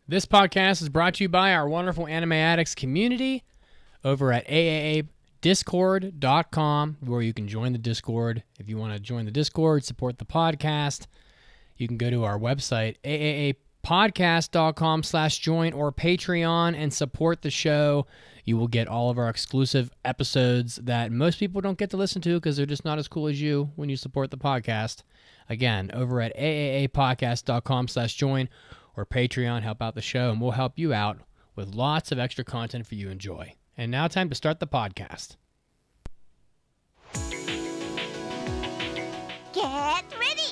This podcast is brought to you by our wonderful Anime Addicts community over at AAADiscord.com, where you can join the Discord. If you want to join the Discord, support the podcast, you can go to our website, AAApodcast.com/join, or Patreon and support the show. You will get all of our exclusive episodes that most people don't get to listen to because they're just not as cool as you when you support the podcast. Again, over at AAApodcast.com/join or Patreon, help out the show, and we'll help you out with lots of extra content for you to enjoy. And now time to start the podcast. Get ready!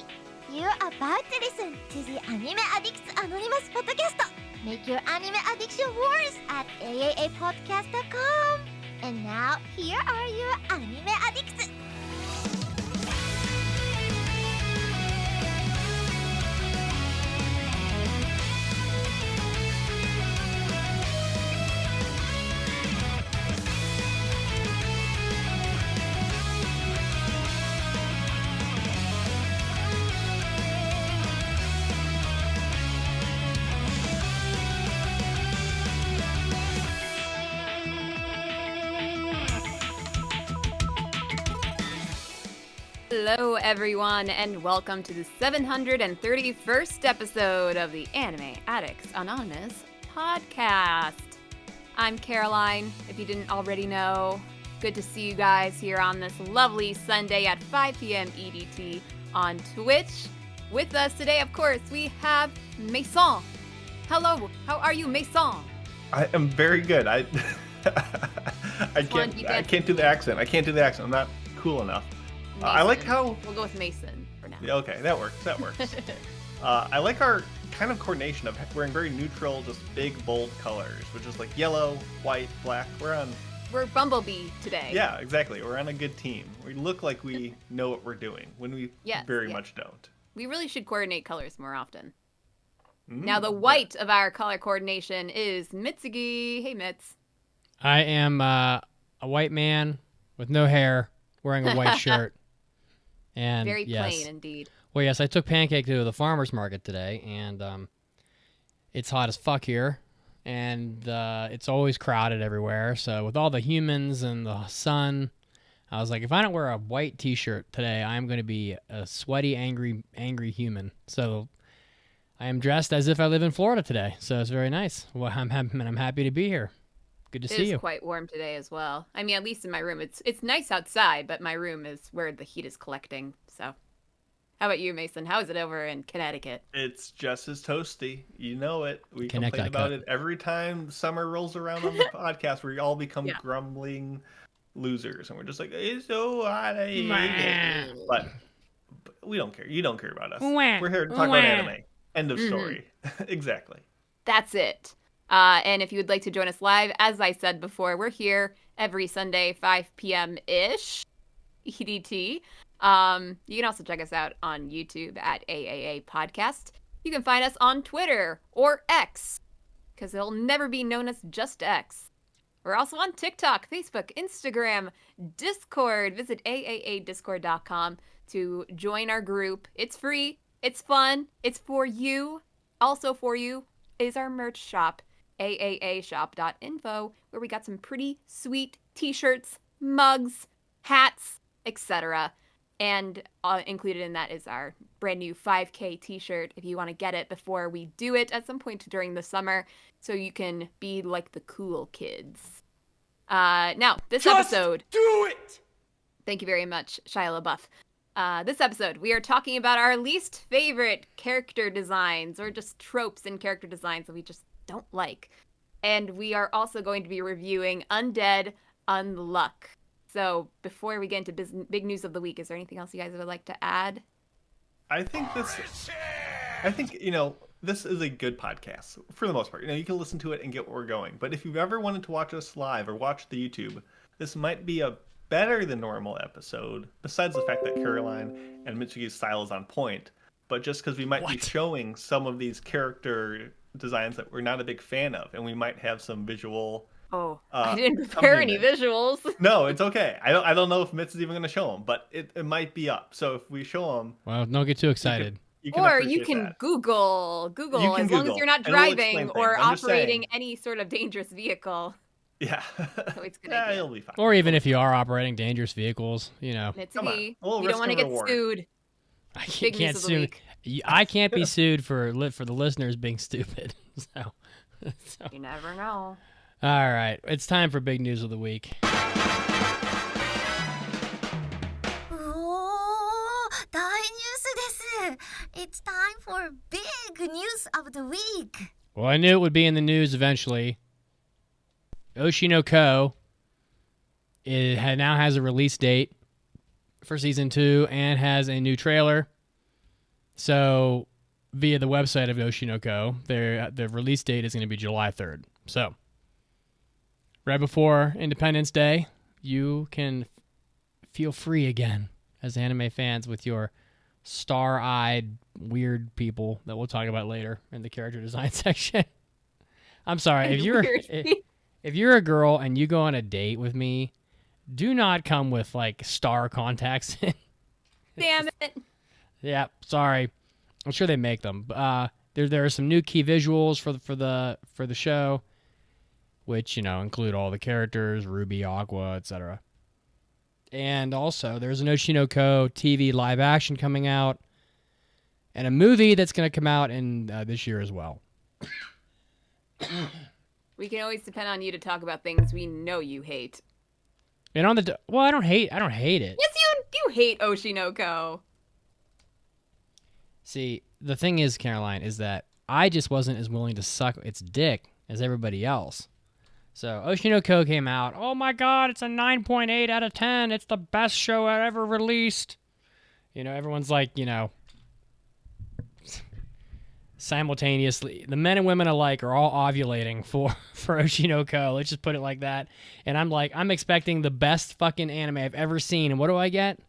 You're about to listen to the Anime Addicts Anonymous podcast. Make your anime addiction worse at AAApodcast.com. And now, here are your anime addicts. Hello everyone, and welcome to the 731st episode of the Anime Addicts Anonymous podcast. I'm Caroline, if you didn't already know. Good to see you guys here on this lovely Sunday at 5 p.m. EDT on Twitch. With us today, of course, we have Mason. Hello, how are you, Mason? I am very good. I can't do the accent. I'm not cool enough. I like how... We'll go with Mason for now. Yeah, okay, that works. I like our kind of coordination of wearing very neutral, just big, bold colors, which is like yellow, white, black. We're Bumblebee today. Yeah, exactly. We're on a good team. We look like we know what we're doing when we very much don't. We really should coordinate colors more often. Now, the white of our color coordination is Mitsugi. Hey, Mitz. I am a white man with no hair, wearing a white shirt. And very plain indeed. Well, yes, I took Pancake to the farmer's market today, and it's hot as fuck here, and it's always crowded everywhere. So with all the humans and the sun, I was like, if I don't wear a white t-shirt today, I'm going to be a sweaty, angry human. So I am dressed as if I live in Florida today. So it's very nice. Well, I'm happy to be here. Good to see you. It is quite warm today as well. I mean, at least in my room. It's nice outside, but my room is where the heat is collecting. So, how about you, Mason? How is it over in Connecticut? It's just as toasty. You know it. We Connecticut. complain about it every time summer rolls around on the podcast. We all become grumbling losers, and we're just like, it's so hot. I hate it. But we don't care. You don't care about us. We're here to talk about anime. End of story. Exactly. That's it. And if you would like to join us live, as I said before, we're here every Sunday, 5 p.m.-ish, EDT. You can also check us out on YouTube at AAA Podcast. You can find us on Twitter or X, because it'll never be known as just X. We're also on TikTok, Facebook, Instagram, Discord. Visit AAADiscord.com to join our group. It's free. It's fun. It's for you. Also for you is our merch shop. AAAshop.info, where we got some pretty sweet t-shirts, mugs, hats, etc. And included in that is our brand new 5K t-shirt if you want to get it before we do it at some point during the summer, so you can be like the cool kids. Now, this episode... do it! Thank you very much, Shia LaBeouf. This episode, we are talking about our least favorite character designs, or just tropes in character designs that we just don't like. And we are also going to be reviewing Undead Unluck. So before we get into big news of the week, is there anything else you guys would like to add? I think this is a good podcast for the most part. You can listen to it and get where we're going. But if you've ever wanted to watch us live or watch the YouTube, this might be a better than normal episode, besides the fact that Caroline and Mitsugi's style is on point. But just because we might be showing some of these character designs that we're not a big fan of, and we might have some visual I didn't prepare any visuals. No, it's okay. I don't know if Mitz is even going to show them, but it might be up. So if we show them, well, don't get too excited. You can Or you appreciate can that. Google You can as long as Google, you're not and it'll explain driving or things. I'm just operating saying. any sort of dangerous vehicle. Yeah. So it's a good Yeah, idea. it'll be fine. Or even It'll if be you fine. are operating dangerous vehicles, Come on. Mitsuki, A little we don't risk want to and get reward. sued. I Big news can't of the sue. week. I can't be sued for the listeners being stupid. So, You never know. all right, it's time for big news of the week. おー、大ニュースです。It's time for big news of the week. Well, I knew it would be in the news eventually. Oshi no Ko now has a release date for season 2 and has a new trailer. So, via the website of Oshi no Ko, the release date is going to be July 3rd. So, right before Independence Day, you can feel free again as anime fans with your star-eyed weird people that we'll talk about later in the character design section. I'm sorry, if you're a girl and you go on a date with me, do not come with like star contacts. Damn it. Yeah, sorry. I'm sure they make them. There are some new key visuals for the show, which include all the characters, Ruby, Aqua, etc. And also, there's an Oshi no Ko TV live action coming out, and a movie that's going to come out in this year as well. We can always depend on you to talk about things we know you hate. And I don't hate it. Yes, you hate Oshi no Ko. See, the thing is, Caroline, is that I just wasn't as willing to suck its dick as everybody else. So Oshi no Ko came out. Oh my God, it's a 9.8 out of 10. It's the best show I ever released. Everyone's like, simultaneously, the men and women alike are all ovulating for Oshi no Ko. Let's just put it like that. And I'm like, I'm expecting the best fucking anime I've ever seen. And what do I get?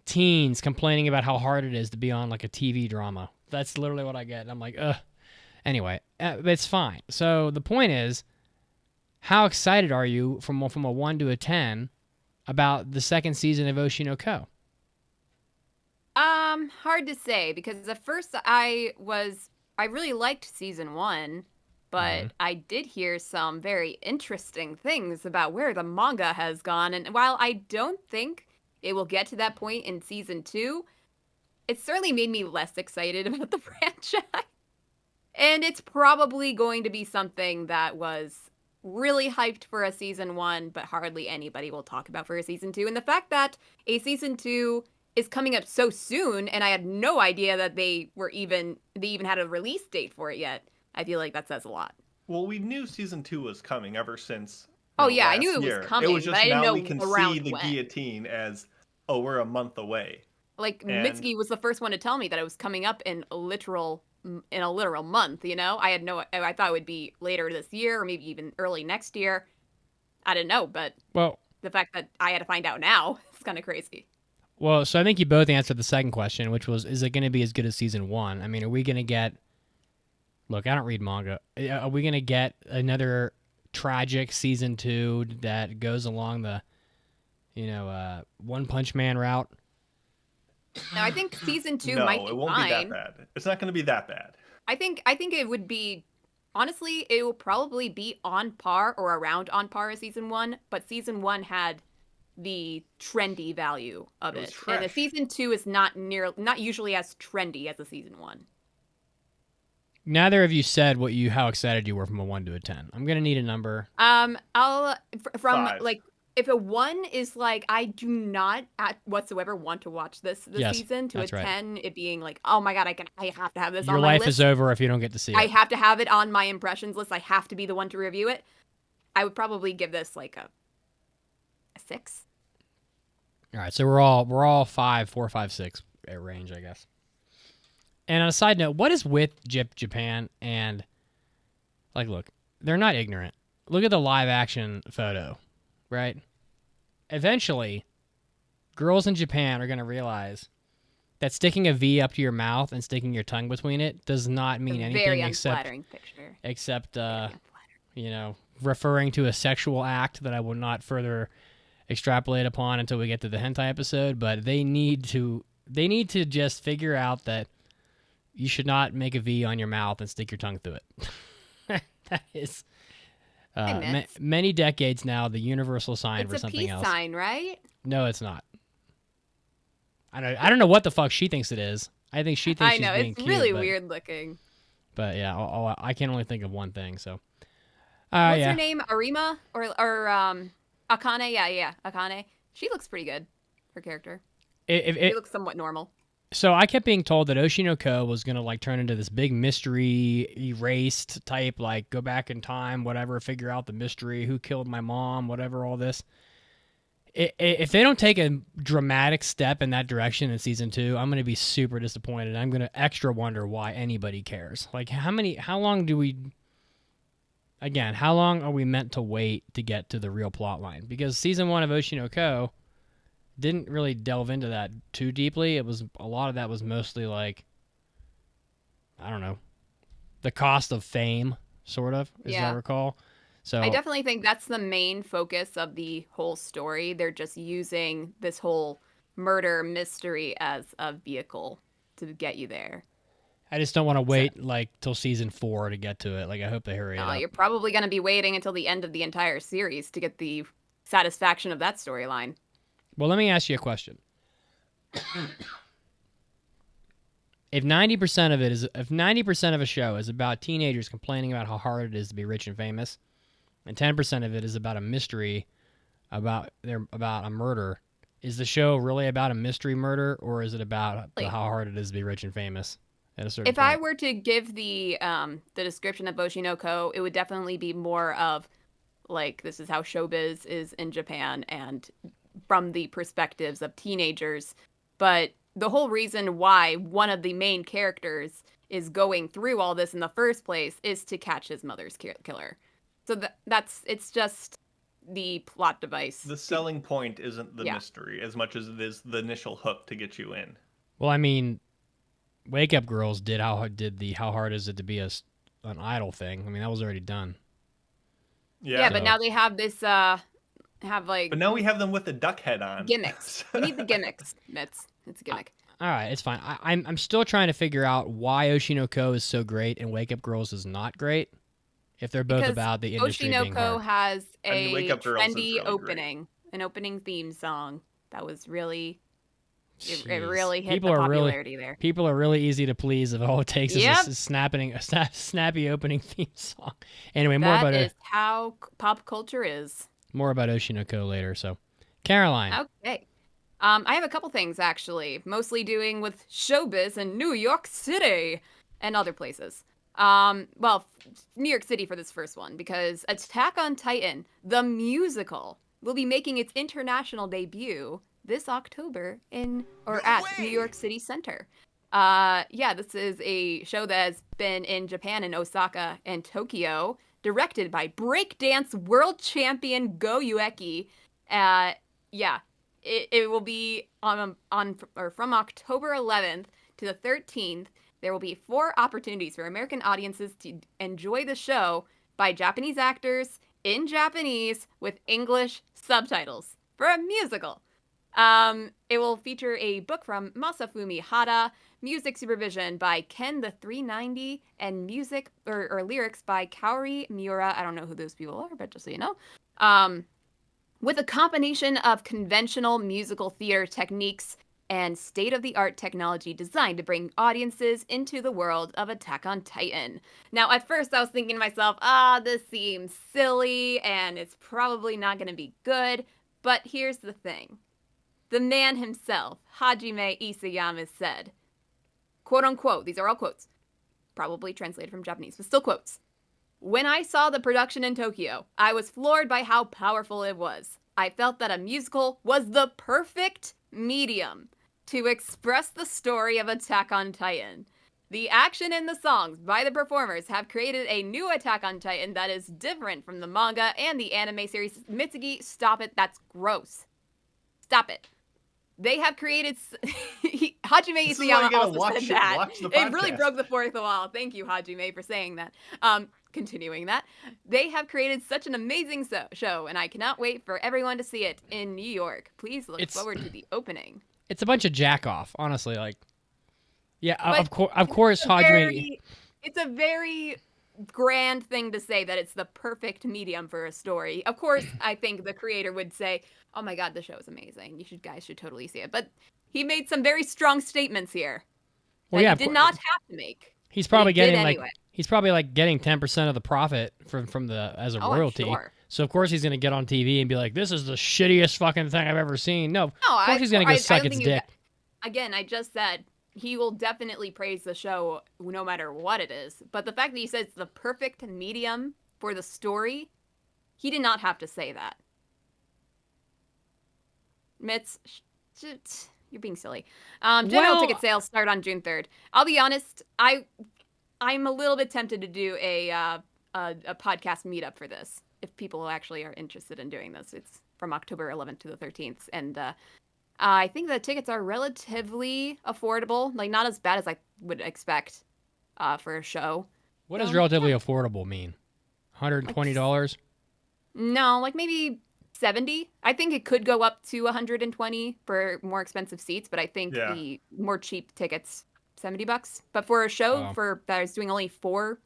Teens complaining about how hard it is to be on like a TV drama. That's literally what I get. And I'm like, ugh. Anyway, it's fine. So the point is, how excited are you from a 1 to a 10 about the second season of Oshi no Ko? Hard to say because at first I really liked season 1, but I did hear some very interesting things about where the manga has gone. And while I don't think it will get to that point in season 2, it certainly made me less excited about the franchise. And it's probably going to be something that was really hyped for a season 1, but hardly anybody will talk about for a season 2. And the fact that a season 2 is coming up so soon, and I had no idea that they even had a release date for it yet, I feel like that says a lot. Well, we knew season 2 was coming ever since. Oh yeah, I last knew it year. was coming, It was just but I didn't now know we can around see the when. guillotine as, oh, we're a month away. Like And- Mitsuki was the first one to tell me that it was coming up in a literal month. I thought it would be later this year or maybe even early next year. I didn't know, but the fact that I had to find out now is kind of crazy. Well, so I think you both answered the second question, which was, is it going to be as good as season 1? I mean, are we going to get... Look, I don't read manga. Are we going to get another tragic season 2 that goes along the, One Punch Man route? No, I think season 2 No, might be it won't fine. be that bad. It's not going to be that bad. I think it would be... Honestly, it will probably be on par or around on par as season 1, but season 1 had the trendy value of It was it. And the fresh. season 2 is not usually as trendy as the season 1. Neither of you said how excited you were from a 1 to a 10. I'm going to need a number. I'll from 5. like if a 1 is like I do not whatsoever want to watch this Yes, season, to a that's right. 10 it being like, oh my God, I have to have this Your on my life list. is over if you don't get to see I it. have to have it on my impressions list. I have to be the one to review it. I would probably give this like a 6. All right, so we're all 5, 4, 5, 6 range, I guess. And on a side note, what is with Japan and look, they're not ignorant. Look at the live action photo, right? Eventually, girls in Japan are going to realize that sticking a V up to your mouth and sticking your tongue between it does not mean anything Very except unflattering picture. except referring to a sexual act that I will not further extrapolate upon until we get to the hentai episode, but they need to they need to just figure out that you should not make a V on your mouth and stick your tongue through it. That is many decades now the universal sign It's for a something peace else. sign, right? No, it's not. I don't know what the fuck she thinks it is. I think she thinks I she's know, being it's cute. really but, weird looking. But yeah, I can only think of one thing. So, What's yeah. her name? Arima or Akane? Yeah, Akane. She looks pretty good. Her character. She looks somewhat normal. So I kept being told that Oshinoko was gonna like turn into this big mystery erased type, like go back in time, whatever, figure out the mystery, who killed my mom, whatever, all this. If they don't take a dramatic step in that direction in season 2, I'm gonna be super disappointed. I'm gonna extra wonder why anybody cares. Like how long are we meant to wait to get to the real plot line? Because season 1 of Oshinoko didn't really delve into that too deeply. It was a lot of that was mostly like, I don't know, the cost of fame, sort of, as I recall. So I definitely think that's the main focus of the whole story. They're just using this whole murder mystery as a vehicle to get you there. I just don't want to wait like till season 4 to get to it. Like I hope they hurry it up. You're probably going to be waiting until the end of the entire series to get the satisfaction of that storyline. Well, let me ask you a question. If 90% of a show is about teenagers complaining about how hard it is to be rich and famous, and 10% of it is about a mystery about a murder, is the show really about a mystery murder, or is it about how hard it is to be rich and famous? At a certain If point? I were to give the description of Oshinoko, it would definitely be more of like this is how showbiz is in Japan and from the perspectives of teenagers. But the whole reason why one of the main characters is going through all this in the first place is to catch his mother's killer. So it's just the plot device. The selling point isn't the mystery as much as it is the initial hook to get you in. Well, I mean, Wake Up Girls did how hard is it to be an idol thing. I mean, that was already done. Yeah, but now they have this But now we have them with the duck head on. Gimmicks. We need the gimmicks. It's a gimmick. All right, it's fine. I'm still trying to figure out why Oshinoko is so great and Wake Up Girls is not great. If they're both about the industry being hard. Oshinoko has Wake Up Girls is trendy really opening, an opening theme song that was really, it really hit People the are popularity there. People are really easy to please if all it takes is a snappy opening theme song. Anyway, That is how pop culture is. More about Oshinoko later. So, Caroline. Okay. I have a couple things actually, mostly doing with showbiz in New York City and other places. New York City for this first one because Attack on Titan, the musical, will be making its international debut this October at New York City Center. This is a show that has been in Japan and Osaka and Tokyo, directed by breakdance world champion Go Ueki. It will be from October 11th to the 13th. There will be 4 opportunities for American audiences to enjoy the show by Japanese actors in Japanese with English subtitles for a musical. It will feature a book from Masafumi Hara, music supervision by Ken the 390, and music or lyrics by Kaori Miura. I don't know who those people are, but just so you know. With a combination of conventional musical theater techniques and state-of-the-art technology designed to bring audiences into the world of Attack on Titan. Now, at first, I was thinking to myself, this seems silly, and it's probably not going to be good. But here's the thing. The man himself, Hajime Isayama, said, quote-unquote, these are all quotes, probably translated from Japanese, but still quotes. When I saw the production in Tokyo, I was floored by how powerful it was. I felt that a musical was the perfect medium to express the story of Attack on Titan. The action and the songs by the performers have created a new Attack on Titan that is different from the manga and the anime series. Mitsuki, stop it. That's gross. Stop it. They have created... Hajime Isayama also said that. It really broke the fourth wall. Thank you, Hajime, for saying that. Continuing that. They have created such an amazing show, and I cannot wait for everyone to see it in New York. Please look forward to the opening. It's a bunch of jack off, honestly. Like, yeah, But of course, Hodgman. it's a very grand thing to say that it's the perfect medium for a story. Of course, I think the creator would say, "Oh my god, the show is amazing. Guys should totally see it." But he made some very strong statements here Well, that yeah, he did not have to make. he's but he probably did getting anyway. he's probably like getting 10% of the profit from the as a Oh, I'm royalty. sure. So of course he's gonna get on TV and be like, "This is the shittiest fucking thing I've ever seen." No, No, of course he's gonna go suck don't its think dick. Again, I just said he will definitely praise the show no matter what it is. But the fact that he says it's the perfect medium for the story, he did not have to say that. Mitz, you're being silly. General ticket sales start on June 3rd. I'll be honest, I'm a little bit tempted to do a podcast meetup for this if people actually are interested in doing this. It's from October 11th to the 13th, and I think the tickets are relatively affordable, like not as bad as I would expect for a show. What does relatively affordable mean? $120? No, like maybe 70. I think it could go up to 120 for more expensive seats, but I think the more cheap tickets, $70. But for a show that is doing only 4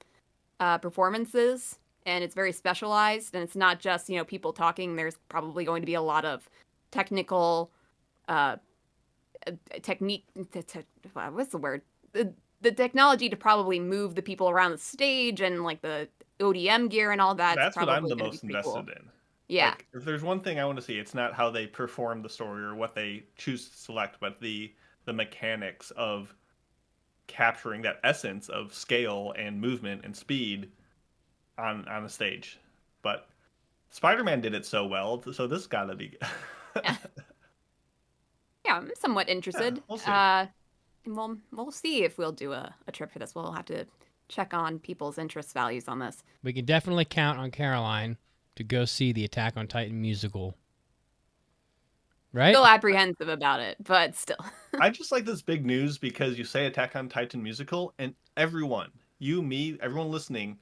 performances, and it's very specialized, and it's not just people talking. There's probably going to be a lot of technical technique. What's the word? The technology to probably move the people around the stage and like the ODM gear and all that. That's what I'm the most invested in. Yeah. Like, if there's one thing I want to see, it's not how they perform the story or what they choose to select, but the mechanics of capturing that essence of scale and movement and speed on a stage. But Spider-Man did it so well, so this gotta be good. Yeah, I'm somewhat interested. Yeah, we'll see. And we'll see if we'll do a trip for this. We'll have to check on people's interest values on this. We can definitely count on Caroline to go see the Attack on Titan musical. Right? Still apprehensive about it, but still. I just like this big news because you say Attack on Titan musical, and everyone, you, me, everyone listening,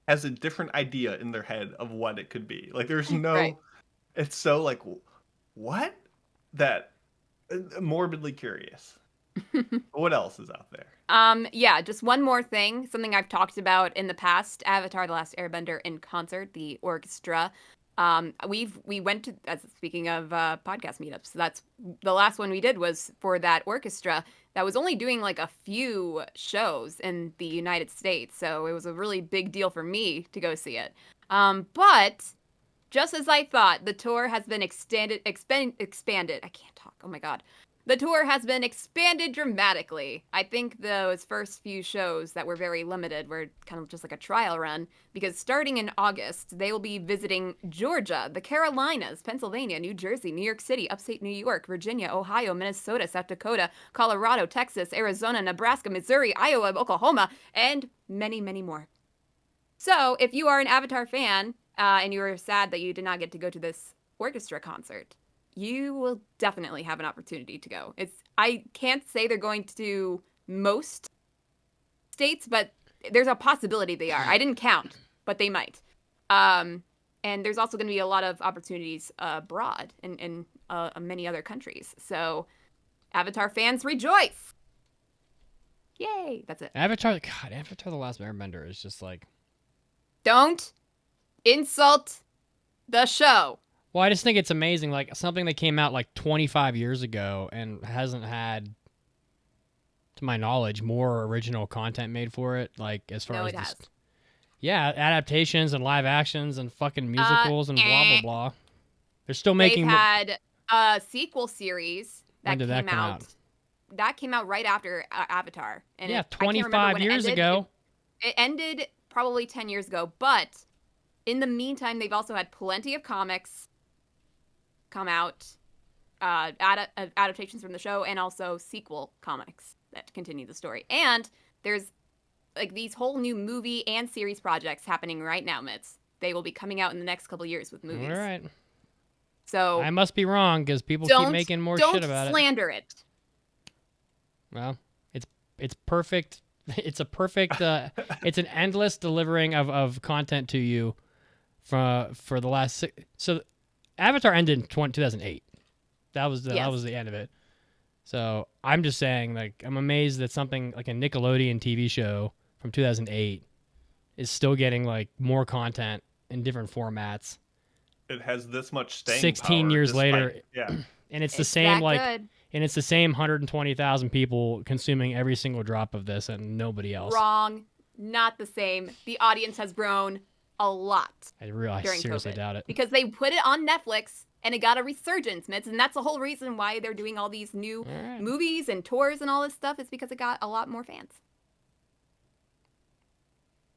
has a different idea in their head of what it could be. Like, there's no... Right. It's so, like, what? That... morbidly curious. What else is out there? Yeah, just one more thing. Something I've talked about in the past. Avatar: The Last Airbender in concert, the orchestra. We went to, speaking of podcast meetups, that's the last one we did was for that orchestra that was only doing like a few shows in the United States. So it was a really big deal for me to go see it. But just as I thought, the tour has been expanded. I can't talk. Oh my God. The tour has been expanded dramatically. I think those first few shows that were very limited were kind of just like a trial run, because starting in August, they will be visiting Georgia, the Carolinas, Pennsylvania, New Jersey, New York City, upstate New York, Virginia, Ohio, Minnesota, South Dakota, Colorado, Texas, Arizona, Nebraska, Missouri, Iowa, Oklahoma, and many, many more. So if you are an Avatar fan and you are sad that you did not get to go to this orchestra concert, you will definitely have an opportunity to go. I can't say they're going to most states, but there's a possibility they are. I didn't count, but they might. And there's also going to be a lot of opportunities abroad in many other countries. So Avatar fans, rejoice! Yay! That's it. Avatar The Last Airbender is just like... Don't insult the show. Well, I just think it's amazing, like something that came out like 25 years ago and hasn't had, to my knowledge, more original content made for it. Like as far as has. Yeah, adaptations and live actions and fucking musicals and blah blah blah. They're still making. They've had a sequel series that When did that come out? That came out right after Avatar. And Yeah, I can't remember 25 when years it ended. ago. It ended probably 10 years ago, but in the meantime, they've also had plenty of comics come out, adaptations from the show, and also sequel comics that continue the story. And there's like these whole new movie and series projects happening right now, Mitz. They will be coming out in the next couple years with movies. All right. So I must be wrong because people keep making more shit about it. Don't slander it. Well, it's perfect. It's a perfect. It's an endless delivering of content to you for the last so Avatar ended in 2008. That was the end of it. So I'm just saying, like, I'm amazed that something like a Nickelodeon TV show from 2008 is still getting like more content in different formats. It has this much staying 16 power. years despite- later, Yeah. and it's the It's same that like, good. and it's the same 120,000 people consuming every single drop of this, and nobody else. Wrong. Not the same. The audience has grown a lot I during seriously COVID doubt it. because they put it on Netflix and it got a resurgence, Mitz, and that's the whole reason why they're doing all these new All right. movies and tours and all this stuff. Is because it got a lot more fans.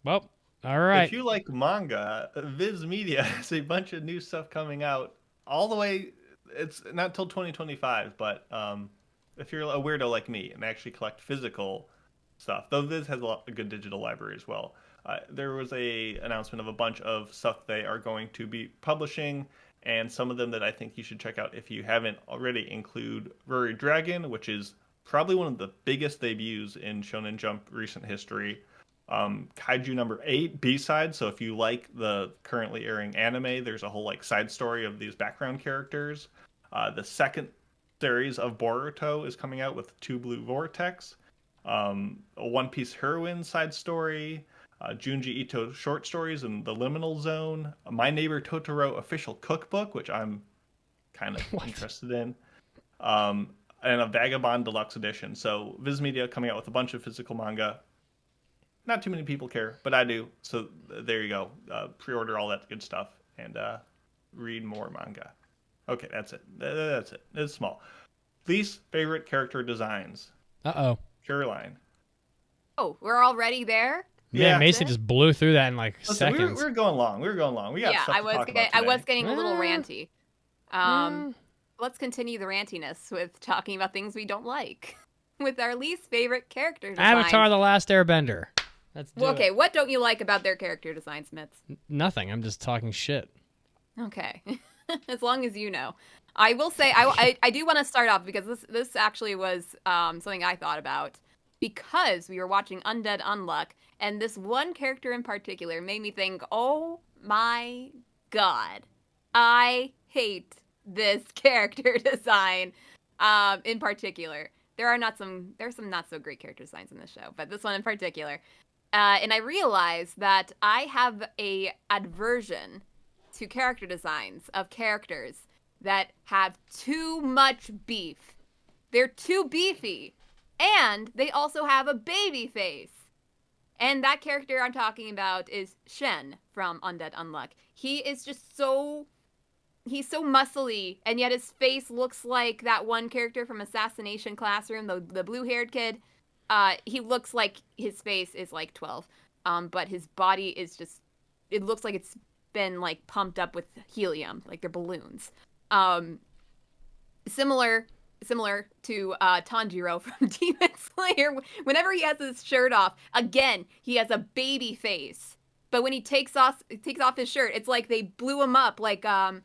Well, all right. If you like manga, Viz Media has a bunch of new stuff coming out all the way. It's not till 2025, but if you're a weirdo like me and actually collect physical stuff, though Viz has a good digital library as well. There was a announcement of a bunch of stuff they are going to be publishing, and some of them that I think you should check out if you haven't already include Ruri Dragon, which is probably one of the biggest debuts in Shonen Jump recent history. Kaiju number 8 B-side, so if you like the currently airing anime, there's a whole like side story of these background characters. The second series of Boruto is coming out with 2 Blue Vortex, a One Piece heroine side story, Junji Ito short stories in the Liminal Zone, My Neighbor Totoro official cookbook, which I'm kind of interested in, and a Vagabond Deluxe Edition. So Viz Media coming out with a bunch of physical manga. Not too many people care, but I do. So there you go. Pre-order all that good stuff and read more manga. Okay, that's it. That's it. It's small. Least favorite character designs. Uh-oh. Caroline. Oh, we're already there. Man, Yeah. Mason just blew through that in like Listen, seconds. we're going long. We got Yeah, stuff I to was talk about I was today. getting a little Ah. ranty. Let's continue the rantiness with talking about things we don't like with our least favorite character designs. Avatar: The Last Airbender. Let's do Well, okay, it. what don't you like about their character designs, Mitz? Nothing. I'm just talking shit. Okay, as long as you know. I will say I do want to start off because this actually was something I thought about because we were watching Undead Unluck and this one character in particular made me think, oh my god, I hate this character design in particular. There's some not so great character designs in this show, but this one in particular. And I realized that I have a aversion to character designs of characters that have too much beef. They're too beefy. And they also have a baby face. And that character I'm talking about is Shen from Undead Unluck. He is just he's so muscly, and yet his face looks like that one character from Assassination Classroom, the blue-haired kid. He looks like his face is like 12, but his body is just, it looks like it's been like pumped up with helium, like they're balloons. Similar to Tanjiro from Demon Slayer. Whenever he has his shirt off, again, he has a baby face. But when he takes off his shirt, it's like they blew him up like a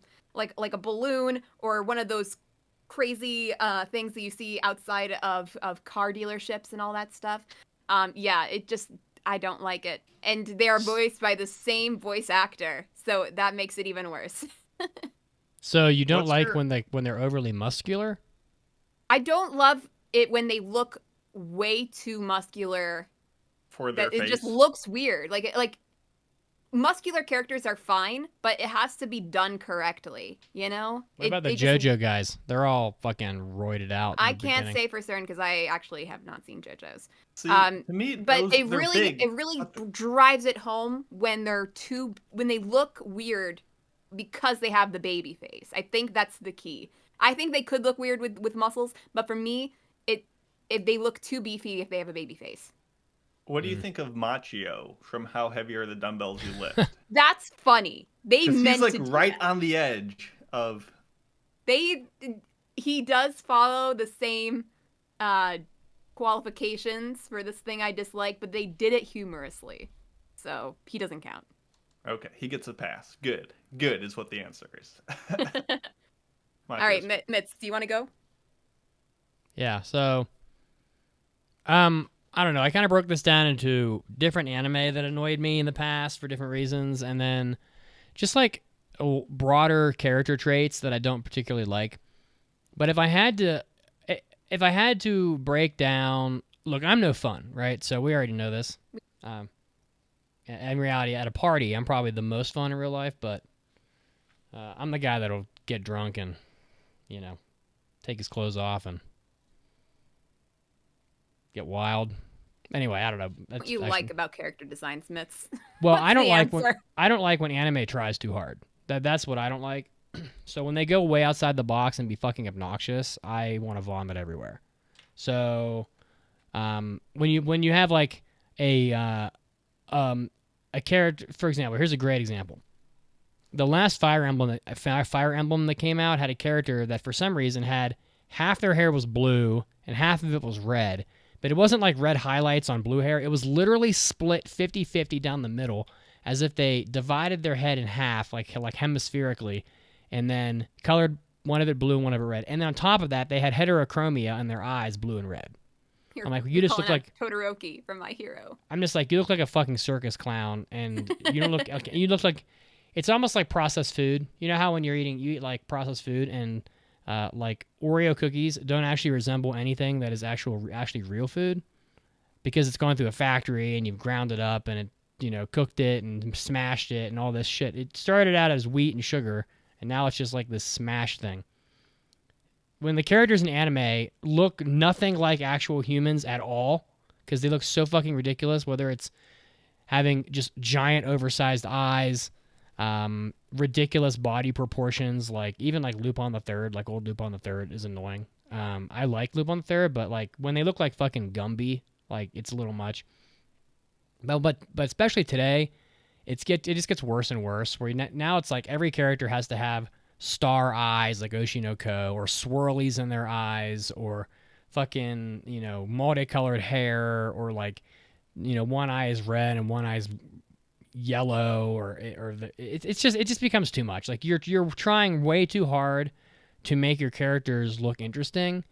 balloon or one of those crazy things that you see outside of car dealerships and all that stuff. Yeah, I don't like it. And they are voiced by the same voice actor, so that makes it even worse. So you don't What's like your- when they're overly muscular? I don't love it when they look way too muscular. For their That it face. just looks weird. Like muscular characters are fine, but it has to be done correctly, you know? What about the it just- JoJo guys? They're all fucking roided out. in I the can't beginning. say for certain because I actually have not seen JoJo's. See, to me, But they're big. it really drives it home when when they look weird because they have the baby face. I think that's the key. I think they could look weird with muscles, but for me, if they look too beefy if they have a baby face. What do you think of Machio from How Heavy Are the Dumbbells You Lift? That's funny. They 'Cause meant he's like to do right that. on the edge of. He does follow the same qualifications for this thing I dislike, but they did it humorously. So he doesn't count. Okay, he gets a pass. Good is what the answer is. All right, Mitz, do you want to go? Yeah. So, I don't know. I kind of broke this down into different anime that annoyed me in the past for different reasons, and then just like broader character traits that I don't particularly like. But if I had to, if I had to break down, look, I'm no fun, right? So we already know this. In reality, at a party, I'm probably the most fun in real life, but I'm the guy that'll get drunk and, take his clothes off and get wild. Anyway, I don't know. What you like about character design, Smiths? Well, What's I don't the like answer? when anime tries too hard. That's what I don't like. So when they go way outside the box and be fucking obnoxious, I want to vomit everywhere. So when you have like a character, for example, here's a great example. The last Fire Emblem that came out had a character that for some reason had half their hair was blue and half of it was red. But it wasn't like red highlights on blue hair. It was literally split 50-50 down the middle, as if they divided their head in half, like hemispherically, and then colored one of it blue and one of it red. And then on top of that, they had heterochromia in their eyes, blue and red. I'm like, you just look like Todoroki from My Hero. I'm just like, you look like a fucking circus clown, and you don't look. Okay, you look like it's almost like processed food. You know how when you eat like processed food and like Oreo cookies don't actually resemble anything that is actually real food, because it's going through a factory and you've ground it up and it cooked it and smashed it and all this shit. It started out as wheat and sugar, and now it's just like this smashed thing. When the characters in anime look nothing like actual humans at all, because they look so fucking ridiculous, whether it's having just giant oversized eyes, ridiculous body proportions, like even like Lupin the Third, like old Lupin the Third is annoying. I like Lupin the Third, but like when they look like fucking Gumby, like it's a little much. But especially today, it just gets worse and worse. Where now it's like every character has to have star eyes, like Oshi no Ko, or swirlies in their eyes, or fucking multicolored hair, or like one eye is red and one eye is yellow, it just becomes too much. Like you're trying way too hard to make your characters look interesting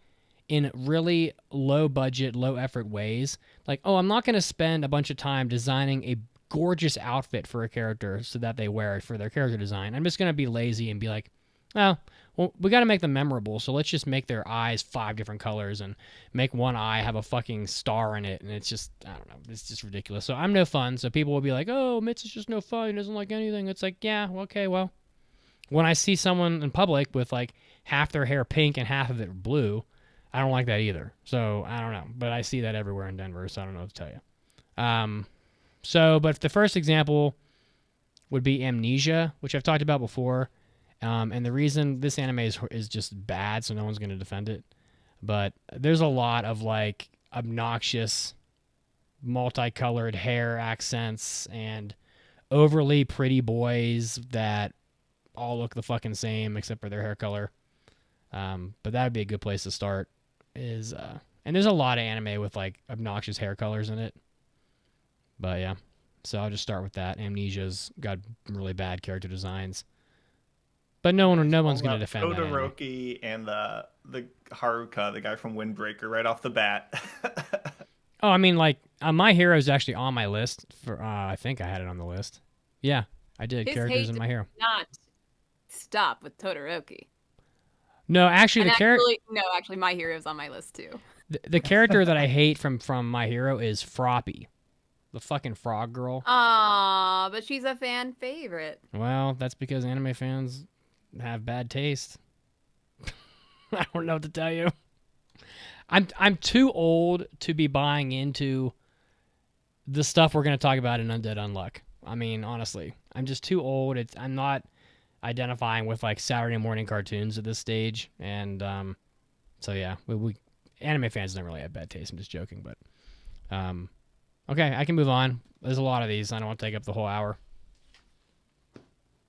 in really low budget, low effort ways. Like, oh, I'm not going to spend a bunch of time designing a gorgeous outfit for a character so that they wear it for their character design. I'm just going to be lazy and be like, oh, well, we got to make them memorable, so let's just make their eyes 5 different colors and make one eye have a fucking star in it, and it's just, I don't know, it's just ridiculous. So I'm no fun, so people will be like, oh, Mitz is just no fun, he doesn't like anything. It's like, yeah, okay, well, when I see someone in public with like half their hair pink and half of it blue, I don't like that either. So I don't know, but I see that everywhere in Denver, so I don't know what to tell you. But the first example would be Amnesia, which I've talked about before. And the reason this anime is just bad, so no one's going to defend it. But there's a lot of like obnoxious, multicolored hair accents and overly pretty boys that all look the fucking same except for their hair color. But that would be a good place to start. And there's a lot of anime with like obnoxious hair colors in it. But yeah, so I'll just start with that. Amnesia's got really bad character designs. But no one's going to defend that. Todoroki and the Haruka, the guy from Windbreaker, right off the bat. Oh, I mean, like My Hero is actually on my list. For I think I had it on the list. Yeah, I did. His characters hate in My Hero. did not stop with Todoroki. No, actually, actually, My Hero's on my list too. The character that I hate from My Hero is Froppy, the fucking frog girl. Aw, but she's a fan favorite. Well, that's because anime fans have bad taste. I don't know what to tell you. I'm too old to be buying into the stuff we're going to talk about in Undead Unluck. I mean, honestly, I'm just too old. I'm not identifying with like Saturday morning cartoons at this stage, and so yeah, we anime fans don't really have bad taste. I'm just joking, but okay, I can move on. There's a lot of these. I don't want to take up the whole hour.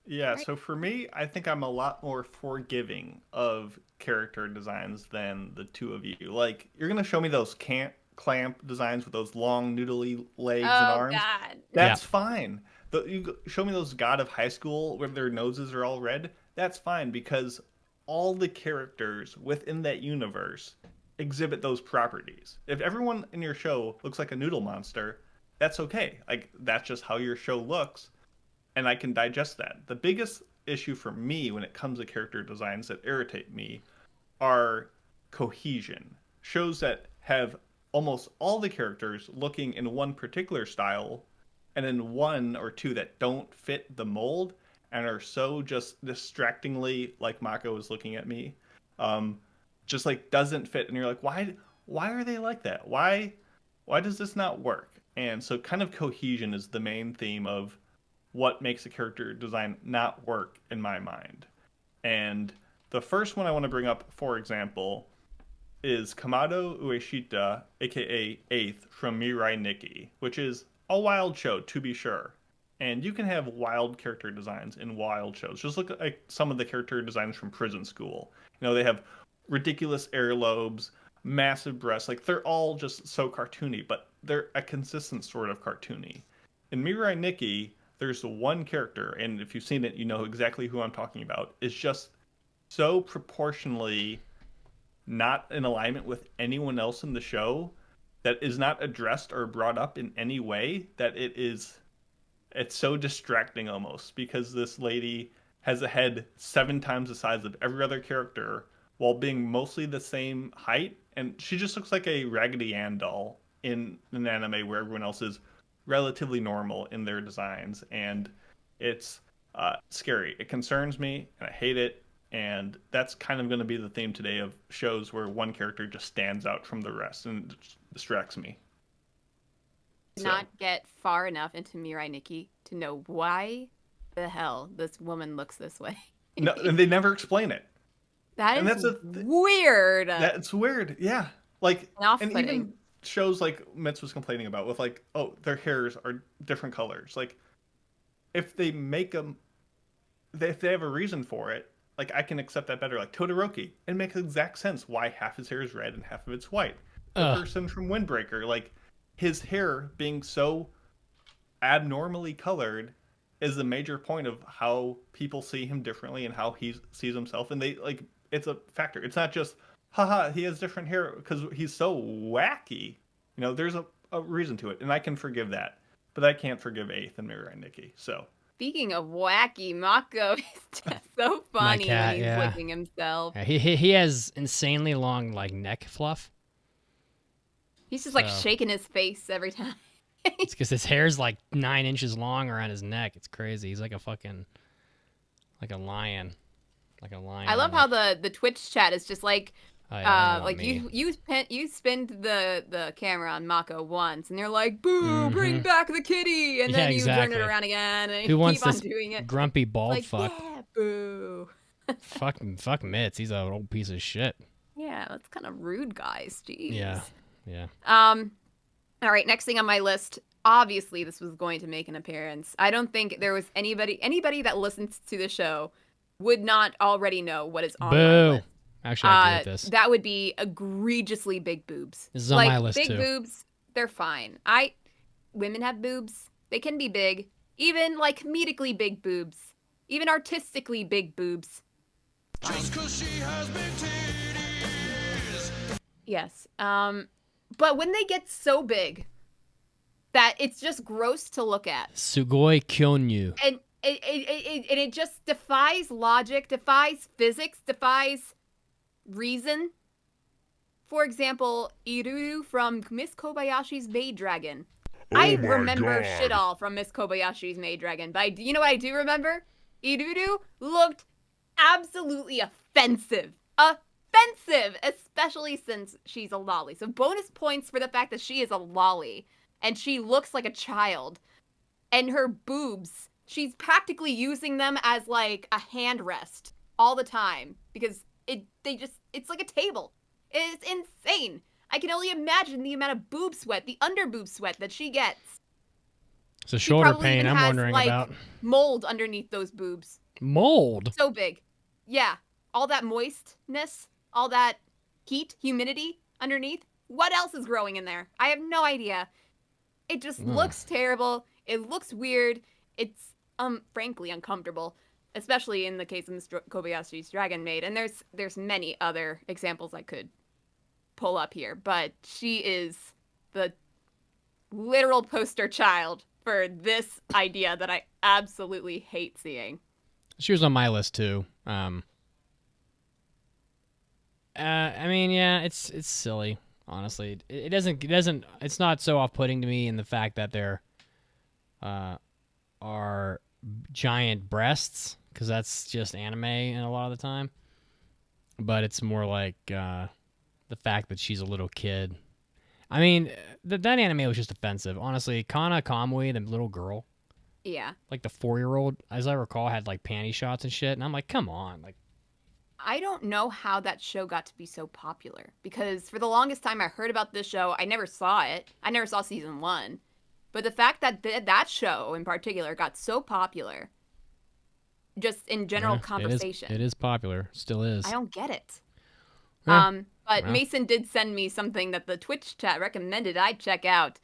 Yeah, so for me, I think I'm a lot more forgiving of character designs than the two of you. Like, you're going to show me those clamp designs with those long, noodly legs and arms. God. That's fine. You show me those God of High School where their noses are all red. That's fine, because all the characters within that universe exhibit those properties. If everyone in your show looks like a noodle monster, that's okay. Like, that's just how your show looks. And I can digest that. The biggest issue for me when it comes to character designs that irritate me are cohesion. shows that have almost all the characters looking in one particular style, and then one or two that don't fit the mold and are so just distractingly, like Mako was looking at me, just like doesn't fit, and you're like, why are they like that? Why does this not work? And so kind of cohesion is the main theme of what makes a character design not work in my mind. And the first one I want to bring up, for example, is Kamado Ueshita, aka Eighth, from Mirai Nikki, which is a wild show, to be sure. And you can have wild character designs in wild shows. Just look at like some of the character designs from Prison School. You know, they have ridiculous earlobes, massive breasts. Like, they're all just so cartoony, but they're a consistent sort of cartoony. In Mirai Nikki, there's one character, and if you've seen it, you know exactly who I'm talking about. It's just so proportionally not in alignment with anyone else in the show that is not addressed or brought up in any way that it's so distracting almost, because this lady has a head 7 times the size of every other character while being mostly the same height, and she just looks like a Raggedy Ann doll in an anime where everyone else is relatively normal in their designs, and it's scary. It concerns me, and I hate it. And that's kind of going to be the theme today of shows where one character just stands out from the rest and it distracts me. Not get far enough into Mirai Nikki to know why the hell this woman looks this way. No, and they never explain it. That is weird. That's weird, yeah. Like, and even shows like Mitz was complaining about with like, oh, their hairs are different colors. Like, if they make them, if they have a reason for it, like, I can accept that better. Like Todoroki, it makes exact sense why half his hair is red and half of it's white. The person from Windbreaker, like, his hair being so abnormally colored is the major point of how people see him differently and how he sees himself. And they, like, it's a factor. It's not just, haha, he has different hair because he's so wacky. You know, there's a reason to it. And I can forgive that. But I can't forgive Eighth and Mirai Nikki, so... Speaking of wacky, Mako is just so funny when he's licking himself. Yeah, he has insanely long, like, neck fluff. He's just like shaking his face every time. It's because his hair's like 9 inches long around his neck. It's crazy. He's like a fucking, like a lion. Like a lion. I love how the Twitch chat is just like, like me. you spin the camera on Mako once, and they're like, "Boo! Bring back the kitty!" And then you turn it around again, and Who wants keep on this doing it. Grumpy bald Like, fuck? yeah, boo. fuck Mitz. He's an old piece of shit. Yeah, that's kind of rude, guys. Jeez. Yeah. All right, next thing on my list. Obviously, this was going to make an appearance. I don't think there was anybody that listens to the show would not already know what is on my list. Actually, I agree with this. That would be egregiously big boobs. This is on my list, big too. Big boobs, they're fine. Women have boobs. They can be big. Even, like, comedically big boobs. Even artistically big boobs. Just 'cause she has big titties. Yes. But when they get so big that it's just gross to look at. Sugoi Kyonyu. And it just defies logic, defies physics, defies reason. For example, Iruru from Miss Kobayashi's Maid Dragon. I remember shit all from Miss Kobayashi's Maid Dragon, but you know what I do remember? Iruru looked absolutely offensive. Offensive! Especially since she's a lolly. So bonus points for the fact that she is a lolly. And she looks like a child. And her boobs, she's practically using them as like a hand rest all the time. Because it's like a table. It's insane. I can only imagine the amount of boob sweat, the under boob sweat that she gets. It's a shoulder pain I'm wondering about. Mold underneath those boobs. Mold? So big. Yeah. All that moistness, all that heat, humidity underneath. What else is growing in there? I have no idea. It just looks terrible. It looks weird. It's frankly uncomfortable. Especially in the case of Mr. Kobayashi's Dragon Maid. And there's many other examples I could pull up here. But she is the literal poster child for this idea that I absolutely hate seeing. She was on my list, too. I mean, yeah, it's silly. Honestly, it's not so off-putting to me in the fact that there are giant breasts, because that's just anime and a lot of the time. But it's more like the fact that she's a little kid. I mean, that anime was just offensive. Honestly, Kana Kamui, the little girl, Yeah. like the 4-year-old, as I recall, had like panty shots and shit, and I'm like, come on, like. I don't know how that show got to be so popular because for the longest time I heard about this show, I never saw it. I never saw season 1. But the fact that that show in particular got so popular just in general conversation. It is popular. Still is. I don't get it. Yeah. But Well. Mason did send me something that the Twitch chat recommended I check out.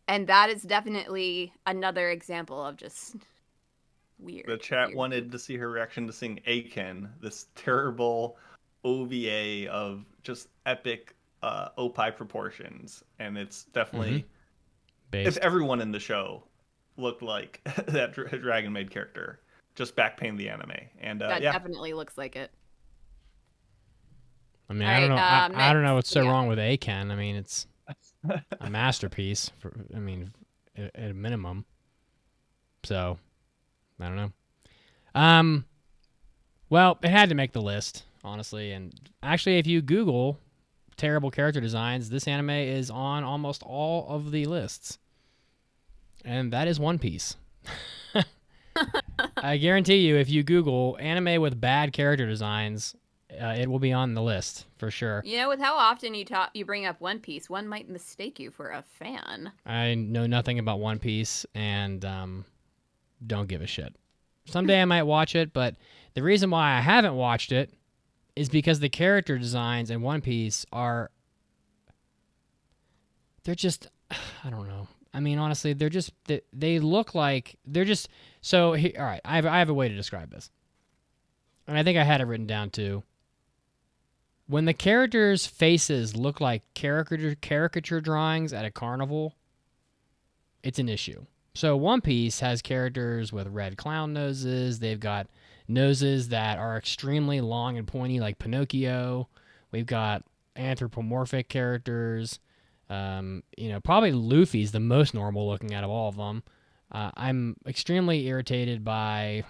And that is definitely another example of just weird. The chat weird. wanted to see her reaction to seeing Aiken, this terrible OVA of just epic opie proportions, and it's definitely if everyone in the show looked like that Dragon Maid character, just backpaint the anime, and that yeah, definitely looks like it. I mean, All I don't know. right, I don't know what's so yeah. wrong with Aiken. I mean, it's a masterpiece. I mean, at a minimum. So, I don't know. Well, it had to make the list, honestly. And actually, if you Google terrible character designs, this anime is on almost all of the lists. And that is One Piece. I guarantee you, if you Google anime with bad character designs, it will be on the list for sure. You know, with how often you bring up One Piece, one might mistake you for a fan. I know nothing about One Piece and don't give a shit. Someday I might watch it, but the reason why I haven't watched it is because the character designs in One Piece they're just, I don't know. I mean, honestly, they look like, they're just, so, all right, I have a way to describe this. And I think I had it written down too. When the characters' faces look like caricature drawings at a carnival, it's an issue. So One Piece has characters with red clown noses. They've got noses that are extremely long and pointy like Pinocchio. We've got anthropomorphic characters. Probably Luffy's the most normal looking out of all of them. I'm extremely irritated by,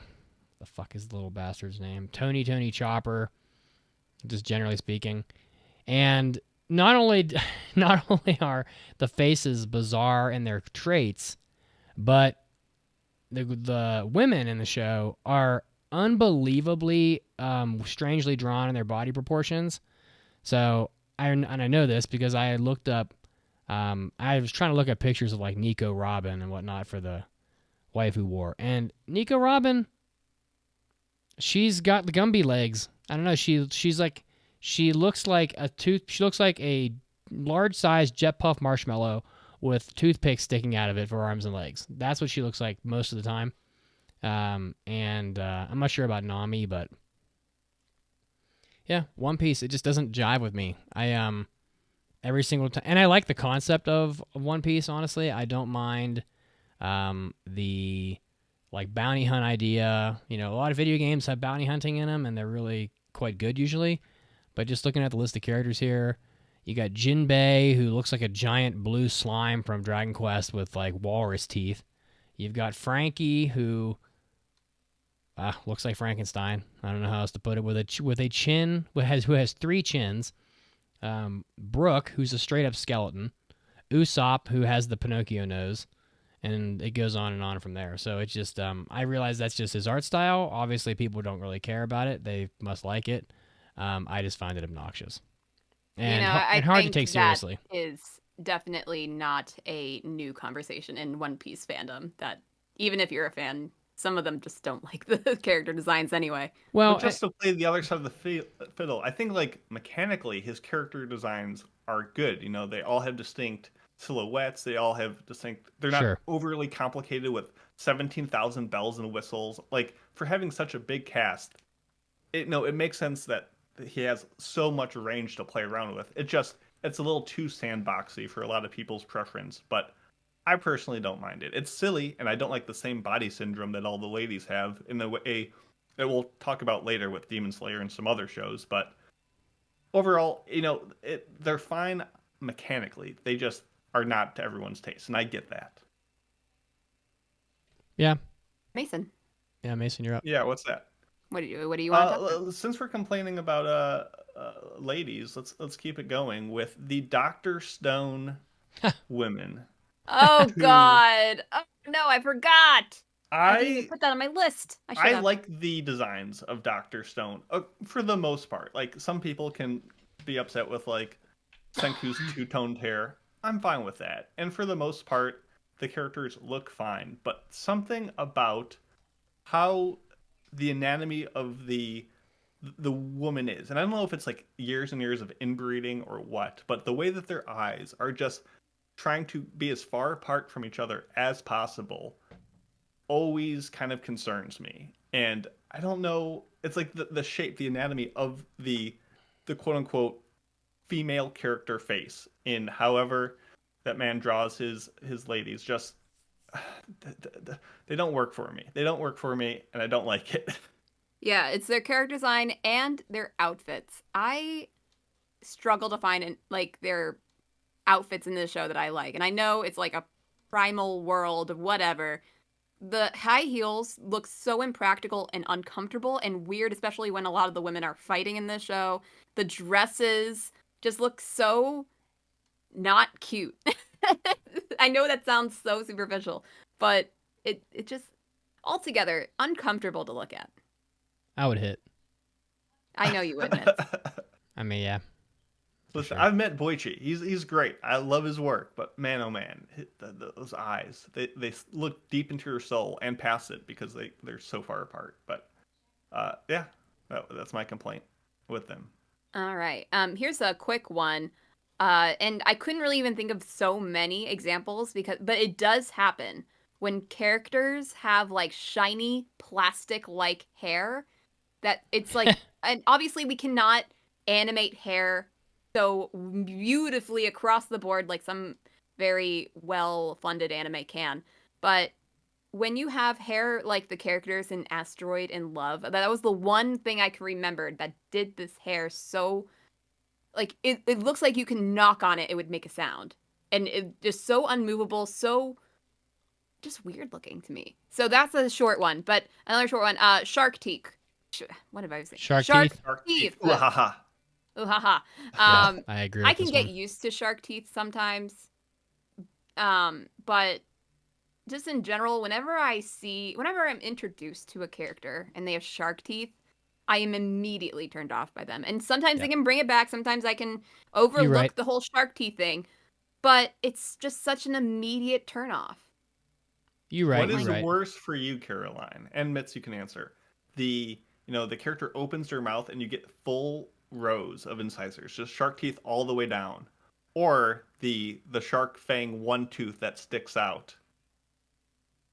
the fuck is the little bastard's name? Tony Chopper, just generally speaking. And not only are the faces bizarre in their traits, but the women in the show are unbelievably strangely drawn in their body proportions. So I know this because I had looked up. I was trying to look at pictures of like Nico Robin and whatnot for the waifu war, and Nico Robin, she's got the Gumby legs. I don't know. She looks like a large sized Jet Puff marshmallow with toothpicks sticking out of it for arms and legs. That's what she looks like most of the time. And I'm not sure about Nami, but yeah, One Piece, it just doesn't jive with me. Every single time, and I like the concept of One Piece, honestly. I don't mind the like bounty hunt idea. You know, a lot of video games have bounty hunting in them, and they're really quite good usually. But just looking at the list of characters here, you got Jinbei, who looks like a giant blue slime from Dragon Quest with like walrus teeth. You've got Frankie, who looks like Frankenstein. I don't know how else to put it. With a chin, who has 3 chins. Brooke, who's a straight up skeleton. Usopp, who has the Pinocchio nose. And it goes on and on from there. So it's just, I realize that's just his art style. Obviously, people don't really care about it. They must like it. I just find it obnoxious. And, and hard to take seriously. That is definitely not a new conversation in One Piece fandom. That even if you're a fan, some of them just don't like the character designs anyway. Well, just to play the other side of the fiddle, I think like mechanically his character designs are good. You know, they all have distinct silhouettes. They all have distinct. They're not overly complicated with 17,000 bells and whistles. Like for having such a big cast, it makes sense that he has so much range to play around with. It's a little too sandboxy for a lot of people's preference, but I personally don't mind it. It's silly, and I don't like the same body syndrome that all the ladies have in the way that we'll talk about later with Demon Slayer and some other shows, but overall, they're fine mechanically. They just are not to everyone's taste, and I get that. Yeah. Mason, Yeah, Mason, you're up. Yeah, what's that? what do you want to talk about? Since we're complaining about ladies, let's keep it going with the Dr. Stone women. Oh who- God! Oh no, I forgot. I didn't even I put that on my list. I should I have. like the designs of Dr. Stone for the most part. Like some people can be upset with like Senku's two-toned hair. I'm fine with that. And for the most part, the characters look fine. But something about how the anatomy of the woman is, and I don't know if it's like years and years of inbreeding or what, but the way that their eyes are just trying to be as far apart from each other as possible always kind of concerns me. And I don't know, it's like the shape, the anatomy of the quote unquote female character face in however that man draws his ladies, just they don't work for me. They don't work for me, and I don't like it. Yeah, it's their character design and their outfits. I struggle to find like their outfits in this show that I like, and I know it's like a primal world of whatever. The high heels look so impractical and uncomfortable and weird, especially when a lot of the women are fighting in this show. The dresses just look so not cute. I know that sounds so superficial, but it just altogether uncomfortable to look at. I would hit. I know you would, Mitch. I mean, yeah. Listen, sure. I've met Boichi. He's great. I love his work, but man, oh man, those eyes, they look deep into your soul and past it because they're so far apart. But yeah, that's my complaint with them. All right. Here's a quick one. And I couldn't really even think of so many examples but it does happen when characters have like shiny plastic-like hair that it's like, and obviously we cannot animate hair so beautifully across the board like some very well-funded anime can. But when you have hair like the characters in Asteroid and Love, that was the one thing I can remember that did this hair so, like, it looks like you can knock on it would make a sound. And it just so unmovable, so just weird looking to me. So that's a short one. But another short one, Shark Teeth. What have I said? Shark teeth? Shark Teeth. Ooh, ha, ha. Ooh, haha. Yeah, I agree with I can this get one. used to shark teeth sometimes. But just in general, whenever I'm introduced to a character and they have shark teeth, I am immediately turned off by them. And sometimes Yeah. I can bring it back. Sometimes I can You're overlook right. the whole shark teeth thing. But it's just such an immediate turn off. You're right. What You're is right. worse for you, Caroline? And Mitz, you can answer. The character opens their mouth and you get full rows of incisors, just shark teeth all the way down, or the shark fang one tooth that sticks out.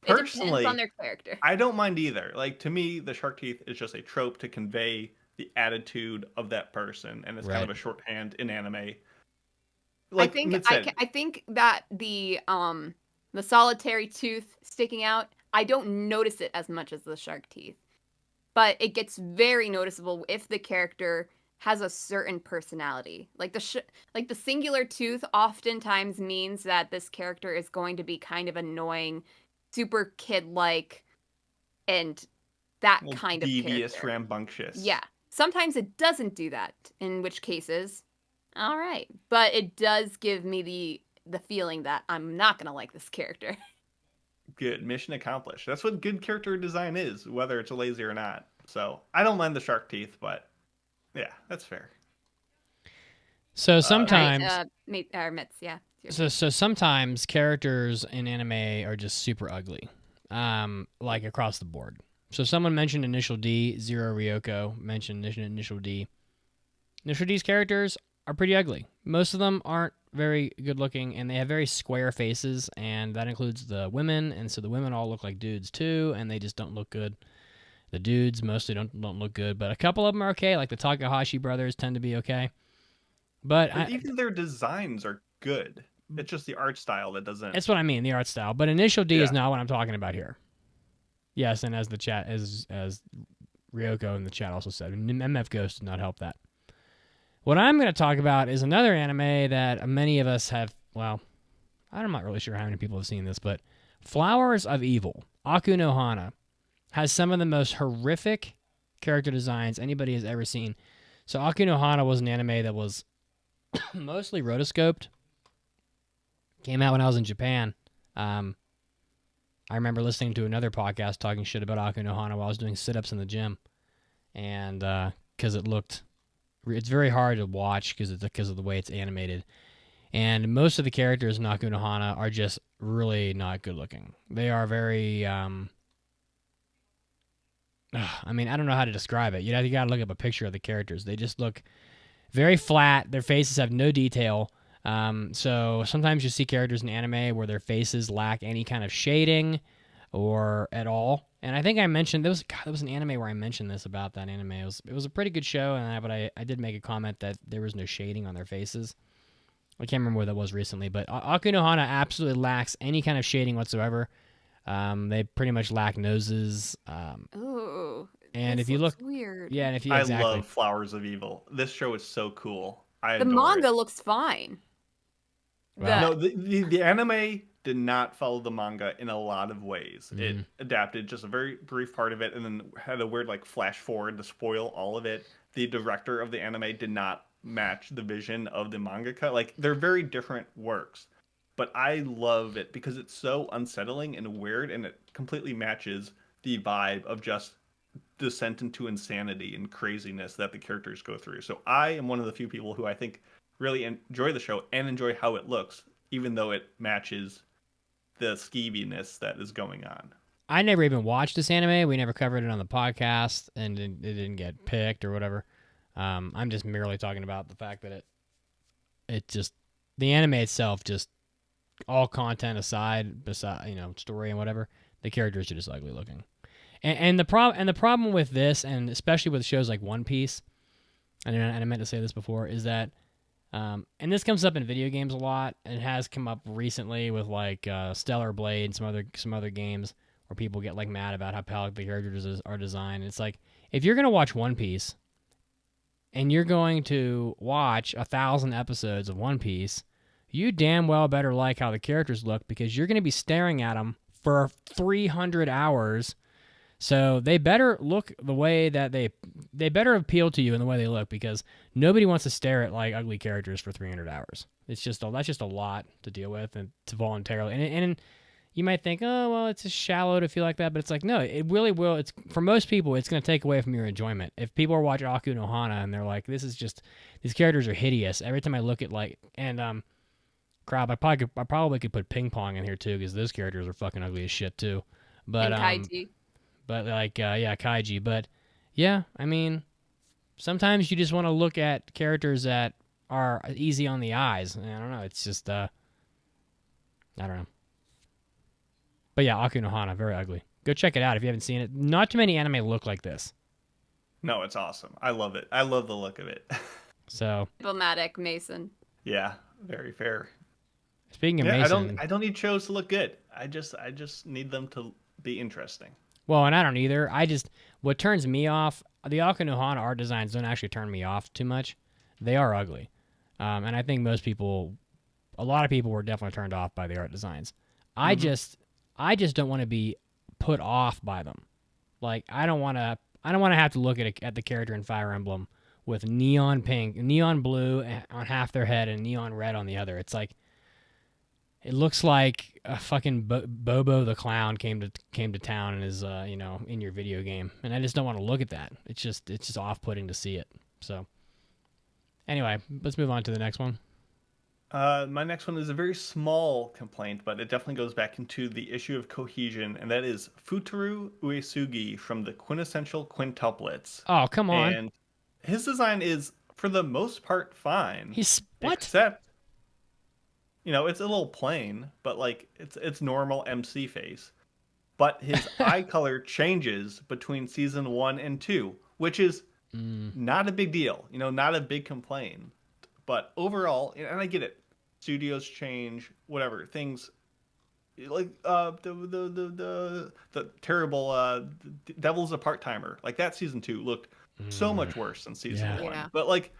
It Personally, depends on their character. I don't mind either. Like to me, the shark teeth is just a trope to convey the attitude of that person, and it's kind of Right. a shorthand in anime. I think Mitz said, I think that the solitary tooth sticking out, I don't notice it as much as the shark teeth. But it gets very noticeable if the character has a certain personality. Like the singular tooth oftentimes means that this character is going to be kind of annoying, super kid-like, and that well, kind of devious, character. rambunctious. Yeah. Sometimes it doesn't do that, in which cases, all right. But it does give me the feeling that I'm not going to like this character. Good. Mission accomplished. That's what good character design is, whether it's lazy or not. So I don't mind the shark teeth, but yeah, that's fair. So sometimes, Mitz, yeah. so sometimes characters in anime are just super ugly, like across the board. So someone mentioned Initial D. Zero Ryoko mentioned Initial D. Initial D's characters are pretty ugly. Most of them aren't very good looking, and they have very square faces, and that includes the women, and so the women all look like dudes too, and they just don't look good. The dudes mostly don't look good, but a couple of them are okay, like the Takahashi brothers tend to be okay. But even their designs are good. It's just the art style that doesn't. that's what I mean, the art style. But Initial D is Yeah. not what I'm talking about here. Yes, and as the chat, as Ryoko in the chat also said, MF Ghost did not help that. What I'm going to talk about is another anime that many of us have, well, I'm not really sure how many people have seen this, but Flowers of Evil, Aku no Hana, has some of the most horrific character designs anybody has ever seen. So Aku no Hana was an anime that was mostly rotoscoped. Came out when I was in Japan. I remember listening to another podcast talking shit about Aku no Hana while I was doing sit-ups in the gym. And because it's very hard to watch because of the way it's animated. And most of the characters in Aku no Hana are just really not good looking. They are very, I mean, I don't know how to describe it. You got to look up a picture of the characters. They just look very flat. Their faces have no detail. So sometimes you see characters in anime where their faces lack any kind of shading or at all. And I think I mentioned, there was an anime where I mentioned this about that anime. It was a pretty good show, but I did make a comment that there was no shading on their faces. I can't remember where that was recently, but Aku no Hana absolutely lacks any kind of shading whatsoever. They pretty much lack noses. Ooh. And if you look weird. Yeah, and if you I exactly. love Flowers of Evil. This show is so cool. I The adore manga it. looks fine. Wow. No, the anime did not follow the manga in a lot of ways. It adapted just a very brief part of it and then had a weird like flash forward to spoil all of it. The director of the anime did not match the vision of the mangaka. Like, they're very different works. But I love it because it's so unsettling and weird, and it completely matches the vibe of just descent into insanity and craziness that the characters go through. So I am one of the few people who I think really enjoy the show and enjoy how it looks, even though it matches the skeeviness that is going on. I never even watched this anime. We never covered it on the podcast, and it didn't get picked or whatever. I'm just merely talking about the fact that the anime itself, just all content aside, story and whatever, the characters are just ugly looking. And the problem with this, and especially with shows like One Piece, and I meant to say this before, is that, and this comes up in video games a lot, and it has come up recently with like Stellar Blade and some other games where people get like mad about how the characters are designed. It's like, if you're gonna watch One Piece, and you're going to watch 1,000 episodes of One Piece, you damn well better like how the characters look, because you're going to be staring at them for 300 hours. So they better look the way that they better appeal to you in the way they look, because nobody wants to stare at like ugly characters for 300 hours. That's just a lot to deal with, and to voluntarily. And you might think, oh, well, it's just shallow to feel like that, but it's like, no, it really will. It's, for most people, it's going to take away from your enjoyment. If people are watching Aku no Hana and they're like, these characters are hideous. Every time I look at crap, I probably could put ping pong in here too, because those characters are fucking ugly as shit too. But and Kaiji. But Kaiji. But yeah, I mean, sometimes you just want to look at characters that are easy on the eyes. I don't know. It's just I don't know. But yeah, Aku no Hana, very ugly. Go check it out if you haven't seen it. Not too many anime look like this. No, it's awesome. I love it. I love the look of it. So Diplomatic Mason. Yeah, very fair. Speaking of Mason, I don't need shows to look good. I just need them to be interesting. Well, and I don't either. What turns me off, the Aku no Hana art designs don't actually turn me off too much. They are ugly. And I think a lot of people were definitely turned off by the art designs. I just don't want to be put off by them. Like, I don't want to have to look at the character in Fire Emblem with neon pink, neon blue on half their head and neon red on the other. It's like, it looks like a fucking Bobo the Clown came to town and is in your video game, and I just don't want to look at that. It's just off-putting to see it. So anyway, let's move on to the next one. My next one is a very small complaint, but it definitely goes back into the issue of cohesion, and that is Futaro Uesugi from the Quintessential Quintuplets. Oh, come on. And his design is, for the most part, fine. He's what? Except, it's a little plain, but like it's normal MC face. But his eye color changes between season 1 and 2, which is not a big deal. Not a big complaint. But overall, and I get it, studios change, whatever things, like the terrible Devil's a Part-Timer, like that season 2 looked so much worse than season 1. Yeah. But like,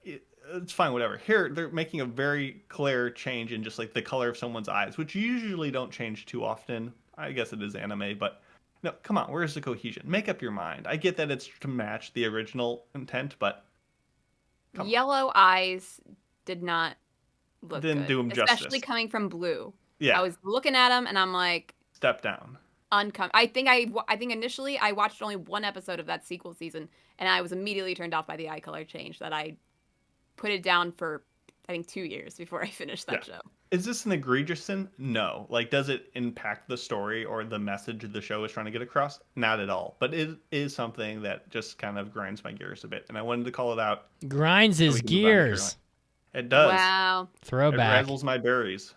it's fine, whatever. Here, they're making a very clear change in just like the color of someone's eyes, which usually don't change too often. I guess it is anime, but no, come on, where's the cohesion? Make up your mind. I get that it's to match the original intent, but come on. Yellow eyes did not look Didn't good, do 'em especially justice. coming from Blue. Yeah, I was looking at him and I'm like, step down. I think initially I watched only one episode of that sequel season, and I was immediately turned off by the eye color change. That I put it down for I think 2 years before I finished that show. Is this an egregious sin? No. Like, does it impact the story or the message the show is trying to get across? Not at all. But it is something that just kind of grinds my gears a bit, and I wanted to call it out. Grinds his gears. It does. Wow. Throwback. It razzles my berries.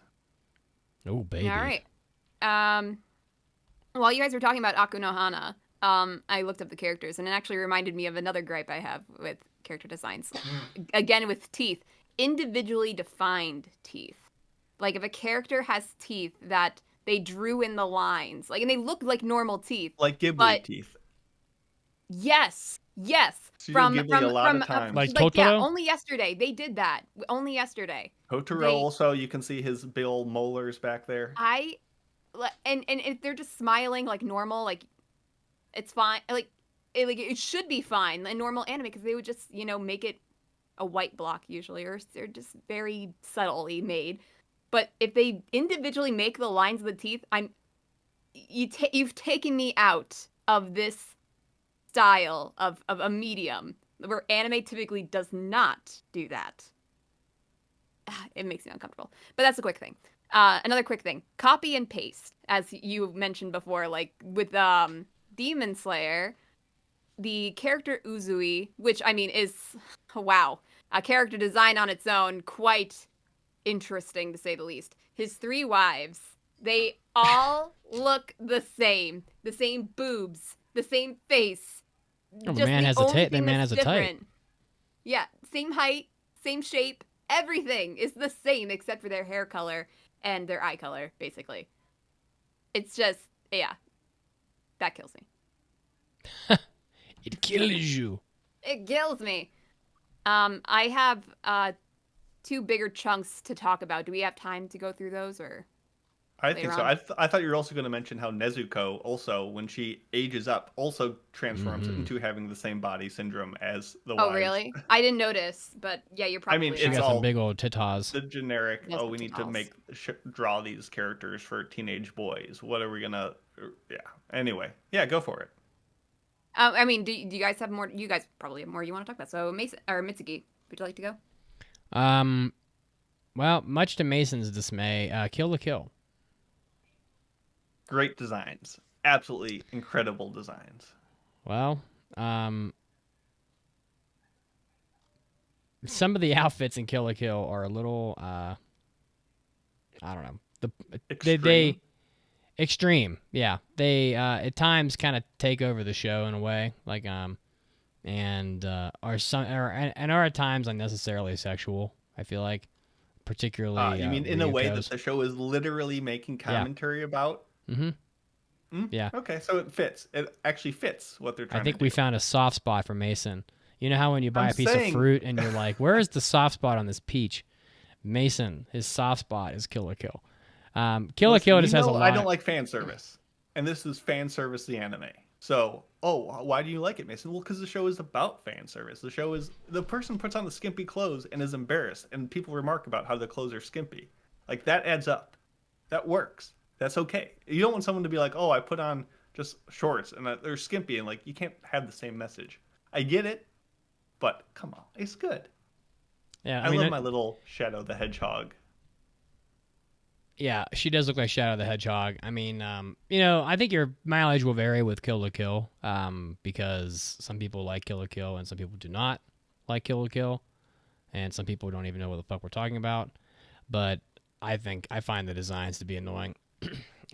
Oh, baby. All right. While you guys were talking about Aku no Hana, I looked up the characters, and it actually reminded me of another gripe I have with character designs. Again, with teeth. Individually defined teeth. Like, if a character has teeth that they drew in the lines, like, and they look like normal teeth. Like Ghibli but teeth. Yes. So you give Ghibli a lot of time. Like yeah, Totoro? only yesterday. They did that. Only yesterday. Totoro also, you can see his big old molars back there. And if they're just smiling like normal, like, it's fine. Like it should be fine in normal anime, because they would just, make it a white block usually, or they're just very subtly made. But if they individually make the lines of the teeth, you've taken me out of this style of a medium where anime typically does not do that. It makes me uncomfortable. But that's a quick thing. Another quick thing. Copy and paste, as you mentioned before, like with Demon Slayer, the character Uzui, which, I mean, is, wow, a character design on its own, quite interesting to say the least. His 3 wives, they all look the same boobs, the same face. Oh, the man has a type. The man has a type. Yeah, same height, same shape, everything is the same except for their hair color and their eye color, basically. It's just, yeah, that kills me. It kills you. It kills me. I have 2 bigger chunks to talk about. Do we have time to go through those, or? I think so. I thought you were also going to mention how Nezuko also, when she ages up, also transforms into having the same body syndrome as the wives. Oh, really? I didn't notice, but yeah, you're probably right. She got some big old tatas. The generic, we need to draw these characters for teenage boys. What are we going to... Yeah. Anyway. Yeah, go for it. I mean, do you guys have more? You guys probably have more you want to talk about. So, Mason or Mitsuki, would you like to go? Well, much to Mason's dismay, Kill la Kill. Great designs. Absolutely incredible designs. Well, some of the outfits in Kill la Kill are a little, I don't know. They extreme. Yeah. They, at times kind of take over the show in a way, like, are at times unnecessarily sexual, I feel like, particularly. You mean in a way that the show is literally making commentary about? Mm-hmm. Yeah. Okay, so it fits. It actually fits what they're trying to do. I think we found a soft spot for Mason. You know how when you buy a piece of fruit and you're like, where is the soft spot on this peach? Mason, his soft spot is Kill la Kill. Kill la Kill just has a lot. I don't like fan service. And this is fan service the anime. So, why do you like it, Mason? Well, because the show is about fan service. The show is, the person puts on the skimpy clothes and is embarrassed, and people remark about how the clothes are skimpy. Like, that adds up. That works. That's okay. You don't want someone to be like, I put on just shorts and they're skimpy, and like, you can't have the same message. I get it, but come on, it's good. Yeah, I love my little Shadow the Hedgehog. Yeah, she does look like Shadow the Hedgehog. I mean, I think your mileage will vary with Kill la Kill, because some people like Kill la Kill and some people do not like Kill la Kill, and some people don't even know what the fuck we're talking about. But I find the designs to be annoying.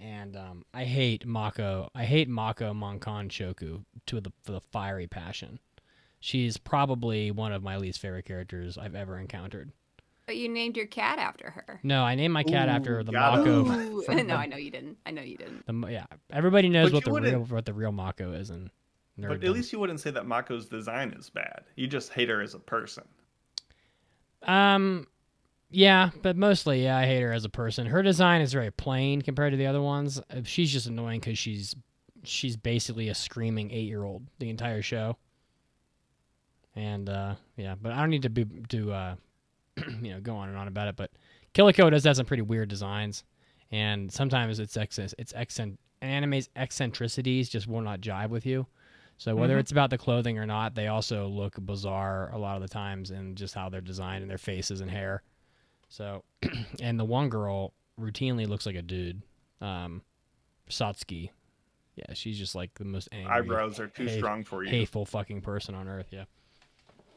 And I hate Mako Monkan Shoku for the fiery passion. She's probably one of my least favorite characters I've ever encountered. But you named your cat after her. No, I named my cat after the Mako. No, I know you didn't. Everybody knows what the real Mako is, but at least you wouldn't say that Mako's design is bad. You just hate her as a person. Yeah, but mostly, yeah, I hate her as a person. Her design is very plain compared to the other ones. She's just annoying because she's basically a screaming 8-year-old the entire show. And yeah, but I don't need to go on and on about it. But Kiliko does have some pretty weird designs, and sometimes anime's eccentricities just will not jive with you. So whether it's about the clothing or not, they also look bizarre a lot of the times in just how they're designed and their faces and hair. So, and the one girl routinely looks like a dude. Satsuki. Yeah, she's just like the most angry, Eyebrows are too strong for you. hateful fucking person on earth. Yeah.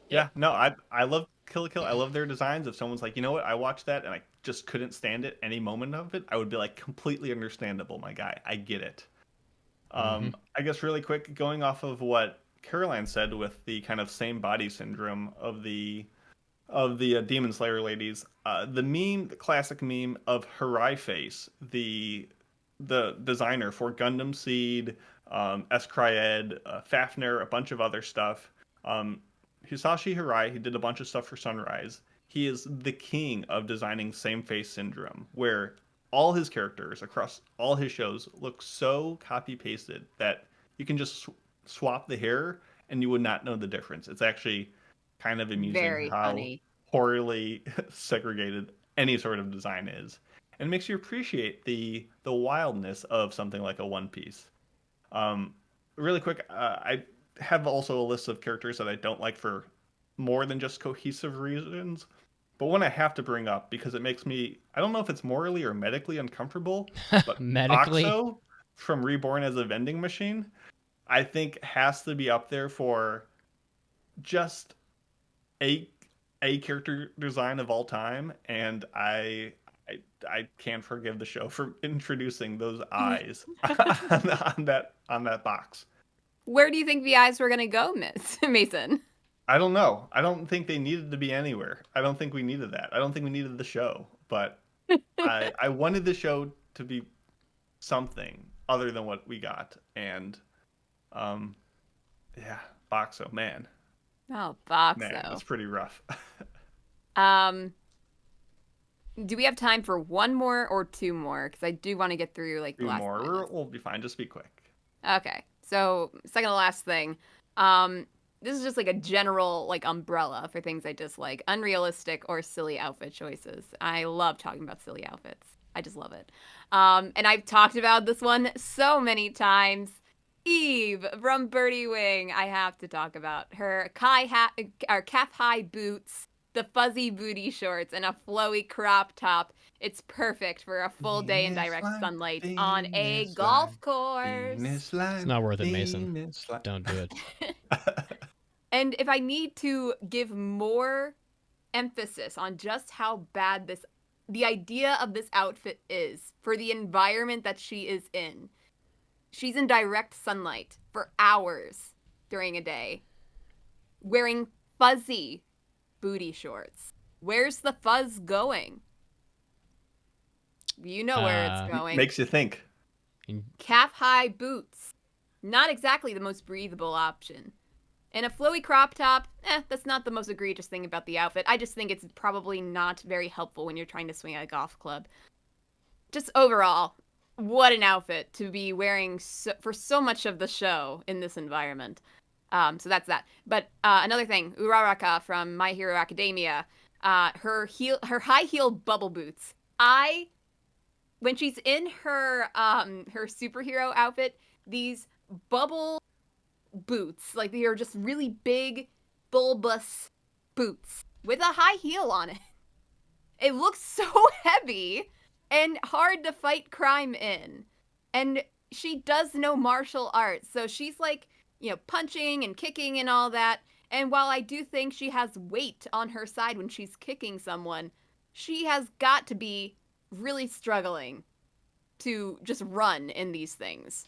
Yeah, no, I love Kill la Kill. I love their designs. If someone's like, you know what, I watched that and I just couldn't stand it any moment of it, I would be like, completely understandable, my guy. I get it. I guess really quick, going off of what Caroline said with the kind of same body syndrome of the Demon Slayer ladies, the classic meme of Harai Face, the designer for Gundam Seed, Escryed, Fafnir, a bunch of other stuff. Hisashi Harai, he did a bunch of stuff for Sunrise. He is the king of designing same face syndrome, where all his characters across all his shows look so copy pasted that you can just swap the hair and you would not know the difference. It's actually kind of amusing Very how funny. poorly segregated any sort of design is, and makes you appreciate the wildness of something like a One Piece. Really quick, I have also a list of characters that I don't like for more than just cohesive reasons. But one I have to bring up because it makes me, I don't know if it's morally or medically uncomfortable, but Medically? Boxo from Reborn as a Vending Machine, I think has to be up there for just a character design of all time, and I can't forgive the show for introducing those eyes on that box. Where do you think the eyes were gonna go, Miss Mason? I don't know. I don't think they needed to be anywhere. I don't think we needed that. I don't think we needed the show, but I wanted the show to be something other than what we got, and yeah, Boxo, man, Oh, that's Boxo. pretty rough. Do we have time for one more or two more? Because I do want to get through like the Two last. more. We'll be fine. Just be quick. Okay, so second to last thing. This is just like a general like umbrella for things I dislike: unrealistic or silly outfit choices. I love talking about silly outfits. I just love it. And I've talked about this one so many times. Eve from Birdie Wing. I have to talk about her calf high boots, the fuzzy booty shorts, and a flowy crop top. It's perfect for a full day in direct sunlight on a golf course. It's not worth it, Mason. Don't do it. And if I need to give more emphasis on just how bad the idea of this outfit is for the environment that she is in, she's in direct sunlight for hours during a day, wearing fuzzy booty shorts. Where's the fuzz going? You know where it's going. Makes you think. Calf-high boots. Not exactly the most breathable option. And a flowy crop top, that's not the most egregious thing about the outfit. I just think it's probably not very helpful when you're trying to swing at a golf club. Just overall, what an outfit to be wearing for so much of the show in this environment. So that's that. But another thing, Uraraka from My Hero Academia, her high heel bubble boots. When she's in her superhero outfit, these bubble boots, like they are just really big, bulbous boots with a high heel on it. It looks so heavy and hard to fight crime in. And she does know martial arts, so she's like, punching and kicking and all that. And while I do think she has weight on her side when she's kicking someone, she has got to be really struggling to just run in these things.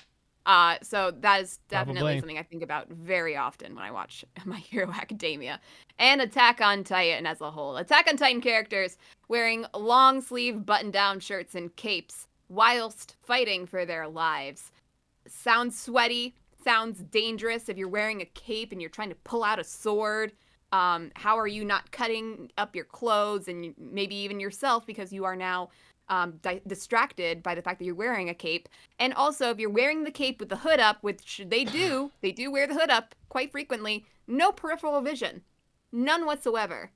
So that is definitely something I think about very often when I watch My Hero Academia and Attack on Titan as a whole. Attack on Titan characters wearing long sleeve button down shirts and capes whilst fighting for their lives. Sounds sweaty, sounds dangerous if you're wearing a cape and you're trying to pull out a sword. How are you not cutting up your clothes and maybe even yourself because you are now distracted by the fact that you're wearing a cape? And also, if you're wearing the cape with the hood up, which they do wear the hood up quite frequently, no peripheral vision. None whatsoever.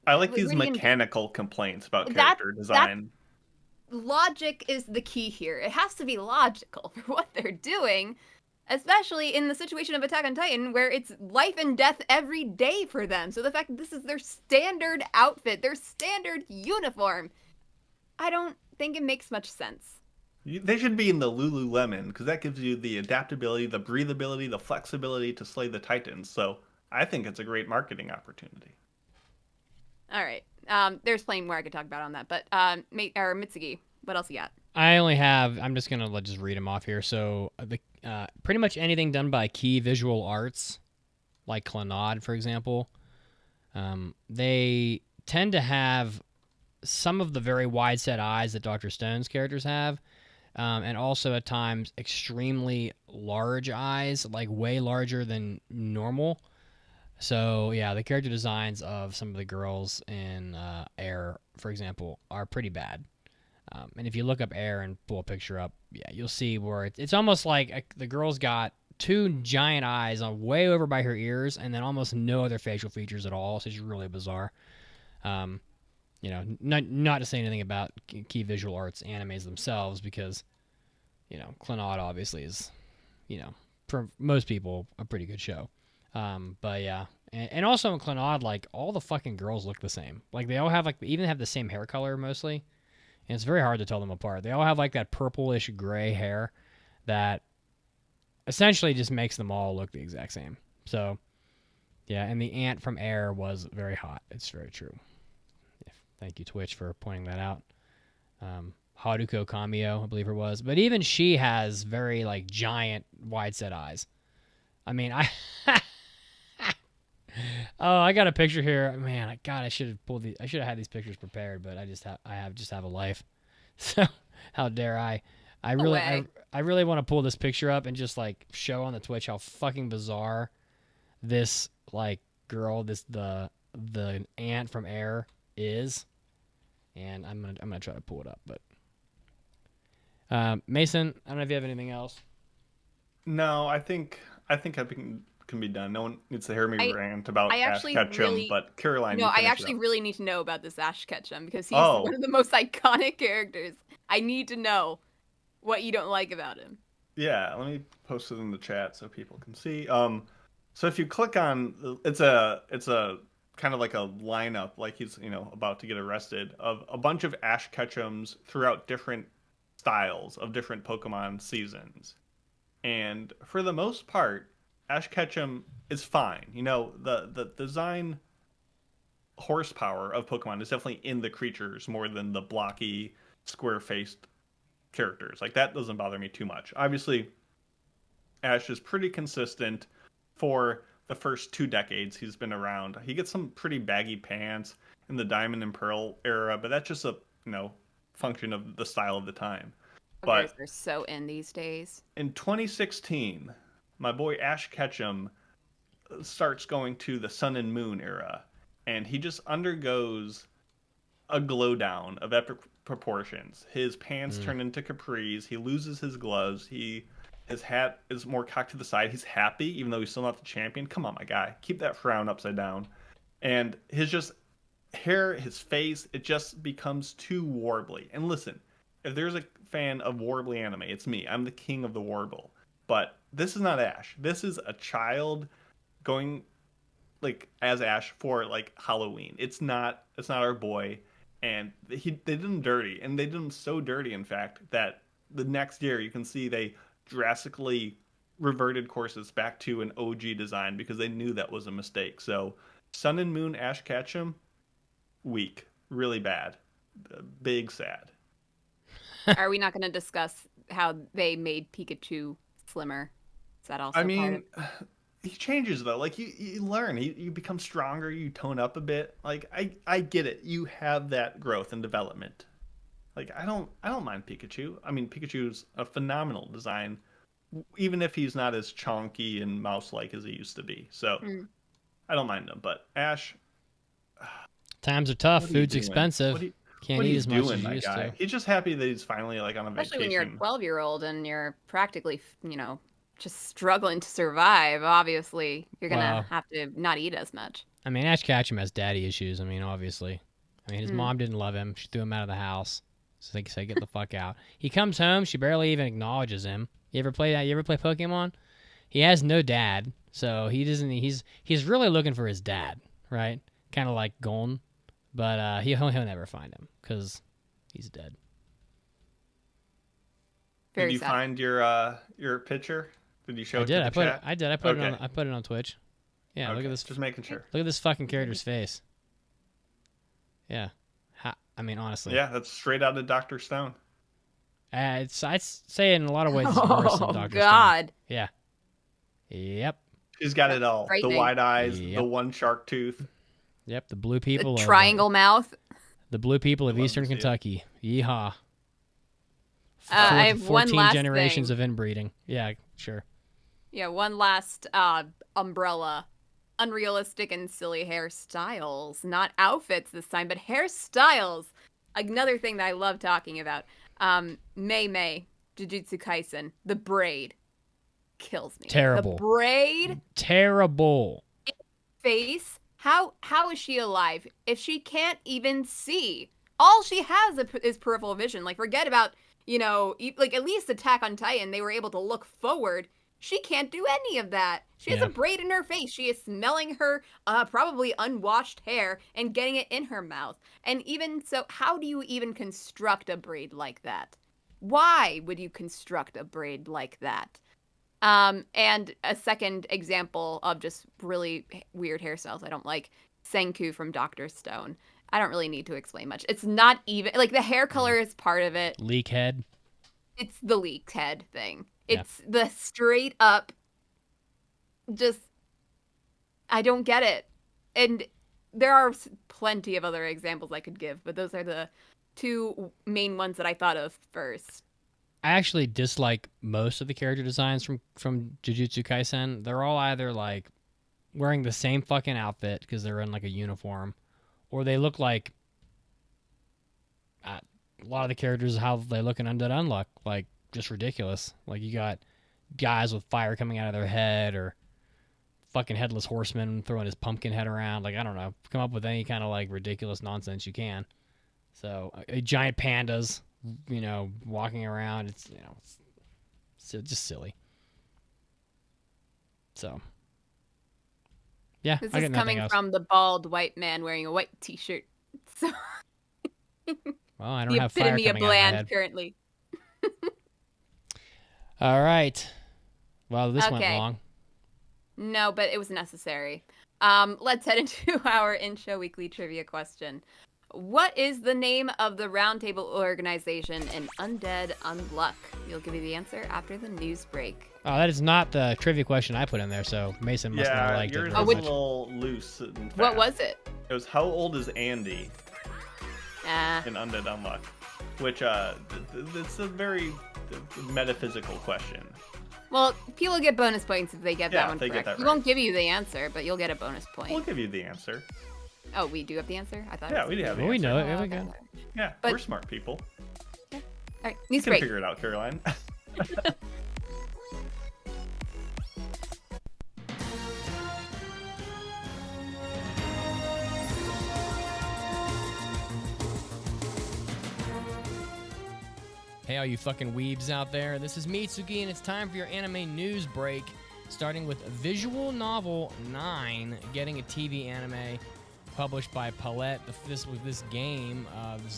I like these What are you gonna- mechanical complaints about character design. Logic is the key here. It has to be logical for what they're doing, especially in the situation of Attack on Titan where it's life and death every day for them. So the fact that this is their standard outfit, their standard uniform, I don't think it makes much sense. They should be in the Lululemon because that gives you the adaptability, the breathability, the flexibility to slay the Titans. So I think it's a great marketing opportunity. All right. There's plenty more I could talk about on that, but Mitsugi, what else you got? I'm just gonna just read them off here. So pretty much anything done by Key Visual Arts, like Clannad, for example, they tend to have some of the very wide set eyes that Dr. Stone's characters have, and also at times extremely large eyes, like way larger than normal. So yeah, the character designs of some of the girls in Air, for example, are pretty bad. And if you look up Air and pull a picture up, yeah, you'll see where it's almost like the girl's got two giant eyes on way over by her ears, and then almost no other facial features at all. So it's really bizarre. Not to say anything about Key Visual Arts animes themselves, because Clannad obviously is, for most people, a pretty good show. But yeah, and also in Clannad, like all the fucking girls look the same. Like they all have they even have the same hair color mostly, and it's very hard to tell them apart. They all have like that purplish gray hair that essentially just makes them all look the exact same. So yeah, and the ant from Air was very hot. It's very true. Yeah, thank you, Twitch, for pointing that out. Haruko Kamio, I believe it was, but even she has very like giant wide set eyes. I mean, oh, I got a picture here. Man, I should have pulled these. I should have had these pictures prepared, but I have a life. So how dare I? I really want to pull this picture up and just like show on the Twitch how fucking bizarre this like girl, the ant from Air is. And I'm gonna try to pull it up, but Mason, I don't know if you have anything else. No, I think everything can be done. No one needs to hear me rant about Ash Ketchum, but Caroline. No, I actually really need to know about this Ash Ketchum because he's one of the most iconic characters. I need to know what you don't like about him. Yeah, let me post it in the chat so people can see. So if you click on, it's a kind of like a lineup, like he's about to get arrested, of a bunch of Ash Ketchums throughout different styles of different Pokemon seasons, and for the most part, Ash Ketchum is fine. The design horsepower of Pokemon is definitely in the creatures more than the blocky, square-faced characters. Like, that doesn't bother me too much. Obviously, Ash is pretty consistent for the first 2 decades he's been around. He gets some pretty baggy pants in the Diamond and Pearl era, but that's just a, function of the style of the time. But they're so in these days. In 2016, my boy Ash Ketchum starts going to the Sun and Moon era, and he just undergoes a glow down of epic proportions. His pants turn into capris. He loses his gloves. His hat is more cocked to the side. He's happy, even though he's still not the champion. Come on, my guy. Keep that frown upside down. And his just hair, his face, it just becomes too warbly. And listen, if there's a fan of warbly anime, it's me. I'm the king of the warble. But this is not Ash. This is a child going like as Ash for like Halloween. It's not our boy. And they did him dirty, and they did him so dirty, in fact, that the next year you can see they drastically reverted courses back to an OG design because they knew that was a mistake. So Sun and Moon Ash Ketchum, weak, really bad, big sad. Are we not going to discuss how they made Pikachu slimmer? Is that also? He changes though. Like you learn, you become stronger, you tone up a bit. Like I get it. You have that growth and development. Like I don't mind Pikachu. I mean, Pikachu's a phenomenal design even if he's not as chonky and mouse-like as he used to be. So I don't mind him. But Ash, Times are tough. what are you Food's doing? expensive. Can't What are eat you as much doing, as you my used guy? to. He's just happy that he's finally like on a Especially when vacation. you're a 12-year-old and you're practically, just struggling to survive. Obviously, you're going to have to not eat as much. I mean, Ash Ketchum has daddy issues. I mean, obviously. I mean, his mom didn't love him. She threw him out of the house. So they say, get the fuck out. He comes home. She barely even acknowledges him. You ever play that? You ever play Pokemon? He has no dad. So he doesn't. He's really looking for his dad, right? Kind of like Gon. But he'll never find him because he's dead. Very Did you sad. find your picture? Did you show it to the chat? I did. I put it on Twitch. Yeah, Okay, look at this. Just making sure. Look at this fucking character's face. Yeah. I mean, honestly. Yeah, that's straight out of Dr. Stone. I'd say in a lot of ways it's worse than Dr. God. Stone. Yeah. Yep. He's got it all. Frightening. The wide eyes, Yep. the one shark tooth. Yep. The blue people. The triangle mouth. The blue people of Love to Eastern see it. Kentucky. Yeehaw. I have one 14 last generations thing. of inbreeding. Yeah, sure. Yeah, one last umbrella. Unrealistic and silly hairstyles. Not outfits this time, but hairstyles. Another thing that I love talking about. Mei, Jujutsu Kaisen, the braid. Kills me. Terrible. The braid Terrible. face. How is she alive if she can't even see? All she has is peripheral vision. Like, forget about, like at least Attack on Titan, they were able to look forward. She can't do any of that. She has a braid in her face. She is smelling her probably unwashed hair and getting it in her mouth. And even so, how do you even construct a braid like that? Why would you construct a braid like that? And a second example of just really weird hairstyles I don't like, Senku from Dr. Stone. I don't really need to explain much. It's not even, like, the hair color is part of it. Leak head. It's the leaked head thing. It's the straight up, just, I don't get it. And there are plenty of other examples I could give, but those are the two main ones that I thought of first. I actually dislike most of the character designs from Jujutsu Kaisen. They're all either like wearing the same fucking outfit because they're in like a uniform, or they look like a lot of the characters how they look in Undead Unluck, like just ridiculous. Like you got guys with fire coming out of their head, or fucking headless horseman throwing his pumpkin head around. Like I don't know, come up with any kind of like ridiculous nonsense you can. So giant pandas, walking around. It's it's just silly. So yeah, This I is got nothing coming else. from the bald white man wearing a white t-shirt. So Well, I don't the have fire epitome of coming out of my bland head. currently. All right. Well, this went Okay. long. No, but it was necessary. Let's head into our in-show weekly trivia question. What is the name of the roundtable organization in Undead Unluck? We'll give you the answer after the news break. Oh, that is not the trivia question I put in there, so Mason must not have liked it yours very was much. a little loose. And What fast. was it? It was how old is Andy in Undead Unluck? Which it's a very metaphysical question. Well, people get bonus points if they get Yeah, that one if they get correct. that We right. won't give you the answer, but you'll get a bonus point. We'll give you the answer. Oh, we do have the answer? I thought it Yeah, was we do have the Well, we answer. know it. Oh, Here we okay. go. Yeah, But- we're smart people. All right, You news can break. figure it out, Caroline. Hey, all you fucking weebs out there. This is Mitsuki, and it's time for your anime news break. Starting with Visual Novel 9 getting a TV anime published by Palette. This game,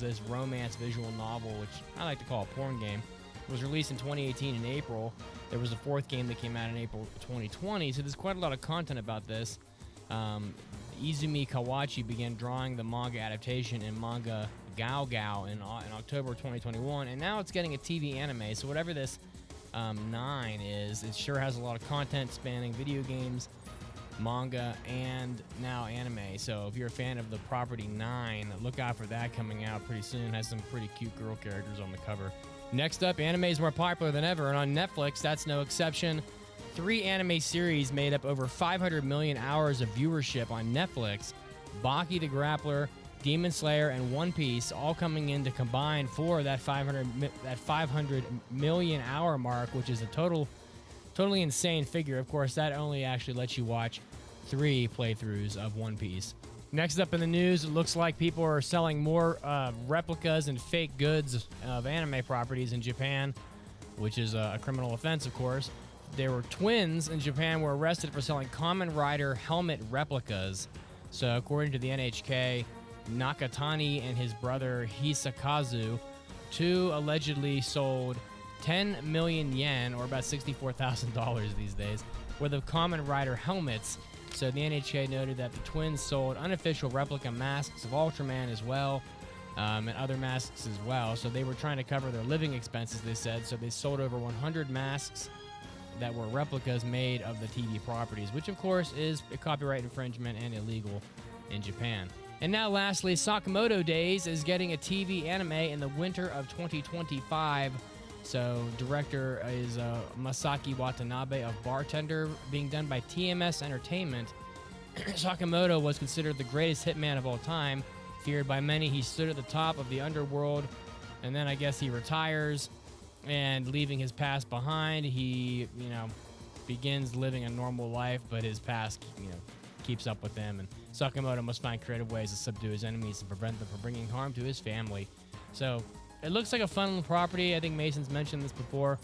this romance visual novel, which I like to call a porn game, was released in 2018 in April. There was a fourth game that came out in April 2020, so there's quite a lot of content about this. Izumi Kawachi began drawing the manga adaptation in Manga Gao Gao in October 2021, and now it's getting a TV anime. So whatever this 9 is, it sure has a lot of content spanning video games, manga, and now anime. So if you're a fan of the property 9, look out for that coming out pretty soon. It has some pretty cute girl characters on the cover. Next up, anime is more popular than ever, and on Netflix, that's no exception. 3 anime series made up over 500 million hours of viewership on Netflix. Baki the Grappler, Demon Slayer, and One Piece all coming in to combine for that 500 million hour mark, which is a totally insane figure. Of course, that only actually lets you watch 3 playthroughs of One Piece. Next up in the news, it looks like people are selling more replicas and fake goods of anime properties in Japan, which is a criminal offense, of course. There were twins in Japan were arrested for selling Kamen Rider helmet replicas. So according to the NHK, Nakatani and his brother Hisakazu, 2 allegedly sold 10 million yen, or about $64,000 these days, worth of Kamen Rider helmets. So the NHK noted that the twins sold unofficial replica masks of Ultraman as well, and other masks as well. So they were trying to cover their living expenses, they said. So they sold over 100 masks that were replicas made of the TV properties, which of course is a copyright infringement and illegal in Japan. And now lastly, Sakamoto Days is getting a TV anime in the winter of 2025. So director is Masaki Watanabe of Bartender, being done by TMS Entertainment. Sakamoto was considered the greatest hitman of all time. Feared by many, he stood at the top of the underworld, and then I guess he retires, and leaving his past behind, he, begins living a normal life, but his past, keeps up with him, and Sakamoto must find creative ways to subdue his enemies and prevent them from bringing harm to his family. So, it looks like a fun property. I think Mason's mentioned this before.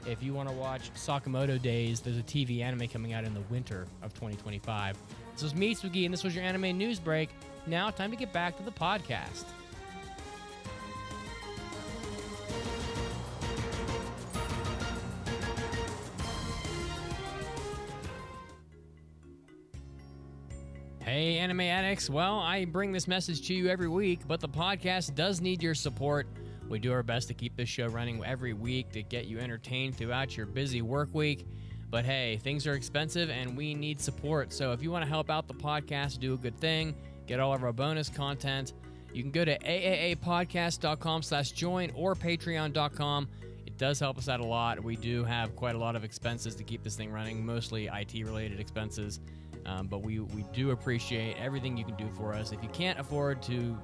If you want to watch Sakamoto Days, there's a TV anime coming out in the winter of 2025. This was me, Sugi, and this was your anime news break. Now, time to get back to the podcast. Hey, Anime Addicts. Well, I bring this message to you every week, but the podcast does need your support. We do our best to keep this show running every week to get you entertained throughout your busy work week. But hey, things are expensive and we need support. So if you want to help out the podcast, do a good thing, get all of our bonus content, you can go to aapodcast.com/join or patreon.com. It does help us out a lot. We do have quite a lot of expenses to keep this thing running, mostly IT-related expenses. But we do appreciate everything you can do for us. If you can't afford to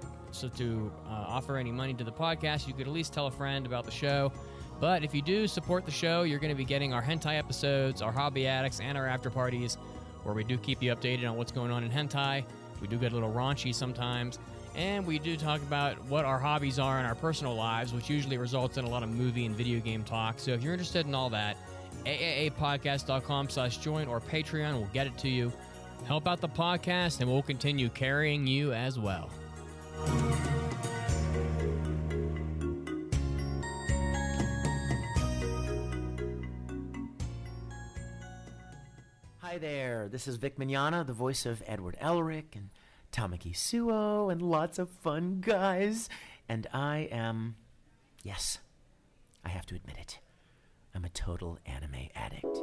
offer any money to the podcast, you could at least tell a friend about the show. But if you do support the show, you're going to be getting our hentai episodes, our hobby addicts, and our after parties, where we do keep you updated on what's going on in hentai. We do get a little raunchy sometimes, and we do talk about what our hobbies are in our personal lives, which usually results in a lot of movie and video game talk. So if you're interested in all that, aapodcast.com/join or Patreon will get it to you. Help out the podcast, and we'll continue carrying you as well. Hi there, this is Vic Mignogna, the voice of Edward Elric and Tamaki Suo and lots of fun guys. And I am, yes, I have to admit it, I'm a total anime addict.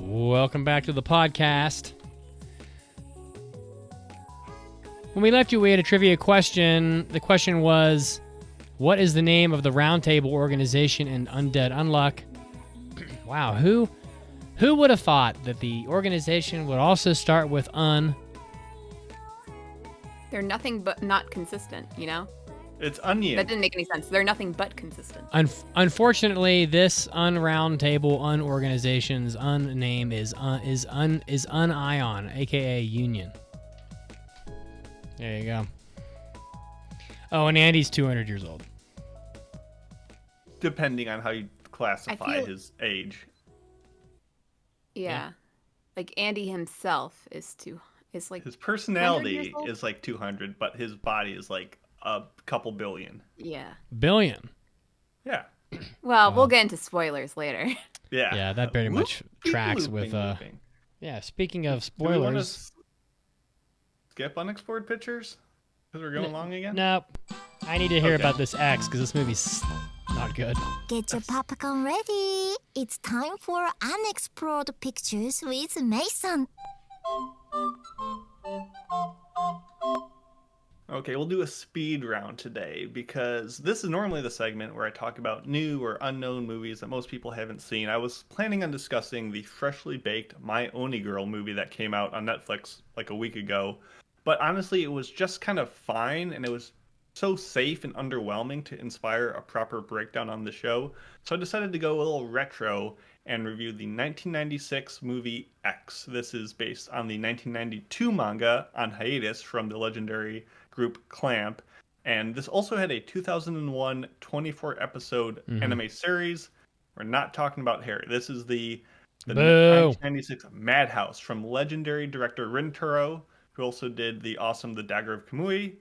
Welcome back to the podcast. When we left you, we had a trivia question. The question was, what is the name of the roundtable organization in Undead Unluck? Wow, who would have thought that the organization would also start with un? They're nothing but not consistent, It's onion. That didn't make any sense. They're nothing but consistent. Unfortunately, this unround table, unorganization's unname is union, aka union. There you go. Oh, and Andy's 200 years old. Depending on how you classify his age. Yeah. Like Andy himself is like his personality is like 200, but his body is like a couple billion. Yeah. Billion. Yeah. Well, we'll get into spoilers later. Yeah. Yeah, that very much tracks with Yeah, speaking of spoilers. Do we want to skip Unexplored Pictures? Because we're going long again? Nope. I need to hear about this X because this movie's not good. Get your popcorn ready. It's time for Unexplored Pictures with Mason. Okay, we'll do a speed round today because this is normally the segment where I talk about new or unknown movies that most people haven't seen. I was planning on discussing the freshly baked My Oni Girl movie that came out on Netflix like a week ago, but honestly it was just kind of fine and it was so safe and underwhelming to inspire a proper breakdown on the show. So I decided to go a little retro and review the 1996 movie X. This is based on the 1992 manga on hiatus from the legendary group Clamp. And this also had a 2001 24-episode anime series. We're not talking about Harry. This is the 1996 Madhouse from legendary director Rintaro, who also did the awesome The Dagger of Kamui.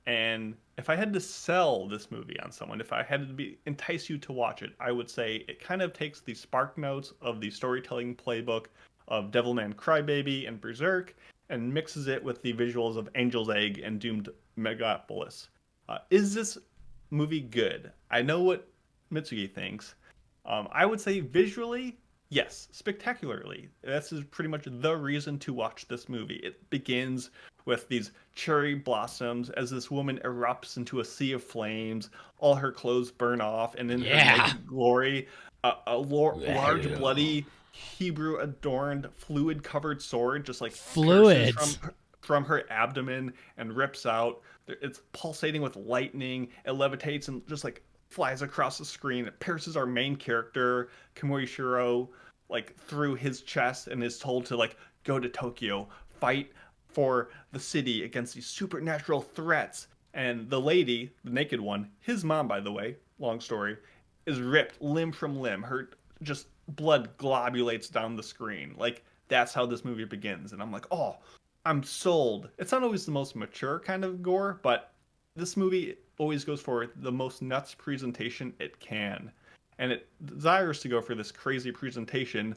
And if I had to sell this movie on someone, if I had to entice you to watch it, I would say it kind of takes the spark notes of the storytelling playbook of Devilman Crybaby and Berserk and mixes it with the visuals of Angel's Egg and Doomed Megapolis. Is this movie good? I know what Mitsugi thinks. I would say visually, yes, spectacularly. This is pretty much the reason to watch this movie. It begins with these cherry blossoms as this woman erupts into a sea of flames. All her clothes burn off, and in her naked glory, a large, bloody, Hebrew-adorned, fluid-covered sword just like pierces from her abdomen and rips out. It's pulsating with lightning. It levitates and just like flies across the screen. It pierces our main character, Kamui Shiro, like through his chest and is told to like go to Tokyo, fight for the city against these supernatural threats. And the lady, the naked one, his mom, by the way, long story, is ripped limb from limb. Her just blood globulates down the screen. Like, that's how this movie begins. And I'm like, oh, I'm sold. It's not always the most mature kind of gore, but this movie always goes for the most nuts presentation it can. And it desires to go for this crazy presentation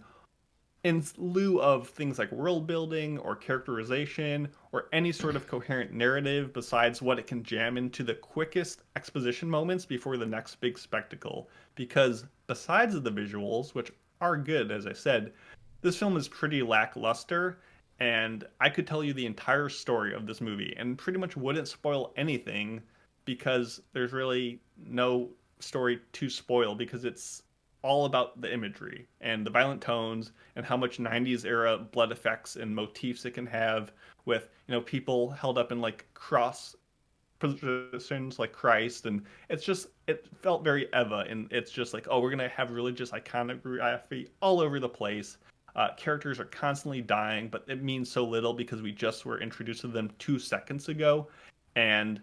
in lieu of things like world building or characterization or any sort of coherent narrative besides what it can jam into the quickest exposition moments before the next big spectacle. Because besides the visuals, which are good, as I said, this film is pretty lackluster, and I could tell you the entire story of this movie and pretty much wouldn't spoil anything because there's really no story to spoil because it's all about the imagery and the violent tones and how much 90s era blood effects and motifs it can have with, you know, people held up in like cross positions like Christ. And it's just, it felt very Eva, and it's just like, oh, we're going to have religious iconography all over the place. Characters are constantly dying, but it means so little because we just were introduced to them 2 seconds ago. And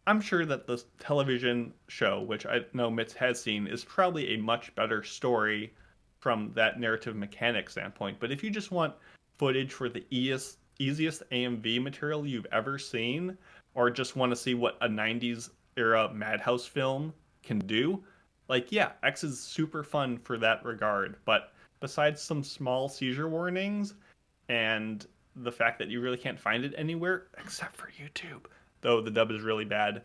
I'm sure that the television show, which I know Mitz has seen, is probably a much better story from that narrative mechanic standpoint. But if you just want footage for the easiest AMV material you've ever seen, or just want to see what a 90s era Madhouse film can do, like, yeah, X is super fun for that regard. But besides some small seizure warnings and the fact that you really can't find it anywhere except for YouTube, though the dub is really bad.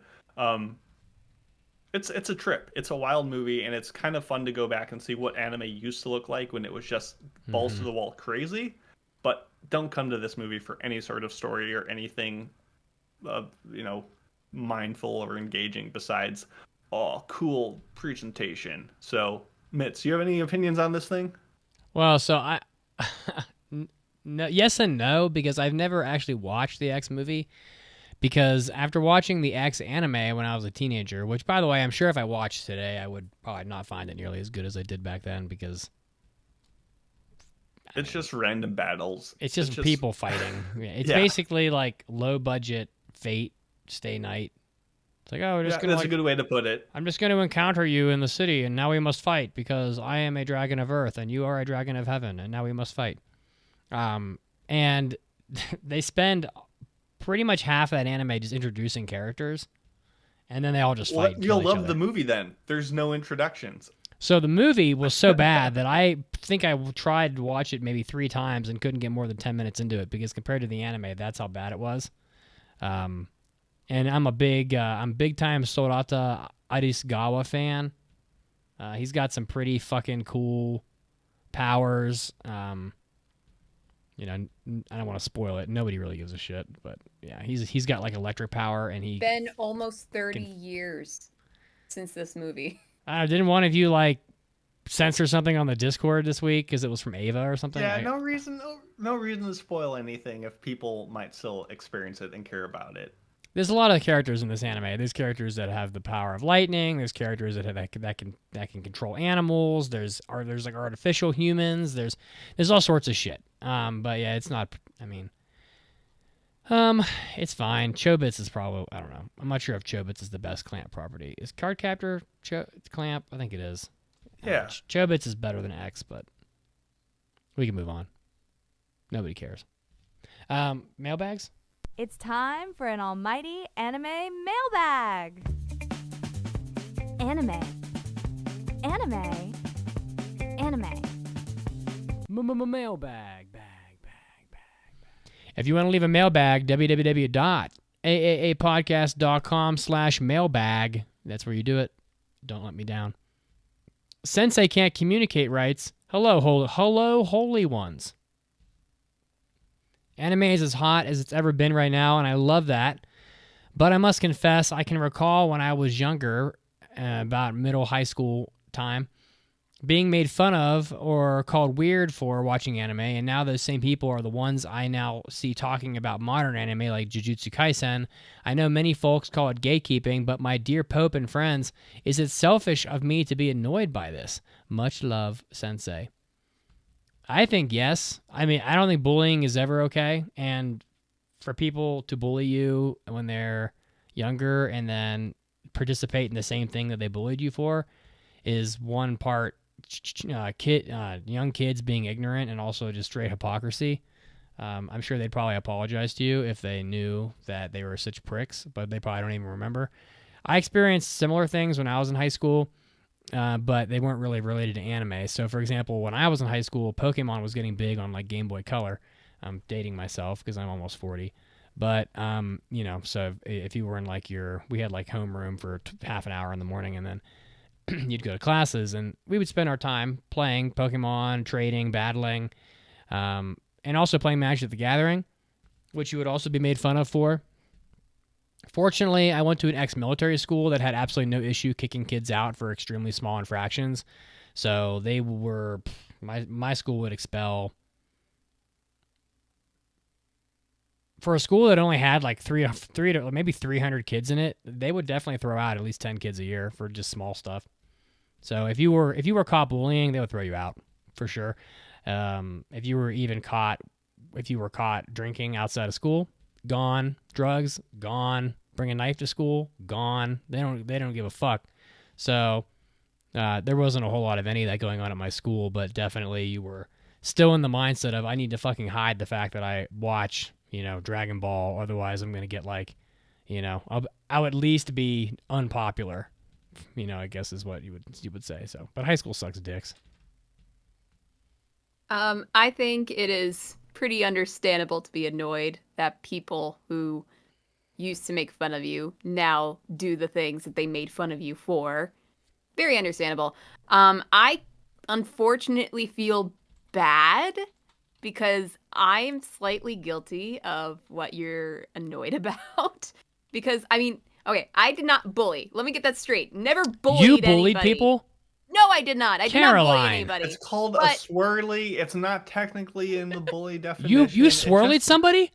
It's a trip. It's a wild movie, and it's kind of fun to go back and see what anime used to look like when it was just balls to the wall crazy. But don't come to this movie for any sort of story or anything, mindful or engaging besides, oh, cool presentation. So, Mitz, do you have any opinions on this thing? Well, so no, yes and no, because I've never actually watched the X movie. Because after watching the X anime when I was a teenager, which, by the way, I'm sure if I watched today, I would probably not find it nearly as good as I did back then because It's just random battles. it's just people fighting. Yeah, it's basically like low-budget Fate, Stay Night. It's like, oh, we're just gonna. That's a good way to put it. I'm just going to encounter you in the city, and now we must fight because I am a dragon of Earth, and you are a dragon of Heaven, and now we must fight. And they spend pretty much half of that anime just introducing characters, and then they all just fight. You'll love the movie then. There's no introductions. So the movie was so bad that I think I tried to watch it maybe 3 times and couldn't get more than 10 minutes into it because compared to the anime, that's how bad it was. And I'm big time Sorata Arisugawa fan. He's got some pretty fucking cool powers. I don't want to spoil it. Nobody really gives a shit, but yeah, he's got like electric power, and he Been almost 30 years since this movie. Didn't one of you like censor something on the Discord this week because it was from Ava or something? Yeah, no reason to spoil anything if people might still experience it and care about it. There's a lot of characters in this anime. There's characters that have the power of lightning. There's characters that can control animals. There's like artificial humans. There's all sorts of shit. But yeah, it's not. I mean, it's fine. Chobits is probably. I don't know. I'm not sure if Chobits is the best clamp property. Is Cardcaptor clamp? I think it is. Yeah. Chobits is better than X, but we can move on. Nobody cares. Mailbags. It's time for an almighty anime mailbag. Anime. Mailbag. If you want to leave a mailbag, www.aaapodcast.com/mailbag. That's where you do it. Don't let me down. Sensei Can't Communicate writes, hello, holy ones. Anime is as hot as it's ever been right now, and I love that. But I must confess, I can recall when I was younger, about middle high school time, being made fun of or called weird for watching anime, and now those same people are the ones I now see talking about modern anime like Jujutsu Kaisen. I know many folks call it gatekeeping, but my dear Pope and friends, is it selfish of me to be annoyed by this? Much love, Sensei. I think yes. I mean, I don't think bullying is ever okay, and for people to bully you when they're younger and then participate in the same thing that they bullied you for is one part young kids being ignorant and also just straight hypocrisy. I'm sure they'd probably apologize to you if they knew that they were such pricks, but they probably don't even remember. I experienced similar things when I was in high school, but they weren't really related to anime. So, for example, when I was in high school, Pokemon was getting big on like Game Boy Color. I'm dating myself because I'm almost 40. But, so if you were in like we had like homeroom for half an hour in the morning, and then you'd go to classes, and we would spend our time playing Pokemon, trading, battling, and also playing Magic the Gathering, which you would also be made fun of for. Fortunately, I went to an ex-military school that had absolutely no issue kicking kids out for extremely small infractions. So they were, my school would expel. For a school that only had like three to maybe 300 kids in it, they would definitely throw out at least 10 kids a year for just small stuff. So if you were caught bullying, they would throw you out for sure. If you were caught drinking outside of school, gone. Drugs, gone. Bring a knife to school, gone. They don't give a fuck. So there wasn't a whole lot of any of that going on at my school, but definitely you were still in the mindset of I need to fucking hide the fact that I watch Dragon Ball, otherwise I'm gonna get like, I'll at least be unpopular. I guess is what you would say. So, but high school sucks dicks. I think it is pretty understandable to be annoyed that people who used to make fun of you now do the things that they made fun of you for. Very understandable. I unfortunately feel bad because I am slightly guilty of what you're annoyed about. Because, I mean, okay, I did not bully. Let me get that straight. Never bullied You bullied anybody. people? No, I did not. I did not bully anybody. It's called a swirly. It's not technically in the bully definition. You swirled somebody?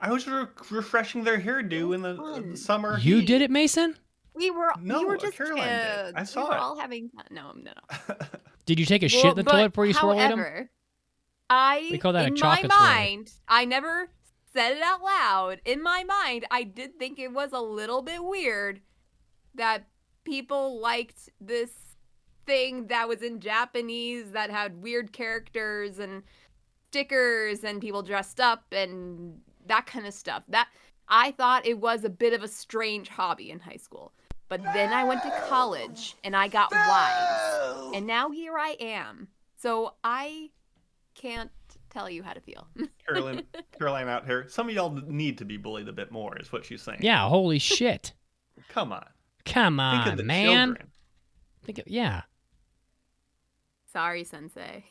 I was refreshing their hairdo in the fun. summer You heat. did it, Mason? We were No, just Caroline did. kids. I saw we were it. all having fun. No. Did you take a Well, shit in the but toilet before you swirl ate them? However, We call that a in my chocolate swirl. mind, I never said it out loud. In my mind, I did think it was a little bit weird that people liked this thing that was in Japanese that had weird characters and stickers and people dressed up and that kind of stuff. That I thought it was a bit of a strange hobby in high school. But then I went to college and I got wise. And now here I am. So I can't tell you how to feel. Caroline out here. Some of y'all need to be bullied a bit more, is what she's saying. Yeah, holy shit. Come on. Come Think of on, the man. children. Yeah. Sorry, Sensei.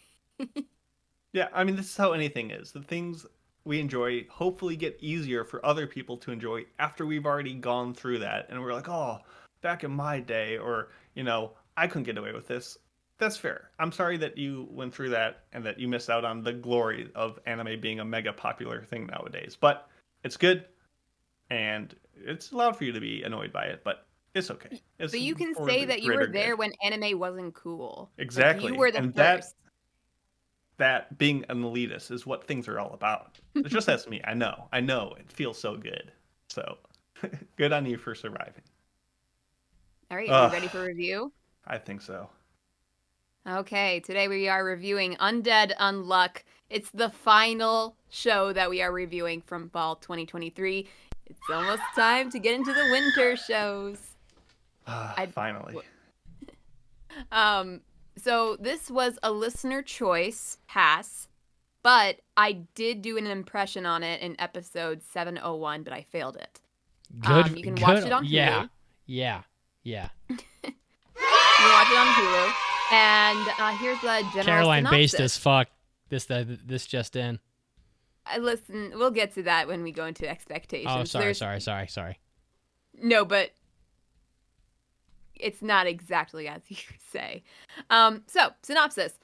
Yeah, I mean, this is how anything is. The things we enjoy hopefully get easier for other people to enjoy after we've already gone through that. And we're like, oh, back in my day, or, I couldn't get away with this. That's fair. I'm sorry that you went through that and that you missed out on the glory of anime being a mega popular thing nowadays. But it's good, and it's allowed for you to be annoyed by it, but it's okay. It's But you can for say the that you were greater there good. when anime wasn't cool. Exactly. Like, you were the And first. that being an elitist is what things are all about. It's just that's me. I know. It feels so good. So good on you for surviving. All right, are you ready for review? I think so. Okay, today we are reviewing Undead Unluck. It's the final show that we are reviewing from fall 2023. It's almost time to get into the winter shows. Finally. So this was a listener choice pass, but I did do an impression on it in episode 701, but I failed it. Good. You can watch it on Yeah. Hulu. Yeah. You can watch it on Hulu. And here's the general Caroline synopsis. based as fuck. This just in. Listen, we'll get to that when we go into expectations. Oh, sorry. No, but it's not exactly as you say. So, synopsis.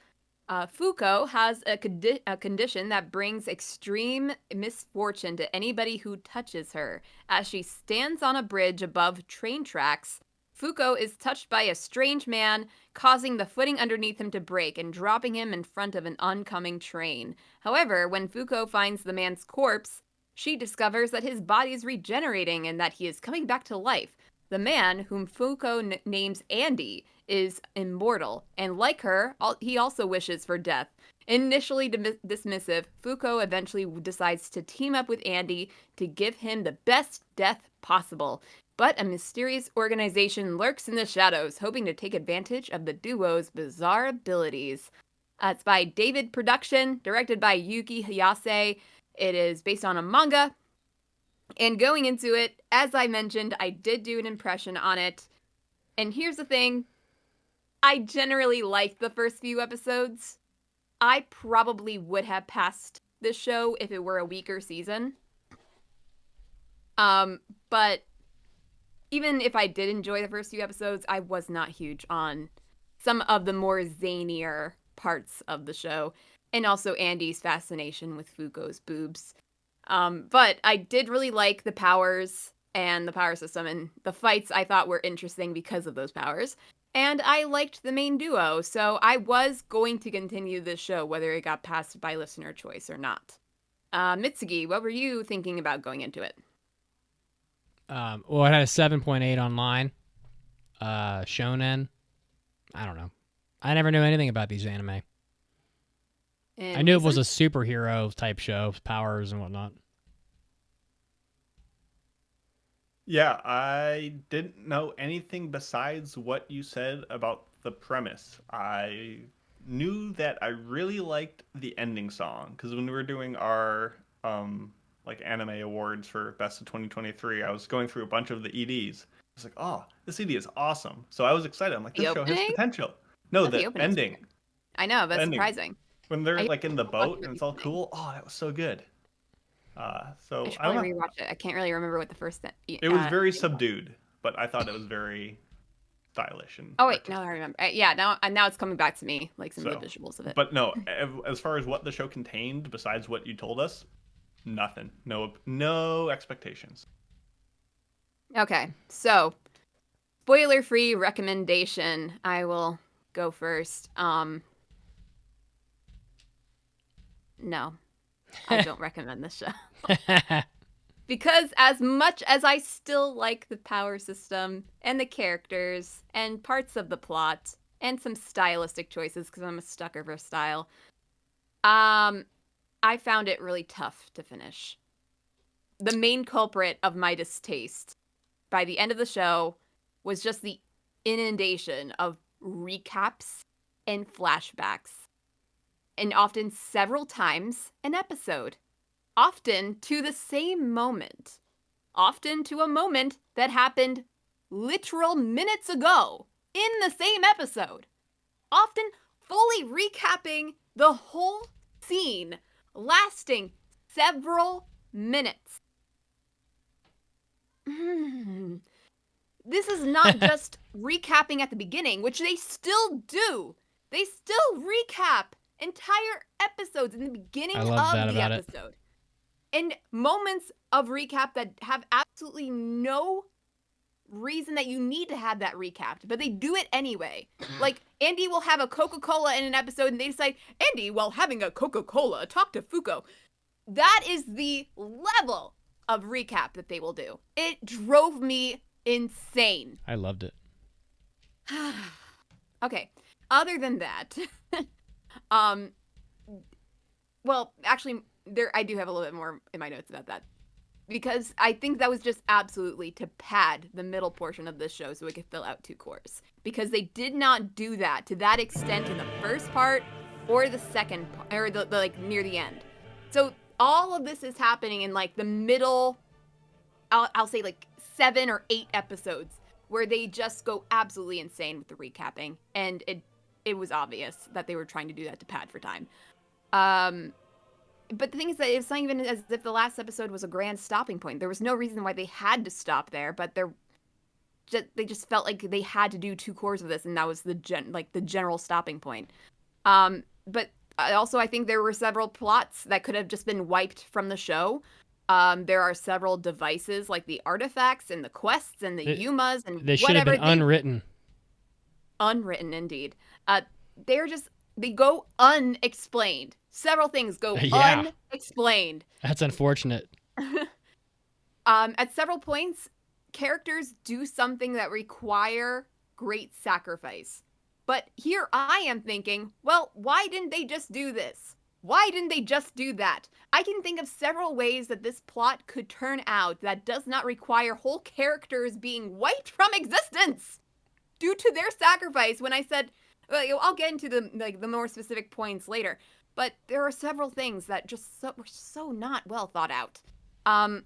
Fuko has a condition that brings extreme misfortune to anybody who touches her. As she stands on a bridge above train tracks, Fuko is touched by a strange man, causing the footing underneath him to break and dropping him in front of an oncoming train. However, when Fuko finds the man's corpse, she discovers that his body is regenerating and that he is coming back to life. The man, whom Fuko names Andy, is immortal, and like her, he also wishes for death. Initially dismissive, Fuko eventually decides to team up with Andy to give him the best death possible. But a mysterious organization lurks in the shadows, hoping to take advantage of the duo's bizarre abilities. It's by David Production, directed by Yuki Hayase. It is based on a manga. And going into it, as I mentioned, I did do an impression on it. And here's the thing. I generally liked the first few episodes. I probably would have passed this show if it were a weaker season. But even if I did enjoy the first few episodes, I was not huge on some of the more zanier parts of the show. And also Andy's fascination with Fuko's boobs. But I did really like the powers and the power system, and the fights I thought were interesting because of those powers. And I liked the main duo, so I was going to continue this show whether it got passed by listener choice or not. Mitsugi, what were you thinking about going into it? Well, it had a 7.8 online. Shonen. I don't know. I never knew anything about these anime. And I knew it was a Mason? superhero type show, powers and whatnot. Yeah, I didn't know anything besides what you said about the premise. I knew that I really liked the ending song because when we were doing our anime awards for Best of 2023, I was going through a bunch of the EDs. I was like, oh, this ED is awesome. So I was excited. I'm like, this show has opening? potential. No, Not the the opening's ending. I know, that's Ending. surprising. When they're I like in the watched boat it and it's all recently. cool. Oh, that was so good. So I should I don't probably know. rewatch it. I can't really remember what the first. It was very subdued, but I thought it was very stylish and. Oh wait, artistic. now I remember. Yeah, now it's coming back to me, like some of So, the visuals of it. But no, as far as what the show contained, besides what you told us, Nothing. No expectations. Okay, so spoiler-free recommendation. I will go first. No, I don't recommend this show. Because as much as I still like the power system and the characters and parts of the plot and some stylistic choices, because I'm a sucker for style, I found it really tough to finish. The main culprit of my distaste by the end of the show was just the inundation of recaps and flashbacks, and often several times an episode. Often to the same moment. Often to a moment that happened literal minutes ago in the same episode. Often fully recapping the whole scene, lasting several minutes. This is not just recapping at the beginning, which they still do. They still recap entire episodes in the beginning I of love that the about episode. And moments of recap that have absolutely no reason that you need to have that recapped, but they do it anyway. Like, Andy will have a Coca-Cola in an episode, and they decide, Andy, while having a Coca-Cola, talk to Fuko. That is the level of recap that they will do. It drove me insane. I loved it. Okay. Other than that, well, actually, I do have a little bit more in my notes about that. Because I think that was just absolutely to pad the middle portion of this show so it could fill out 2 cores. Because they did not do that to that extent in the first part or the second part, or the like near the end. So all of this is happening in like the middle, I'll say like 7 or 8 episodes where they just go absolutely insane with the recapping. And it was obvious that they were trying to do that to pad for time. But the thing is that it's not even as if the last episode was a grand stopping point. There was no reason why they had to stop there, but they just felt like they had to do 2 cores of this, and that was the general stopping point. But also, I think there were several plots that could have just been wiped from the show. There are several devices, like the artifacts and the quests and the Yumas and They should have whatever. been unwritten. Unwritten, indeed. They go unexplained. Several things go unexplained. That's unfortunate. At several points, characters do something that require great sacrifice. But here I am thinking, well, why didn't they just do this? Why didn't they just do that? I can think of several ways that this plot could turn out that does not require whole characters being wiped from existence due to their sacrifice. When I said, I'll get into the more specific points later. But there are several things that just were so not well thought out. And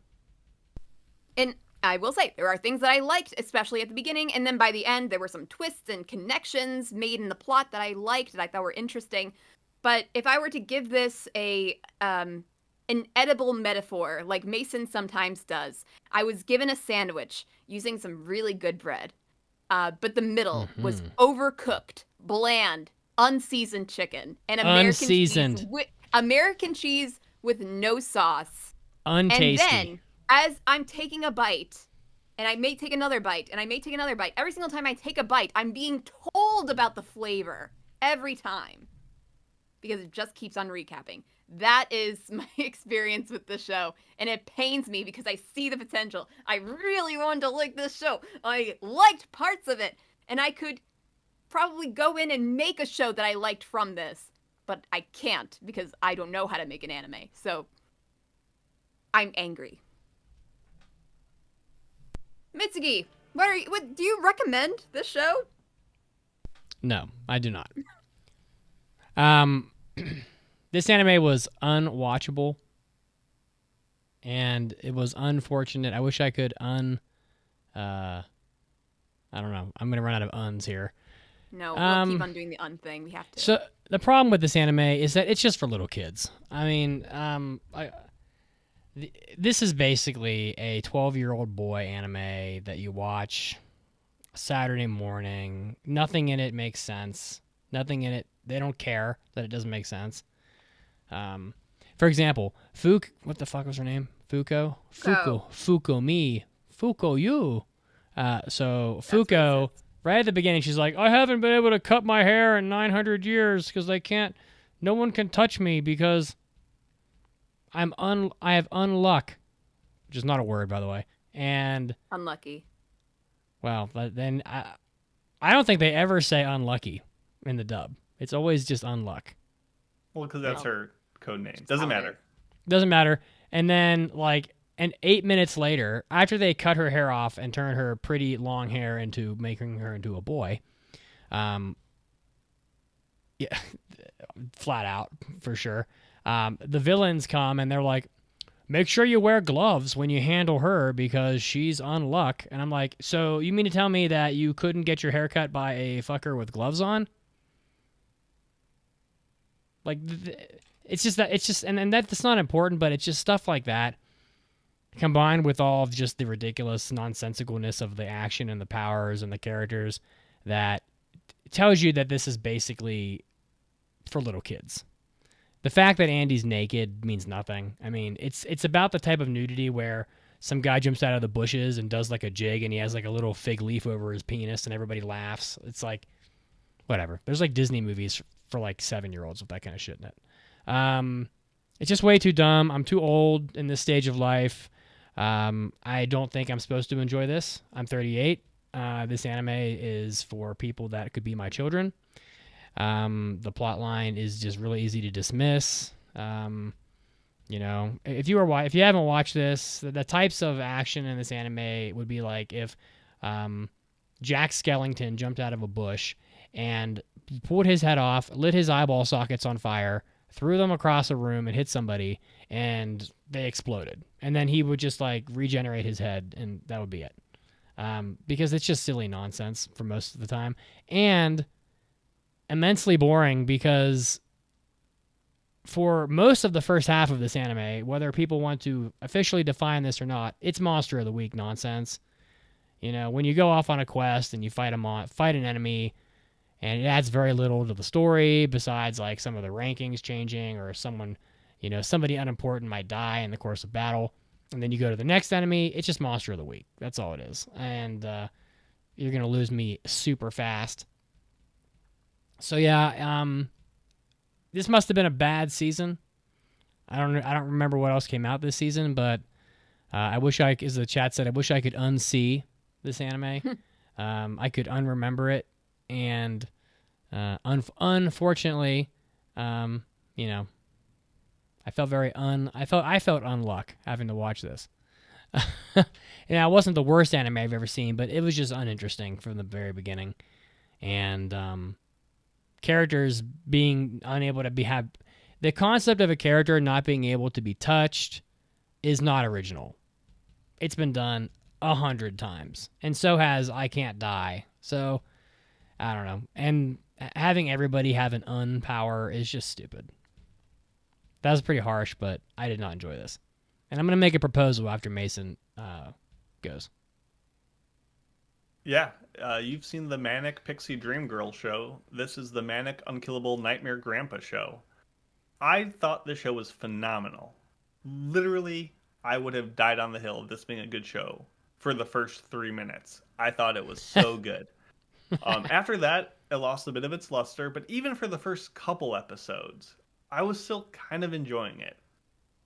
I will say, there are things that I liked, especially at the beginning, and then by the end, there were some twists and connections made in the plot that I liked, that I thought were interesting. But if I were to give this an edible metaphor, like Mason sometimes does, I was given a sandwich using some really good bread. But the middle was overcooked, bland, unseasoned chicken, and American cheese with no sauce. Untasty. And then, as I'm taking a bite, and I may take another bite, and I may take another bite, every single time I take a bite, I'm being told about the flavor every time. Because it just keeps on recapping. That is my experience with the show. And it pains me because I see the potential. I really wanted to like this show. I liked parts of it. And I could probably go in and make a show that I liked from this. But I can't because I don't know how to make an anime. So I'm angry. Mitsugi, what do you recommend this show? No, I do not. This anime was unwatchable, and it was unfortunate. I wish I could I don't know. I'm gonna run out of uns here. No, we'll keep on doing the thing. We have to. So the problem with this anime is that it's just for little kids. I mean, this is basically a 12-year-old boy anime that you watch Saturday morning. Nothing in it makes sense. Nothing in it. They don't care that it doesn't make sense. For example, what the fuck was her name? Fuko? Fuko, you. So Fuko, right at the beginning, she's like, I haven't been able to cut my hair in 900 years because no one can touch me because I have unluck, which is not a word, by the way. And Unlucky. well, then I don't think they ever say unlucky in the dub. It's always just unluck. Well, because that's her code name. Doesn't matter. Doesn't matter. And then, and 8 minutes later, after they cut her hair off and turn her pretty long hair into making her into a boy, yeah, flat out for sure. The villains come and they're like, make sure you wear gloves when you handle her because she's unluck. And I'm like, so you mean to tell me that you couldn't get your hair cut by a fucker with gloves on? Like, and that's not important, but it's just stuff like that combined with all of just the ridiculous nonsensicalness of the action and the powers and the characters that tells you that this is basically for little kids. The fact that Andy's naked means nothing. I mean, it's about the type of nudity where some guy jumps out of the bushes and does like a jig and he has like a little fig leaf over his penis and everybody laughs. It's like, whatever. There's like Disney movies for like 7-year-olds with that kind of shit in it. It's just way too dumb. I'm too old in this stage of life. I don't think I'm supposed to enjoy this. I'm 38. This anime is for people that could be my children. The plot line is just really easy to dismiss. You know, if you haven't watched this, the types of action in this anime would be like if Jack Skellington jumped out of a bush and pulled his head off, lit his eyeball sockets on fire, threw them across a room and hit somebody, and they exploded. And then he would just like regenerate his head, and that would be it. Because it's just silly nonsense for most of the time. And immensely boring because for most of the first half of this anime, whether people want to officially define this or not, it's Monster of the Week nonsense. You know, when you go off on a quest and you fight an enemy, and it adds very little to the story besides like some of the rankings changing or somebody unimportant might die in the course of battle. And then you go to the next enemy, it's just Monster of the Week. That's all it is. And you're going to lose me super fast. So yeah, this must have been a bad season. I don't remember what else came out this season, but as the chat said, I wish I could unsee this anime. I could unremember it, and unfortunately, I felt I felt unluck having to watch this. It wasn't the worst anime I've ever seen, but it was just uninteresting from the very beginning, and characters being unable to have the concept of a character not being able to be touched is not original. It's been done 100 times, and so has I Can't Die. So I don't know, and having everybody have an unpower is just stupid. That was pretty harsh, but I did not enjoy this, and I'm gonna make a proposal after Mason goes. Yeah, you've seen the Manic Pixie Dream Girl show. This is the Manic Unkillable Nightmare Grandpa show. I thought the show was phenomenal. Literally, I would have died on the hill of this being a good show for the first 3 minutes. I thought it was so good. After that, it lost a bit of its luster, but even for the first couple episodes, I was still kind of enjoying it.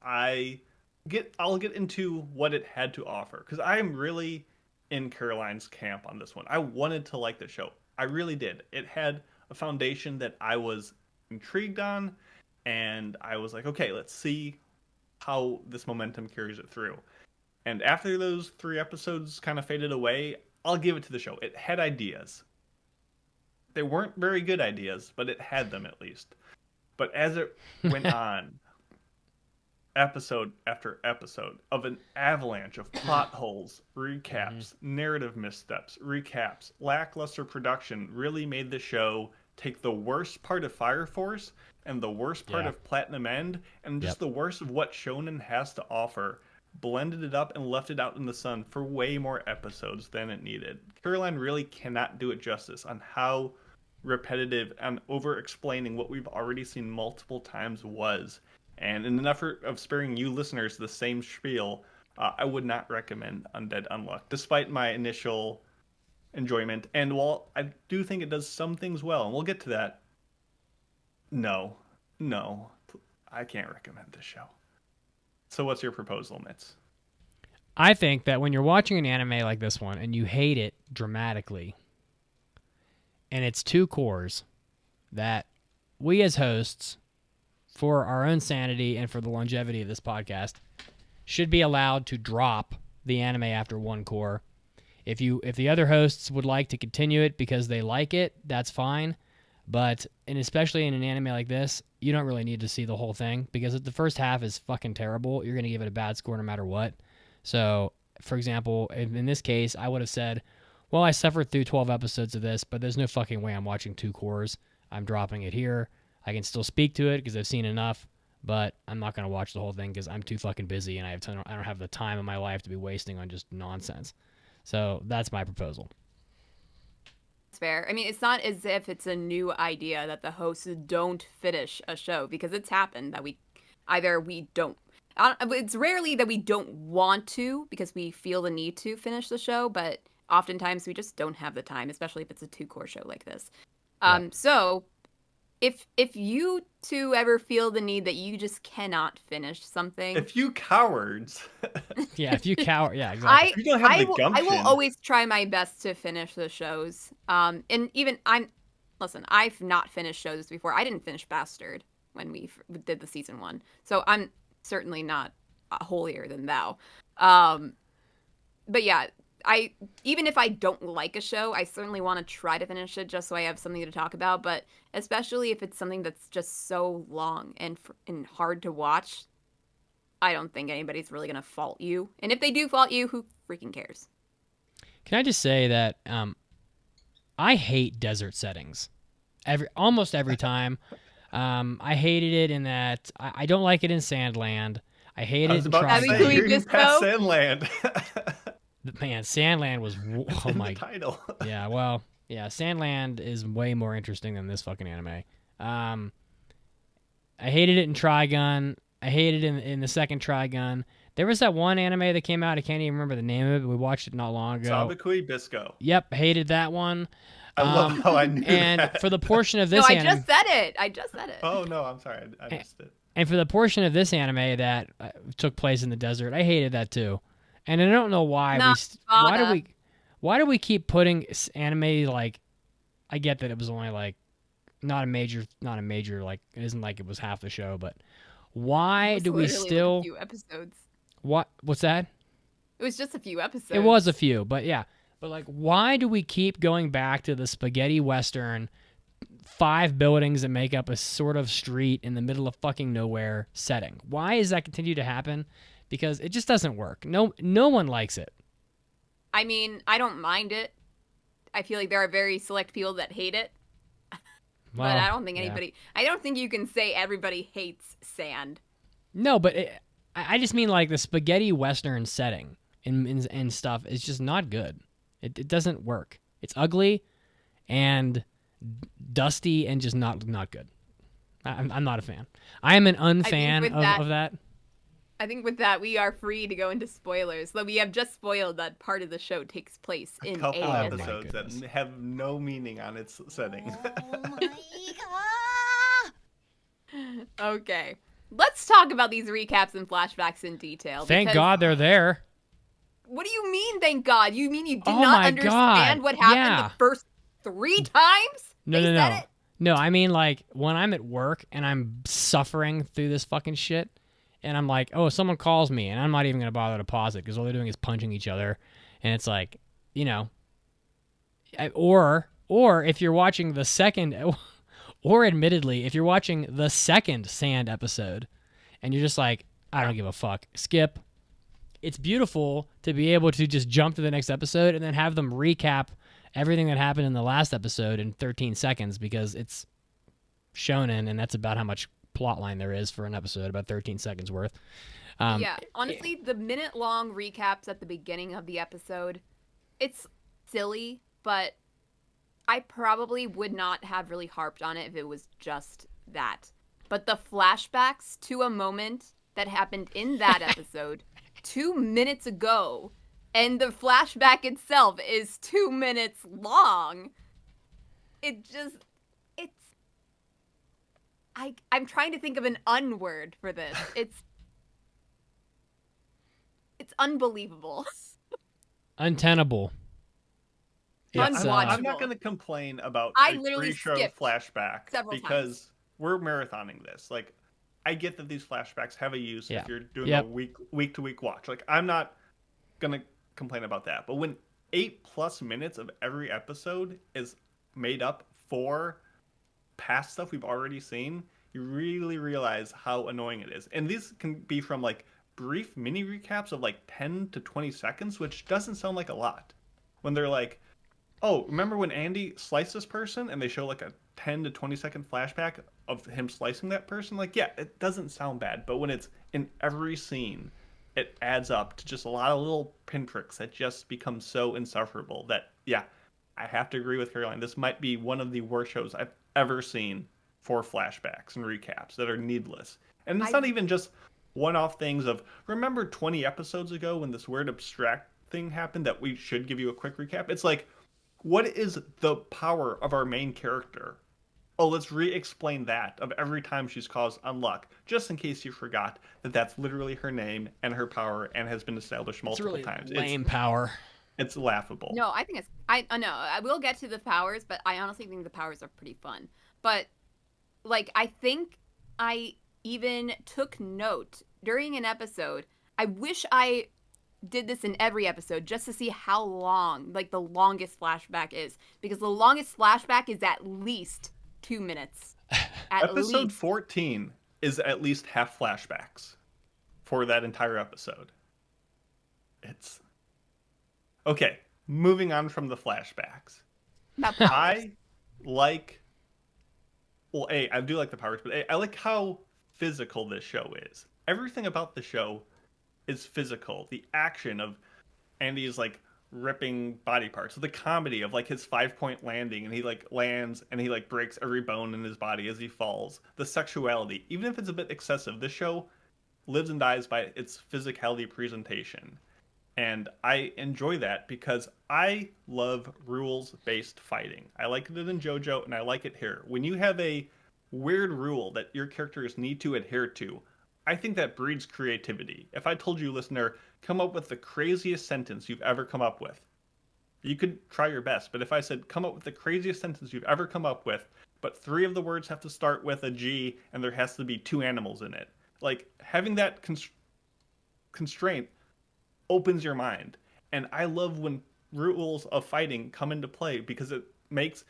I'll get into what it had to offer, because I am really in Caroline's camp on this one. I wanted to like the show. I really did. It had a foundation that I was intrigued on, and I was like, okay, let's see how this momentum carries it through. And after those 3 episodes kind of faded away, I'll give it to the show. It had ideas. They weren't very good ideas, but it had them at least. But as it went on, episode after episode of an avalanche of plot holes, recaps, narrative missteps, recaps, lackluster production really made the show take the worst part of Fire Force and the worst part of Platinum End and just the worst of what Shonen has to offer, blended it up and left it out in the sun for way more episodes than it needed. Caroline really cannot do it justice on how repetitive and over-explaining what we've already seen multiple times was. And in an effort of sparing you listeners the same spiel, I would not recommend Undead Unluck, despite my initial enjoyment. And while I do think it does some things well, and we'll get to that, no, I can't recommend this show. So what's your proposal, Mitz? I think that when you're watching an anime like this one and you hate it dramatically, and it's two cores, that we as hosts, for our own sanity and for the longevity of this podcast, should be allowed to drop the anime after one core. If the other hosts would like to continue it because they like it, that's fine. And especially in an anime like this, you don't really need to see the whole thing, because if the first half is fucking terrible, you're going to give it a bad score no matter what. So, for example, in this case, I would have said, well, I suffered through 12 episodes of this, but there's no fucking way I'm watching two cores. I'm dropping it here. I can still speak to it because I've seen enough, but I'm not going to watch the whole thing because I'm too fucking busy and I don't have the time in my life to be wasting on just nonsense. So that's my proposal. It's fair. I mean, it's not as if it's a new idea that the hosts don't finish a show, because it's happened that we don't. It's rarely that we don't want to because we feel the need to finish the show, but oftentimes we just don't have the time, especially if it's a two-core show like this. So if you two ever feel the need that you just cannot finish something, If you cowards, Yeah, if you cower, yeah, exactly. if you don't have I the will gumption, always try my best to finish the shows. And even I've not finished shows before. I didn't finish Bastard when we did the season 1, so I'm certainly not holier than thou. But yeah, even if I don't like a show, I certainly want to try to finish it just so I have something to talk about. But especially if it's something that's just so long and hard to watch, I don't think anybody's really gonna fault you. And if they do fault you, who freaking cares? Can I just say that I hate desert settings. Almost every time. I hated it in that I don't like it in Sandland. I hate I it was in about to Tropical. say, Trigun. you're in past Disco? Sandland. Man, Sandland was It's oh in my the title. yeah. Well, yeah, Sandland is way more interesting than this fucking anime. I hated it in Trigun. I hated it in the second Trigun. There was that one anime that came out. I can't even remember the name of it, but we watched it not long ago. Sabakui Bisco. Yep, hated that one. I love how I knew And that. for the portion of No, this I anime, just said it. I just said it. Oh, no, I'm sorry. I missed it. and for the portion of this anime that took place in the desert, I hated that too. And I don't know why why do we keep putting anime like, I get that it was only like not a major like, it isn't like it was half the show, but why It do we was literally still like a few episodes. what's that? It was just a few episodes. It was a few, but yeah. But like, why do we keep going back to the spaghetti western, 5 buildings that make up a sort of street in the middle of fucking nowhere setting? Why does that continue to happen? Because it just doesn't work. No one likes it. I mean, I don't mind it. I feel like there are very select people that hate it. Well, But I don't think yeah. anybody. I don't think you can say everybody hates sand. No, but I just mean like the spaghetti western setting and stuff is just not good. It doesn't work. It's ugly and dusty and just not good. I'm not a fan. I am an unfan of that. I think with that, we are free to go into spoilers. Though we have just spoiled that part of the show takes place A in couple a episodes that goodness. have no meaning on its setting. Oh my god! Okay. Let's talk about these recaps and flashbacks in detail. Thank because- God they're there. What do you mean, thank God? You mean you did Oh not my understand God, what happened yeah. the first 3 times? No, They no, said no. it? No, I mean like when I'm at work and I'm suffering through this fucking shit and I'm like, oh, someone calls me and I'm not even going to bother to pause it because all they're doing is punching each other. And it's like, you know, or if you're watching the second, or admittedly, if you're watching the second Sand episode and you're just like, I don't give a fuck, skip. It's beautiful to be able to just jump to the next episode and then have them recap everything that happened in the last episode in 13 seconds because it's shonen and that's about how much plot line there is for an episode, about 13 seconds worth. Yeah, honestly, the minute-long recaps at the beginning of the episode, it's silly, but I probably would not have really harped on it if it was just that. but the flashbacks to a moment that happened in that episode 2 minutes ago, and the flashback itself is 2 minutes long. I'm trying to think of an unword for this. It's unbelievable. Untenable. Yeah, It's, I'm not going to complain about I a literally pre-show skipped flashback several because we're marathoning this. Like, I get that these flashbacks have a use Yeah. if you're doing Yep. a week to week watch. Like, I'm not going to complain about that. But when 8+ minutes of every episode is made up for past stuff we've already seen, you really realize how annoying it is. And these can be from like brief mini recaps of like 10 to 20 seconds, which doesn't sound like a lot. When they're like, oh, remember when Andy sliced this person and they show like a 10 to 20 second flashback of him slicing that person? Like, yeah, it doesn't sound bad, but when it's in every scene, it adds up to just a lot of little pinpricks that just become so insufferable that, yeah, I have to agree with Caroline. This might be one of the worst shows I've ever seen for flashbacks and recaps that are needless. And it's not even just one-off things of, remember 20 episodes ago when this weird abstract thing happened that we should give you a quick recap? It's like, what is the power of our main character? Oh, let's re-explain that of every time she's caused unluck, just in case you forgot that that's literally her name and her power and has been established It's multiple really times. lame power. It's laughable. No, I think I know. I will get to the powers, but I honestly think the powers are pretty fun. But like, I think I even took note during an episode. I wish I did this in every episode just to see how long, like, the longest flashback is, because the longest flashback is at least 2 minutes. Episode least. 14 is at least half flashbacks for that entire episode. It's okay. Moving on from the flashbacks. About powers. I like. Well, I do like the powers, but I like how physical this show is. Everything about the show is physical. The action of Andy's like ripping body parts. The comedy of like his 5-point landing and he like lands and he like breaks every bone in his body as he falls. The sexuality, even if it's a bit excessive, this show lives and dies by its physicality presentation. And I enjoy that because I love rules-based fighting. I like it in JoJo and I like it here. When you have a weird rule that your characters need to adhere to, I think that breeds creativity. If I told you, listener, come up with the craziest sentence you've ever come up with, you could try your best. But if I said, come up with the craziest sentence you've ever come up with, but 3 of the words have to start with a G and there has to be 2 animals in it, like having that constraint opens your mind. And I love when rules of fighting come into play because it makes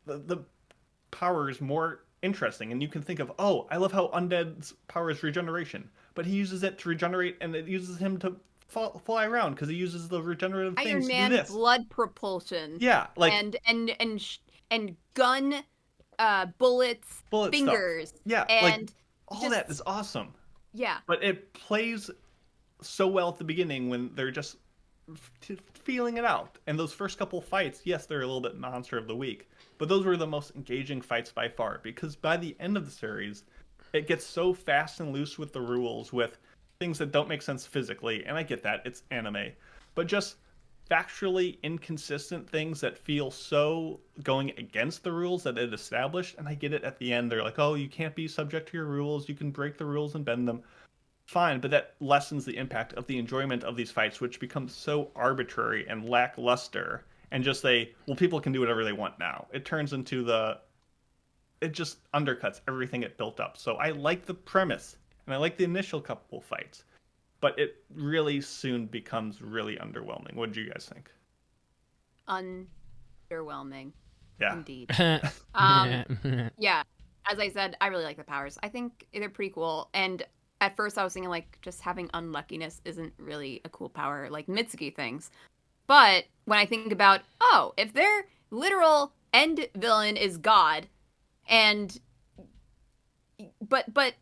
the powers more interesting. And you can think of, oh, I love how Undead's power is regeneration, but he uses it to regenerate and it uses him to fly around because he uses the regenerative Iron things Man to do this. blood propulsion. Yeah, like and gun bullets, bullet fingers. stuff. Yeah, and like all just, that is awesome. Yeah. But it plays so well at the beginning when they're just feeling it out. And those first couple fights, yes, they're a little bit monster of the week, but those were the most engaging fights by far because by the end of the series, it gets so fast and loose with the rules, with things that don't make sense physically. And I get that, it's anime, but just factually inconsistent things that feel so going against the rules that it established. And I get it at the end. They're like, oh, you can't be subject to your rules. You can break the rules and bend them. Fine, but that lessens the impact of the enjoyment of these fights, which becomes so arbitrary and lackluster and just say, well, people can do whatever they want now. It turns into it just undercuts everything it built up. So I like the premise and I like the initial couple fights, but it really soon becomes really underwhelming. What do you guys think? Underwhelming. Yeah. Indeed. Yeah. As I said, I really like the powers. I think they're pretty cool. And at first I was thinking like just having unluckiness isn't really a cool power like Mitsuki things. But when I think about, oh, if their literal end villain is God and but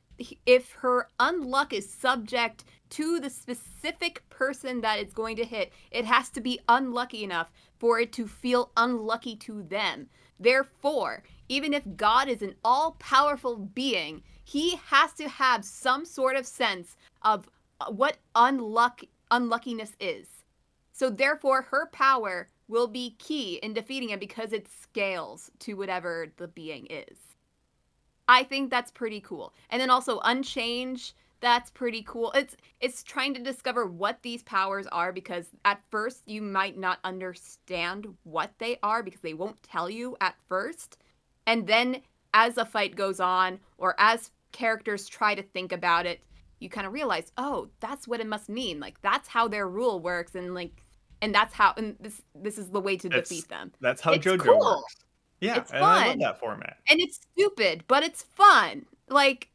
if her unluck is subject to the specific person that it's going to hit, it has to be unlucky enough for it to feel unlucky to them. Therefore, even if God is an all-powerful being, he has to have some sort of sense of what unluckiness is. So therefore, her power will be key in defeating him because it scales to whatever the being is. I think that's pretty cool. And then also Unchange, that's pretty cool. It's trying to discover what these powers are, because at first you might not understand what they are because they won't tell you at first. And then as a fight goes on, or as characters try to think about it, you kind of realize, oh, that's what it must mean. Like, that's how their rule works, and that's how, and this is the way to defeat them. That's how It's JoJo cool. works. Yeah, It's and I love fun. that format. And it's stupid, but it's fun. Like,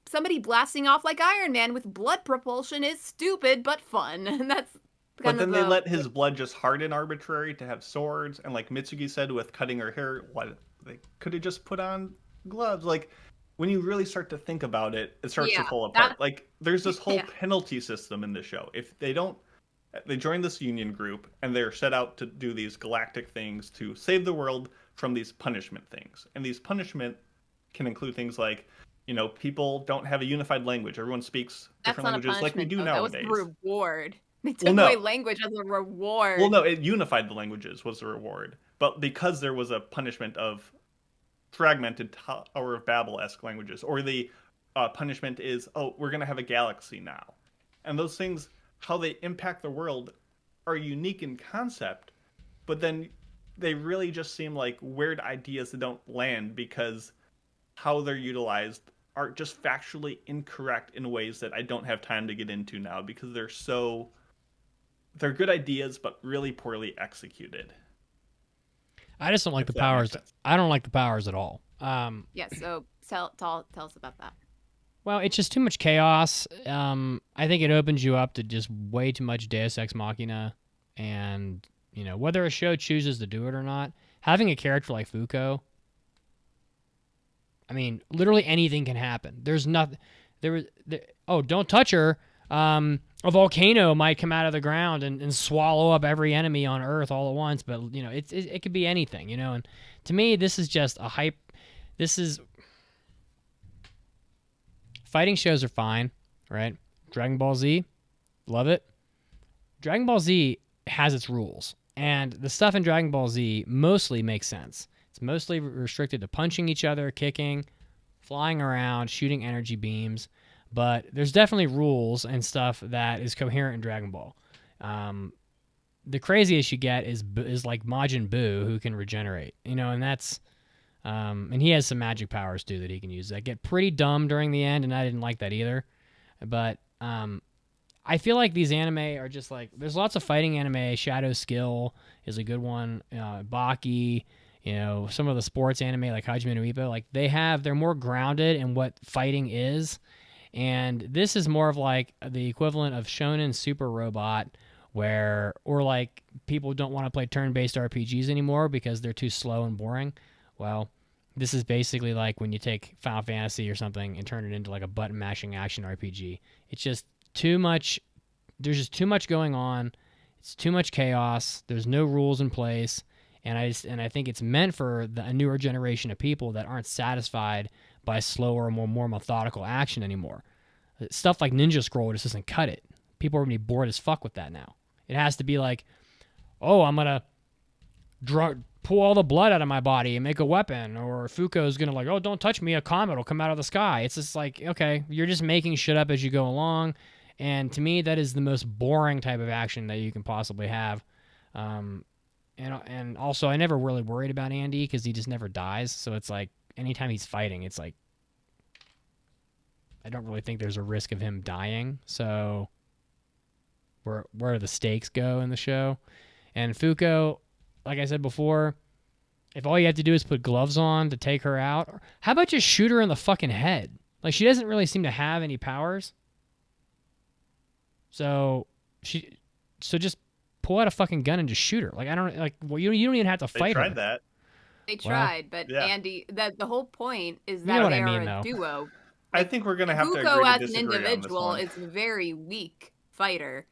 somebody blasting off like Iron Man with blood propulsion is stupid but fun. And that's But kind then of they let his blood just harden arbitrary to have swords, and like Mitsuki said with cutting her hair, what they could have just put on gloves. Like, when you really start to think about it, it starts to Yeah, fall apart. that- Like, there's this whole yeah. penalty system in the show. If they join this union group and they're set out to do these galactic things to save the world from these punishment things. And these punishment can include things like, you know, people don't have a unified language. Everyone speaks That's different not a languages like we punishment, do though. nowadays. That was a reward. They took Well, no. away language as a reward. Well, no, it unified the languages was the reward. But because there was a punishment of fragmented Tower of Babel-esque languages, or the punishment is, oh, we're going to have a galaxy now. And those things, how they impact the world, are unique in concept, but then they really just seem like weird ideas that don't land because how they're utilized are just factually incorrect in ways that I don't have time to get into now because they're good ideas but really poorly executed. I just don't like the If that makes powers. sense. I don't like the powers at all. Yeah, so tell us about that. Well, it's just too much chaos. I think it opens you up to just way too much Deus Ex Machina, and you know, whether a show chooses to do it or not, having a character like Fuko, I mean, literally anything can happen. There's nothing. Oh, don't touch her. A volcano might come out of the ground and swallow up every enemy on Earth all at once. But you know, it could be anything. You know, and to me, this is just a hype. This is fighting shows are fine, right? Dragon Ball Z, love it. Dragon Ball Z has its rules, and the stuff in Dragon Ball Z mostly makes sense. It's mostly restricted to punching each other, kicking, flying around, shooting energy beams, but there's definitely rules and stuff that is coherent in Dragon Ball. The craziest you get is like Majin Buu, who can regenerate, you know, and that's and he has some magic powers too that he can use that get pretty dumb during the end, and I didn't like that either. But I feel like these anime are just like, there's lots of fighting anime. Shadow Skill is a good one. Baki, you know, some of the sports anime like Hajime no Ippo, like they're more grounded in what fighting is. And this is more of like the equivalent of Shonen Super Robot, or like people don't want to play turn-based RPGs anymore because they're too slow and boring. Well, this is basically like when you take Final Fantasy or something and turn it into like a button-mashing action RPG. It's just too much. There's just too much going on. It's too much chaos. There's no rules in place. And I think it's meant for a newer generation of people that aren't satisfied by slower, more methodical action anymore. Stuff like Ninja Scroll just doesn't cut it. People are going to be bored as fuck with that now. It has to be like, oh, I'm going to pull all the blood out of my body and make a weapon. Or Fuko's going to like, oh, don't touch me, a comet will come out of the sky. It's just like, okay, you're just making shit up as you go along. And to me, that is the most boring type of action that you can possibly have. And also, I never really worried about Andy because he just never dies. So it's like, anytime he's fighting, it's like, I don't really think there's a risk of him dying. So where the stakes go in the show. And Fuko, like I said before, if all you have to do is put gloves on to take her out, how about just shoot her in the fucking head? Like, she doesn't really seem to have any powers. So just pull out a fucking gun and just shoot her. Like, I don't like. Well, you don't even have to fight her. They tried that. They tried, but yeah. Andy, the whole point is that You know what they I mean, are a though. duo. I think we're gonna have to Fuko agree to as an disagree on this individual one. is a very weak fighter,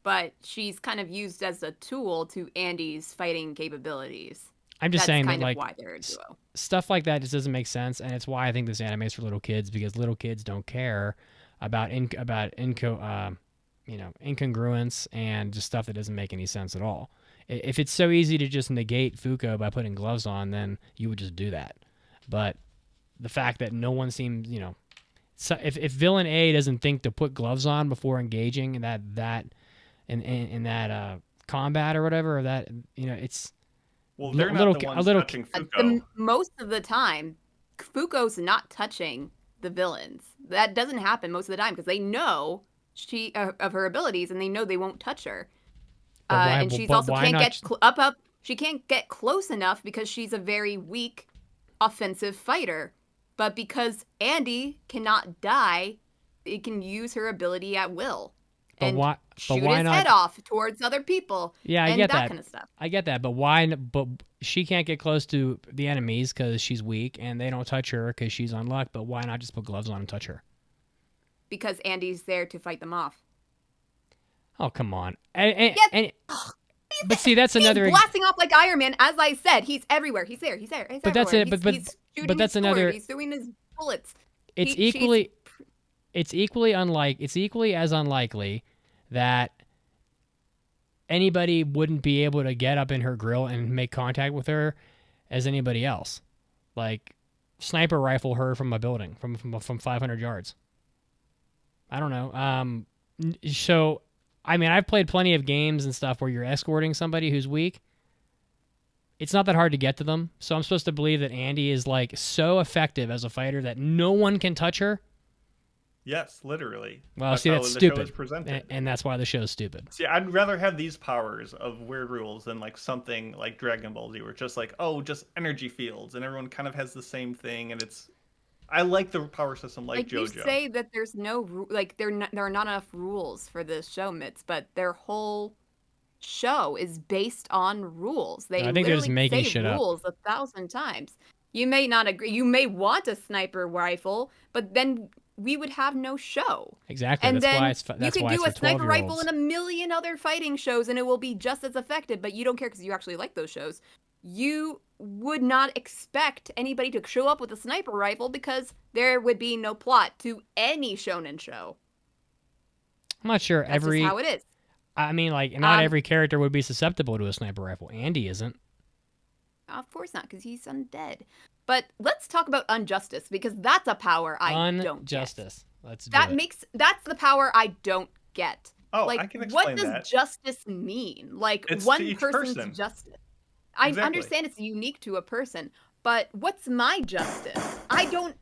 but she's kind of used as a tool to Andy's fighting capabilities. I'm just That's saying that kind of like why they're a duo. stuff like that just doesn't make sense, and it's why I think this anime is for little kids, because little kids don't care about incongruence and just stuff that doesn't make any sense at all. If it's so easy to just negate Fuko by putting gloves on, then you would just do that. But the fact that no one seems, so if villain A doesn't think to put gloves on before engaging in that combat or whatever, or that it's Well, they're not the ones touching Fuko. Most of the time, Fuko's not touching the villains. That doesn't happen most of the time because they know she of her abilities and they know they won't touch her. And she's also can't get up. She can't get close enough because she's a very weak offensive fighter. But because Andy cannot die, it can use her ability at will. And shoot his head off towards other people. Yeah, I and get that kind of stuff. I get that, but why? But she can't get close to the enemies because she's weak, and they don't touch her because she's unluck. But why not just put gloves on and touch her? Because Andy's there to fight them off. Oh, come on! But see, that's another. He's blasting off like Iron Man. As I said, he's everywhere. He's there. He's there. He's but everywhere. That's it. He's shooting that's his sword. another. He's doing his bullets. It's equally as unlikely that anybody wouldn't be able to get up in her grill and make contact with her as anybody else. Like sniper rifle her from a building from 500 yards. I don't know. So I mean, I've played plenty of games and stuff where you're escorting somebody who's weak. It's not that hard to get to them. So I'm supposed to believe that Andy is like so effective as a fighter that no one can touch her. Yes, literally. Well, that's see, that's how stupid. The show is presented. And that's why the show's stupid. See, I'd rather have these powers of weird rules than like something like Dragon Ball Z, where it's just like, oh, just energy fields, and everyone kind of has the same thing, and it's. I like the power system like JoJo. You say that there's no there are not enough rules for this show, Mitz, but their whole show is based on rules. They I think they're just making say shit rules 1,000 times. You may not agree. You may want a sniper rifle, but then we would have no show. Exactly. And that's then why you could do a sniper rifle in in a million other fighting shows, and it will be just as effective. But you don't care because you actually like those shows. You would not expect anybody to show up with a sniper rifle because there would be no plot to any shonen show. I'm not sure That's just how it is. I mean, like, not every character would be susceptible to a sniper rifle. Andy isn't. Of course not, because he's undead. But let's talk about injustice, because that's a power I don't get. Injustice. Let's do it. That's the power I don't get. Oh, like, I can explain what does justice mean? Like, it's one person's justice. I Exactly. understand it's unique to a person, but what's my justice? I don't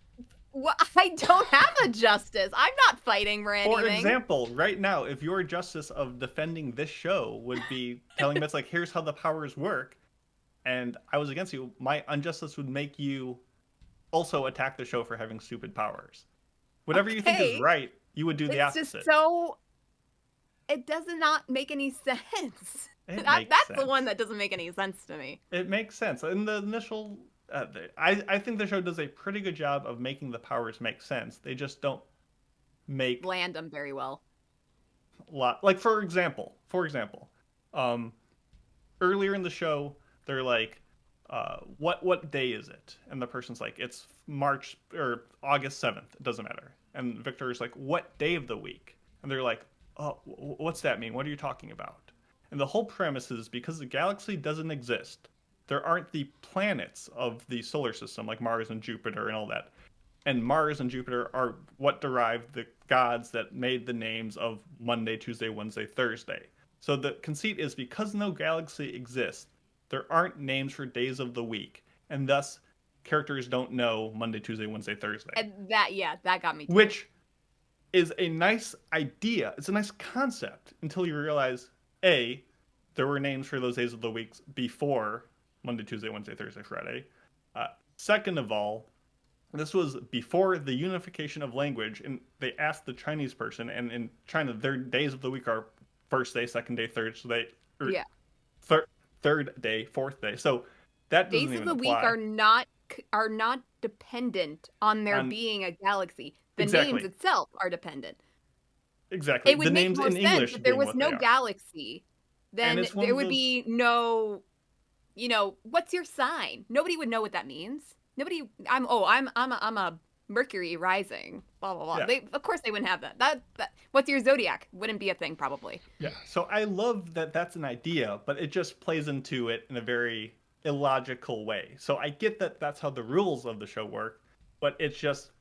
have a justice. I'm not fighting for anything. For example, right now, if your justice of defending this show would be telling me it's like, here's how the powers work, and I was against you, my injustice would make you also attack the show for having stupid powers. Whatever you think is right, you would do the opposite. It's just so... It does not make any sense. That's the one that doesn't make any sense to me. It makes sense. In the initial... I think the show does a pretty good job of making the powers make sense. They just don't land them very well. Like, for example, earlier in the show, they're like, what day is it? And the person's like, it's March or August 7th. It doesn't matter. And Victor's like, what day of the week? And they're like, oh, what's that mean? What are you talking about? And the whole premise is because the galaxy doesn't exist, there aren't the planets of the solar system like Mars and Jupiter and all that. And Mars and Jupiter are what derived the gods that made the names of Monday, Tuesday, Wednesday, Thursday. So the conceit is because no galaxy exists, there aren't names for days of the week. And thus, characters don't know Monday, Tuesday, Wednesday, Thursday. And that got me too. Which is a nice idea. It's a nice concept until you realize, A, there were names for those days of the weeks before Monday, Tuesday, Wednesday, Thursday, Friday. Second of all, this was before the unification of language, and they asked the Chinese person, and in China, their days of the week are first day, second day, third day, third day, fourth day. So that doesn't days even of the apply. week are not dependent on there being a galaxy. The names itself are dependent. Exactly. It would the make names more in sense English if there being was what no they are. galaxy. Then there would be no you know, what's your sign? Nobody would know what that means. Nobody. I'm a Mercury rising. Blah blah blah. Yeah. Of course they wouldn't have that. That. What's your zodiac? Wouldn't be a thing probably. Yeah. So I love that that's an idea, but it just plays into it in a very illogical way. So I get that that's how the rules of the show work, but it's just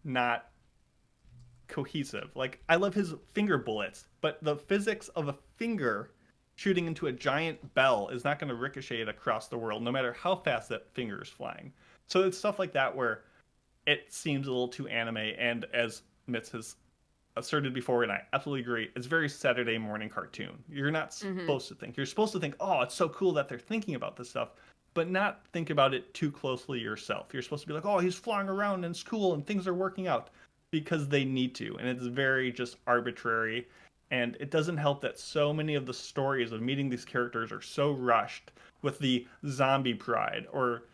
not cohesive. Like, I love his finger bullets, but the physics of a finger shooting into a giant bell is not going to ricochet it across the world, no matter how fast that finger is flying. So it's stuff like that where it seems a little too anime, and as Mitz has asserted before, and I absolutely agree, it's very Saturday morning cartoon. You're not supposed to think. You're supposed to think, oh, it's so cool that they're thinking about this stuff, but not think about it too closely yourself. You're supposed to be like, oh, he's flying around and it's cool and things are working out because they need to. And it's very just arbitrary. And it doesn't help that so many of the stories of meeting these characters are so rushed with the zombie pride or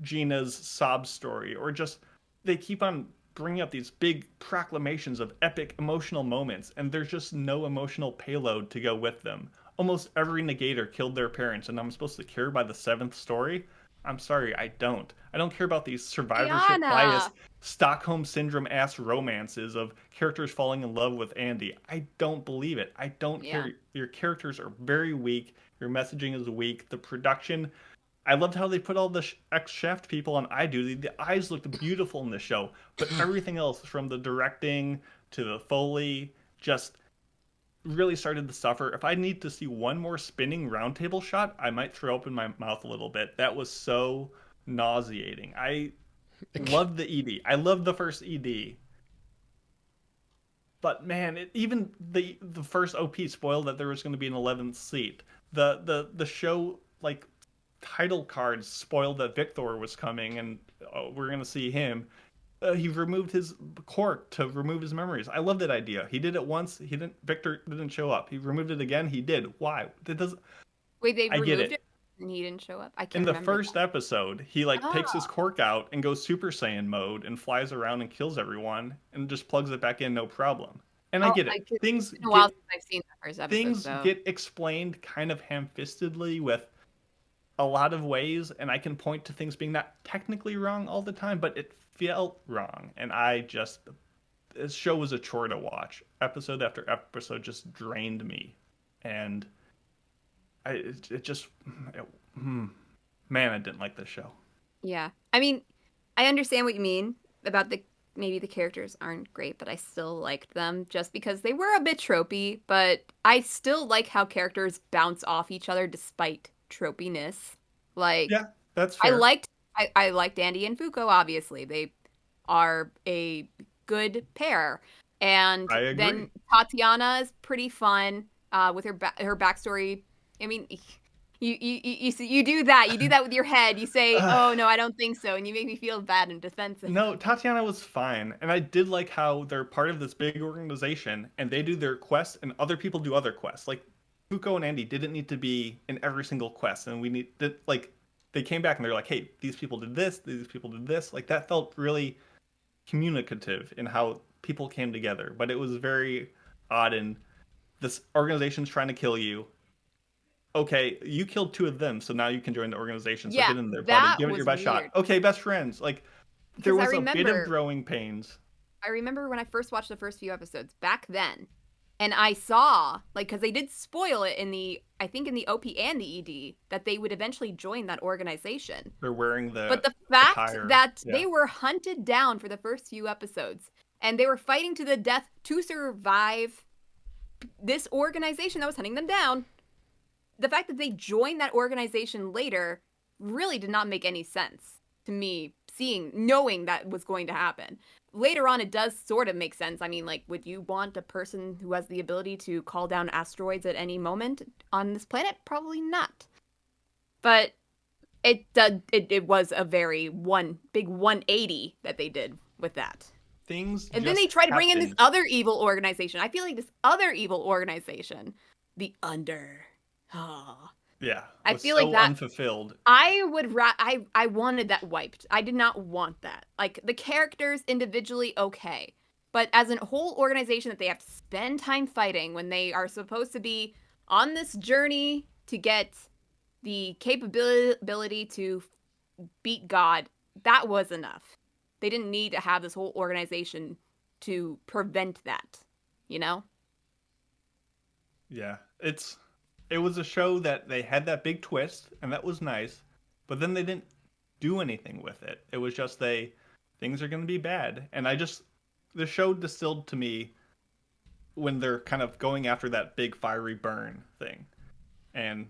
Gina's sob story, or just they keep on bringing up these big proclamations of epic emotional moments, and there's just no emotional payload to go with them. Almost every negator killed their parents, and I'm supposed to care by the seventh story? I'm sorry, I don't. I don't care about these survivorship Diana! bias, Stockholm syndrome ass romances of characters falling in love with Andy. I don't believe it. I don't care. Your characters are very weak. Your messaging is weak. The production, I loved how they put all the ex-Shaft people on eye duty. The eyes looked beautiful in the show, but everything else, from the directing to the Foley, just really started to suffer. If I need to see one more spinning roundtable shot, I might throw open my mouth a little bit. That was so nauseating. I loved the ED. I loved the first ED. But man, even the first OP spoiled that there was going to be an 11th seat. The show, like, title cards spoiled that Victor was coming, and we're going to see him. He removed his cork to remove his memories. I love that idea. He did it once. Victor didn't show up. He removed it again. He did. Why? That does. Wait, they I get removed it. it and he didn't show up. I can't In the remember first that. episode, he takes his cork out and goes Super Saiyan mode and flies around and kills everyone and just plugs it back in, no problem. And I get it. It's been a while since I've seen the first episode. Things so. get explained kind of ham-fistedly with a lot of ways, and I can point to things being not technically wrong all the time, but it felt wrong. And this show was a chore to watch. Episode after episode just drained me. And man, I didn't like this show. Yeah. I mean, I understand what you mean about maybe the characters aren't great, but I still liked them just because they were a bit tropey, but I still like how characters bounce off each other despite tropiness. Like, yeah, that's fair. I liked Andy and Fuko, obviously. They are a good pair. And I agree. then Tatiana is pretty fun with her backstory. I mean, you do that. You do that with your head. You say, oh, no, I don't think so. And you make me feel bad and defensive. No, Tatiana was fine. And I did like how they're part of this big organization and they do their quests and other people do other quests. Like, Fuko and Andy didn't need to be in every single quest. And they came back and they're like, hey, these people did this, these people did this. Like, that felt really communicative in how people came together. But it was very odd, and this organization's trying to kill you. Okay, you killed two of them, so now you can join the organization. So get in there, buddy. Give it your best shot. Okay, best friends. Like, there was a bit of growing pains. I remember when I first watched the first few episodes back then, and I saw, like, because they did spoil it in the OP and the ED, that they would eventually join that organization. They're wearing But the fact that they were hunted down for the first few episodes, and they were fighting to the death to survive this organization that was hunting them down, the fact that they joined that organization later really did not make any sense to me, knowing that was going to happen. Later on, it does sort of make sense. I mean, like, would you want a person who has the ability to call down asteroids at any moment on this planet? Probably not. But it was a very big 180 that they did with that. And then they try to bring in this other evil organization. I feel like this other evil organization, the Under. Yeah, I feel like that unfulfilled. I wanted that wiped. I did not want that. Like, the characters individually, okay, but as a whole organization that they have to spend time fighting when they are supposed to be on this journey to get the capability to beat God, that was enough. They didn't need to have this whole organization to prevent that, you know? Yeah, it was a show that they had that big twist, and that was nice, but then they didn't do anything with it. It was just things are going to be bad, and the show distilled to me when they're kind of going after that big fiery burn thing, and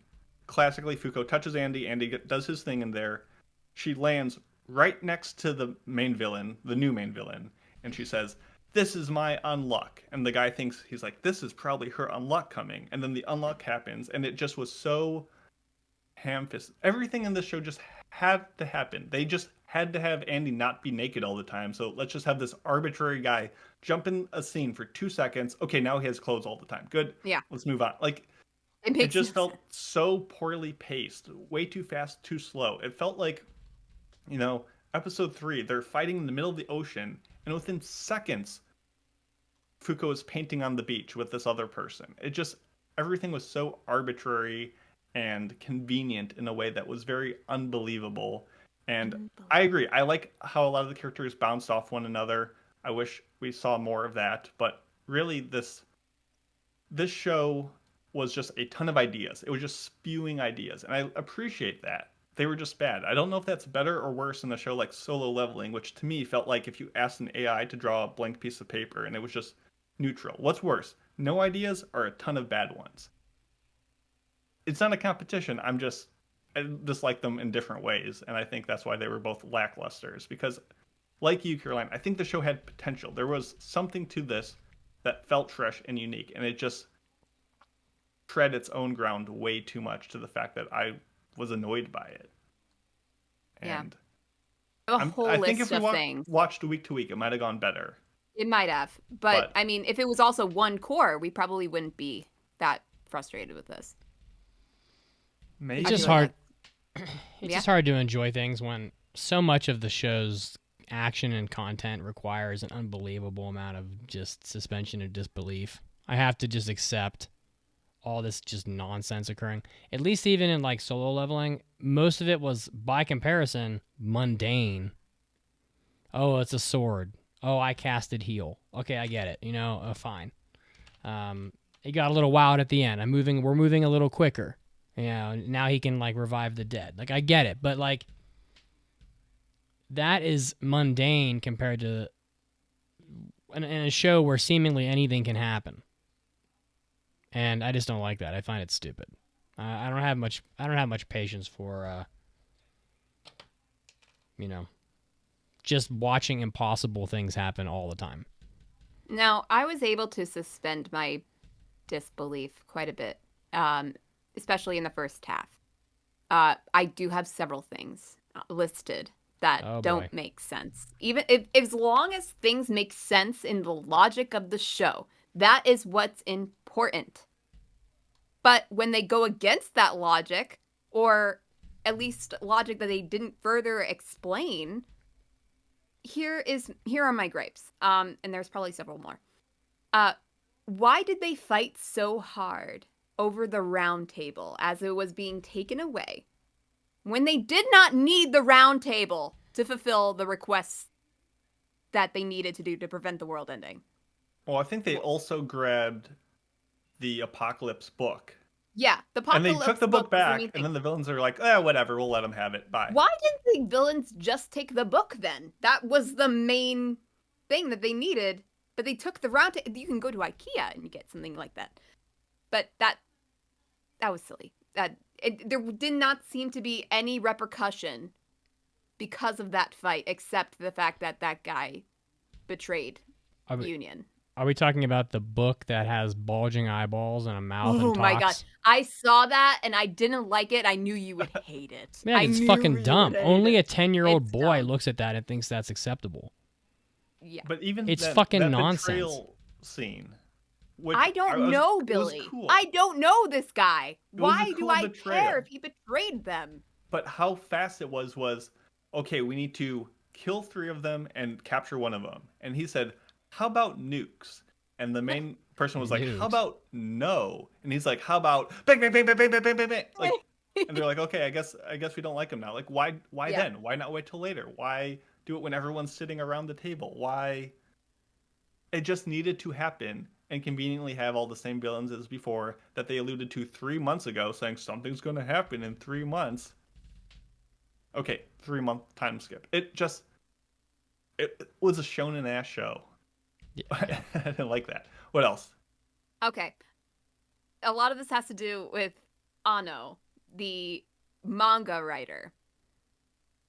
classically Fuko touches Andy. Andy does his thing in there. She lands right next to the main villain, the new main villain, and she says, "This is my unluck." And the guy thinks, he's like, this is probably her unluck coming. And then the unluck happens, and it just was so ham-fisted. Everything in this show just had to happen. They just had to have Andy not be naked all the time. So let's just have this arbitrary guy jump in a scene for 2 seconds. Okay, now he has clothes all the time. Good. Yeah. Let's move on. Like, it just felt so poorly paced, way too fast, too slow. It felt like, episode 3, they're fighting in the middle of the ocean, and within seconds, Fuko is painting on the beach with this other person. Everything was so arbitrary and convenient in a way that was very unbelievable. And I agree. I like how a lot of the characters bounced off one another. I wish we saw more of that. But really, this show was just a ton of ideas. It was just spewing ideas. And I appreciate that. They were just bad. I don't know if that's better or worse in a show like Solo Leveling, which to me felt like if you asked an AI to draw a blank piece of paper and it was just neutral. What's worse? No ideas or a ton of bad ones? It's not a competition. I just like them in different ways. And I think that's why they were both lacklusters. Because like you, Caroline, I think the show had potential. There was something to this that felt fresh and unique. And it just tread its own ground way too much to the fact that I was annoyed by it. And I think if we watched week to week, it might have gone better. It might have. But I mean, if it was also one core, we probably wouldn't be that frustrated with this. Maybe. It's just hard. It's just hard to enjoy things when so much of the show's action and content requires an unbelievable amount of just suspension of disbelief. I have to just accept all this just nonsense occurring. At least even in like Solo Leveling, most of it was, by comparison, mundane. Oh, it's a sword. Oh, I casted heal. Okay, I get it. Fine. It got a little wild at the end. We're moving a little quicker. Now he can like revive the dead. Like, I get it, but like that is mundane compared to in a show where seemingly anything can happen. And I just don't like that. I find it stupid. I don't have much patience for just watching impossible things happen all the time. Now, I was able to suspend my disbelief quite a bit, especially in the first half. I do have several things listed that don't make sense. Even if, as long as things make sense in the logic of the show, that is what's important. But when they go against that logic, or at least logic that they didn't further explain, here are my gripes. And there's probably several more. Why did they fight so hard over the round table as it was being taken away when they did not need the round table to fulfill the requests that they needed to do to prevent the world ending? Well, I think they also grabbed the Apocalypse book. Yeah, the Apocalypse book. And they took the book back, and then the villains are like, whatever, we'll let them have it. Bye. Why didn't the villains just take the book then? That was the main thing that they needed. But they took the round table. You can go to IKEA and you get something like that. But that was silly. There did not seem to be any repercussion because of that fight, except the fact that that guy betrayed Union. Are we talking about the book that has bulging eyeballs and a mouth and talks? Oh my god. I saw that and I didn't like it. I knew you would hate it. Man, it's fucking dumb. Only a 10-year-old boy looks at that and thinks that's acceptable. Yeah. But even it's fucking that nonsense. Betrayal scene. I don't know, Billy. Cool. I don't know this guy. Why do I betrayal. care if he betrayed them? But how fast it was, okay, we need to kill 3 of them and capture one of them. And he said, how about nukes? And the main person was like, how about no? And he's like, how about bang, bang, bang, bang, bang, bang, bang, bang. Like, And they're like, okay, I guess we don't like him now. Like, why Yeah. then? Why not wait till later? Why do it when everyone's sitting around the table? Why? It just needed to happen and conveniently have all the same villains as before that they alluded to 3 months ago, saying something's going to happen in 3 months. Okay, 3 month time skip. It was a shonen ass show. Yeah. I didn't like that. What else? Okay. A lot of this has to do with Ano, the manga writer.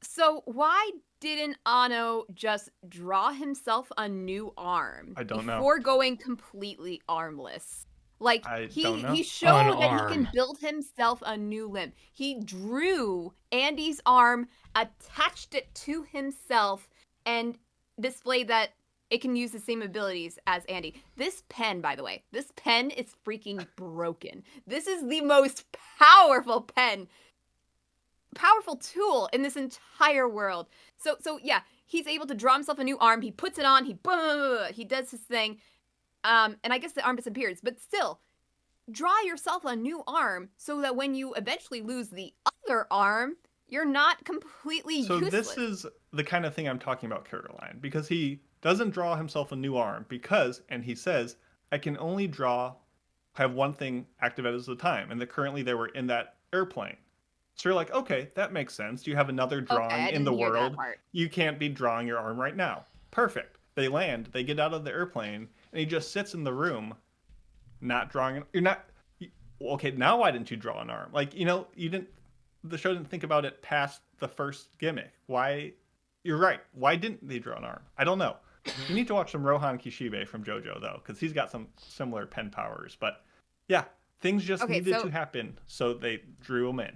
So why didn't Ano just draw himself a new arm I don't know. before going completely armless? Like I he don't know. he showed that he Unarmed. can build himself a new limb. He drew Andy's arm, attached it to himself, and displayed that it can use the same abilities as Andy. This pen, by the way, this pen is freaking broken. This is the most powerful tool in this entire world. So yeah, he's able to draw himself a new arm. He puts it on. He does his thing. And I guess the arm disappears, but still, draw yourself a new arm so that when you eventually lose the other arm, you're not completely So useless. this is the kind of thing I'm talking about, Caroline, because he doesn't draw himself a new arm because, and he says, I can only have one thing activated at a time, and that currently they were in that airplane. So you're like, okay, that makes sense. You have another drawing I in the didn't hear that world. part. You can't be drawing your arm right now. Perfect. They land, they get out of the airplane, and he just sits in the room, not drawing. Okay, now why didn't you draw an arm? Like, you didn't. The show didn't think about it past the first gimmick. Why? You're right. Why didn't they draw an arm? I don't know. You need to watch some Rohan Kishibe from JoJo though, because he's got some similar pen powers. But yeah, things just Okay, needed so- to happen, so they drew him in.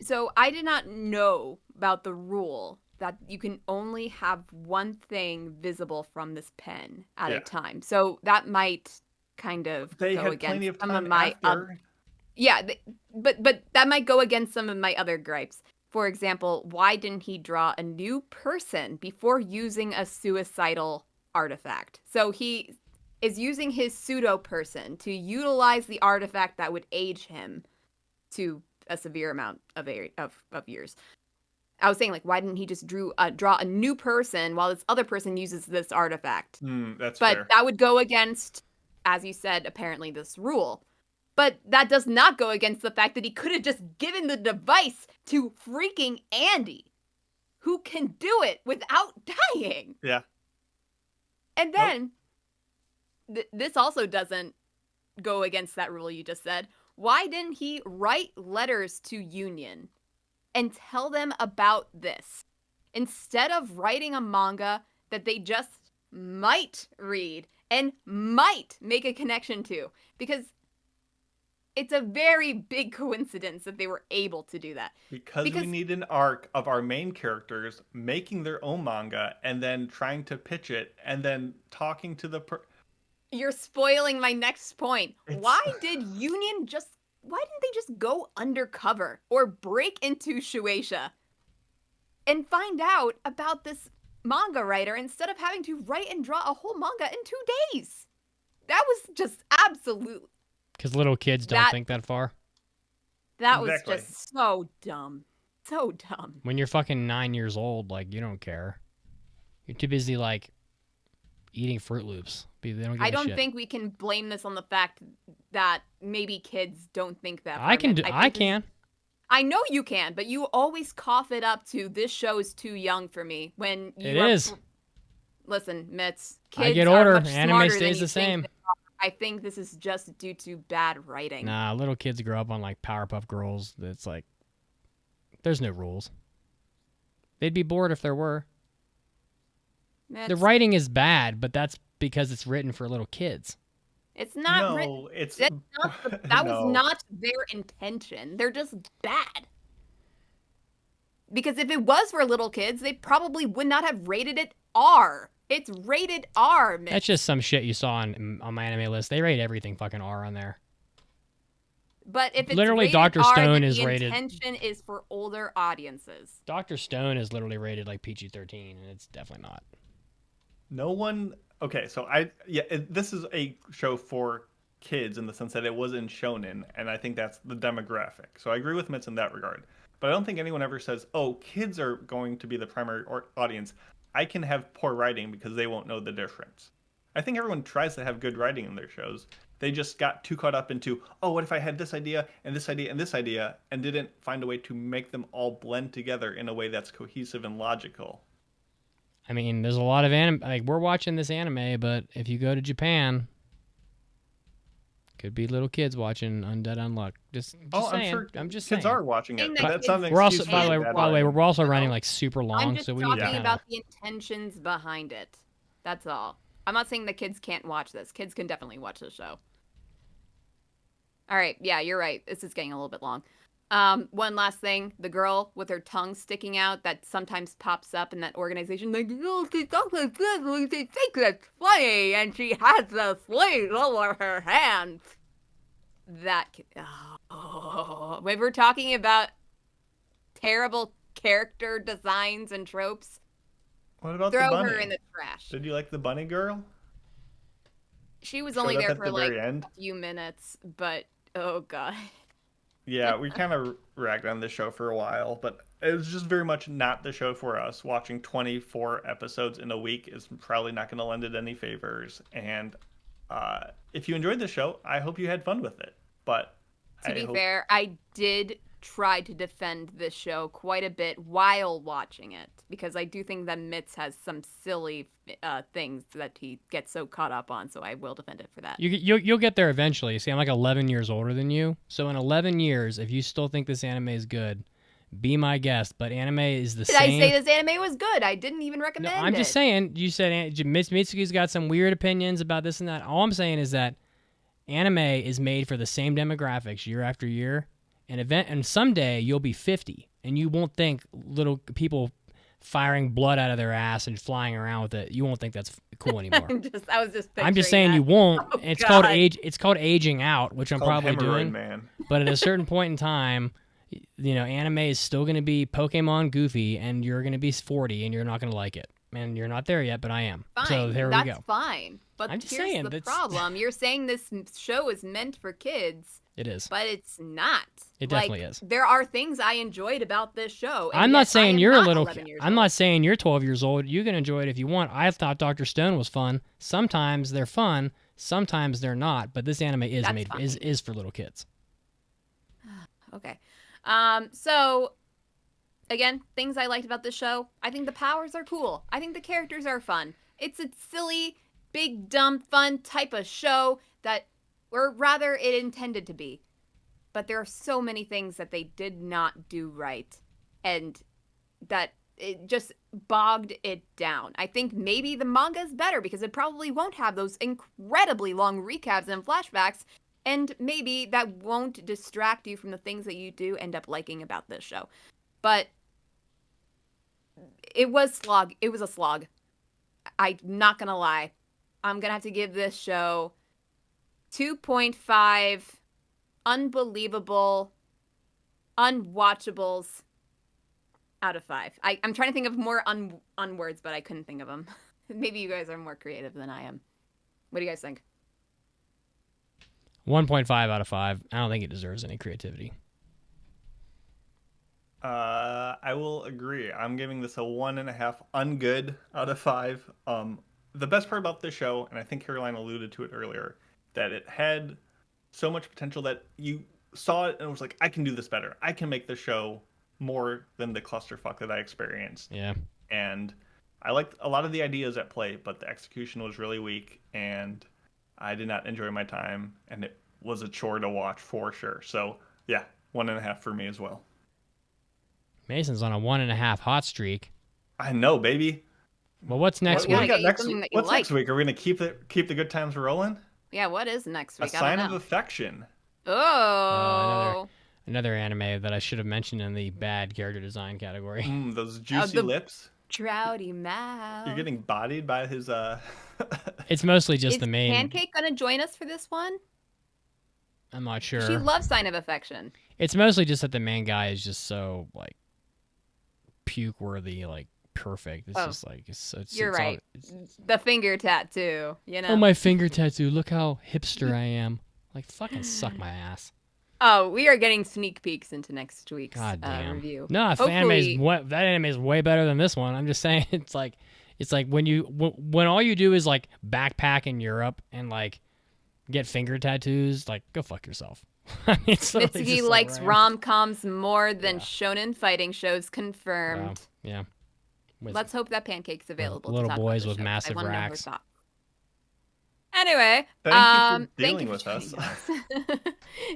So I did not know about the rule that you can only have one thing visible from this pen at Yeah. a time. So that might kind of They go had against plenty of some time of my after. yeah, but that might go against some of my other gripes. For example, why didn't he draw a new person before using a suicidal artifact? So he is using his pseudo person to utilize the artifact that would age him to a severe amount of years. I was saying, like, why didn't he just draw a new person while this other person uses this artifact? That's But fair. that would go against, as you said, apparently this rule. But that does not go against the fact that he could have just given the device to freaking Andy, who can do it without dying. Yeah. And then, this also doesn't go against that rule you just said. Why didn't he write letters to Union and tell them about this, instead of writing a manga that they just might read and might make a connection to? Because it's a very big coincidence that they were able to do that. Because we need an arc of our main characters making their own manga and then trying to pitch it and then talking to the You're spoiling my next point. It's- Why didn't they just go undercover or break into Shueisha and find out about this manga writer instead of having to write and draw a whole manga in 2 days? That was just absolute. Because little kids don't think that far. That Exactly. was just so dumb. So dumb. When you're fucking 9 years old, like, you don't care. You're too busy, like, eating Fruit Loops. They don't give I a don't shit. think we can blame this on the fact that maybe kids don't think that. I can do. I think can. I know you can, but you always cough it up to this show is too young for me. When you It are is. Listen, Mitz, kids I get are older. much Anime smarter than stays you the think same. they are. I think this is just due to bad writing. Nah, little kids grow up on like Powerpuff Girls. It's like there's no rules. They'd be bored if there were. Mitz, The writing is bad, but that's because it's written for little kids. it's not No, written. it's That's not that No. was not their intention. They're just bad. Because if it was for little kids, they probably would not have rated it R. It's rated R, Mitch. That's just some shit you saw on my anime list. They rate everything fucking R on there. But if it's Literally, rated Dr. R, Stone then is the rated- intention is for older audiences. Dr. Stone is literally rated like PG-13, and it's definitely not. no one. Okay, so this is a show for kids in the sense that it was in shonen, and I think that's the demographic. So I agree with Mitz in that regard. But I don't think anyone ever says, "Oh, kids are going to be the primary audience. I can have poor writing because they won't know the difference." I think everyone tries to have good writing in their shows. They just got too caught up into, "Oh, what if I had this idea and this idea and this idea," and didn't find a way to make them all blend together in a way that's cohesive and logical. I mean, there's a lot of anime. Like, we're watching this anime, but if you go to Japan, could be little kids watching Undead Unluck. Just Oh, saying. I'm sure I'm just kids saying. are watching it. Saying But that that's not an We're also, excuse by for the way, bad by the way, writing. we're also running like super long, I'm just so we need to talking kind about of. the intentions behind it. That's all. I'm not saying the kids can't watch this. Kids can definitely watch this show. All right, yeah, you're right. This is getting a little bit long. One last thing. The girl with her tongue sticking out that sometimes pops up in that organization. Like, oh, she talks like this, she thinks it's funny, and she has the sleeve over her hands. That, when we're talking about terrible character designs and tropes, What about throw the bunny? her in the trash. Did you like the bunny girl? She was Showed only up there at for the like very end? a few minutes, but oh god. Yeah, we kind of ragged on this show for a while, but it was just very much not the show for us. Watching 24 episodes in a week is probably not going to lend it any favors. And if you enjoyed the show, I hope you had fun with it. But To I be hope... fair, I did try to defend this show quite a bit while watching it because I do think that Mitz has some silly things that he gets so caught up on, so I will defend it for that. You'll get there eventually. See, I'm like 11 years older than you, so in 11 years, if you still think this anime is good, be my guest. But anime is the Did same. I say this anime was good? I didn't even No, recommend I'm it. just saying. You said Mitsuki's got some weird opinions about this and that. All I'm saying is that anime is made for the same demographics year after year. And someday you'll be 50, and you won't think little people firing blood out of their ass and flying around with it. You won't think that's cool anymore. I was just. I'm just picturing saying that. you won't. Oh, It's God. called age. It's called aging out, which I'm Called probably Hemorrhoid doing. Man. But at a certain point in time, anime is still going to be Pokemon Goofy, and you're going to be 40, and you're not going to like it. And you're not there yet, but I am. Fine. So there That's we go. fine. But I'm just here's saying, the that's- problem. You're saying this show is meant for kids, It is. but it's not. It definitely is. There are things I enjoyed about this show. and I'm yet not I saying am you're a not little. 11 years I'm old. not saying you're 12 years old. You can enjoy it if you want. I thought Dr. Stone was fun. Sometimes they're fun. Sometimes they're not. But this anime is That's made fine. is for little kids. Okay. So again, things I liked about this show. I think the powers are cool. I think the characters are fun. It's a silly, big, dumb, fun type of show that, or rather, it intended to be. But there are so many things that they did not do right, and that it just bogged it down. I think maybe the manga is better because it probably won't have those incredibly long recaps and flashbacks, and maybe that won't distract you from the things that you do end up liking about this show. But it was slog. It was a slog. I'm not gonna lie. I'm gonna have to give this show 2.5 unbelievable unwatchables out of 5. I'm trying to think of more unwords, but I couldn't think of them. Maybe you guys are more creative than I am. What do you guys think? 1.5 out of 5. I don't think it deserves any creativity. I will agree. I'm giving this a 1.5 ungood out of 5. The best part about this show, and I think Caroline alluded to it earlier, that it had so much potential that you saw it and was like, I can do this better. I can make the show more than the clusterfuck that I experienced. Yeah. And I liked a lot of the ideas at play, but the execution was really weak, and I did not enjoy my time, and it was a chore to watch for sure. So yeah, 1.5 for me as well. Mason's on a 1.5 hot streak. I know, baby. Well, what's next What You do week? we gotta got get next? something that you What's like. next week? Are we gonna keep the good times rolling? Yeah, what is next A week? I sign don't of know. affection. Oh. Another anime that I should have mentioned in the bad character design category. Those juicy the- lips. Trouty mouth. You're getting bodied by his. It's mostly just Is the main. Pancake gonna join us for this one? I'm not sure. She loves Sign of Affection. It's mostly just that the main guy is just so like puke worthy, like perfect. It's Oh. just like it's You're it's all- right. The finger tattoo, you know. oh, my finger tattoo! Look how hipster I am. Like, fucking suck my ass. Oh, we are getting sneak peeks into next week's God damn. review. No, if that anime is way better than this one. I'm just saying, it's like when all you do is like backpack in Europe and like get finger tattoos, like go fuck yourself. I mean, it's really Mitsuki just, likes random. rom-coms more than shonen fighting shows. Confirmed. Wow. Yeah. With Let's hope that Pancake's available. little to talk boys about the with show, 'cause I massive wanna know her racks. thoughts. Anyway, Thank you for thank dealing you with for us. joining us.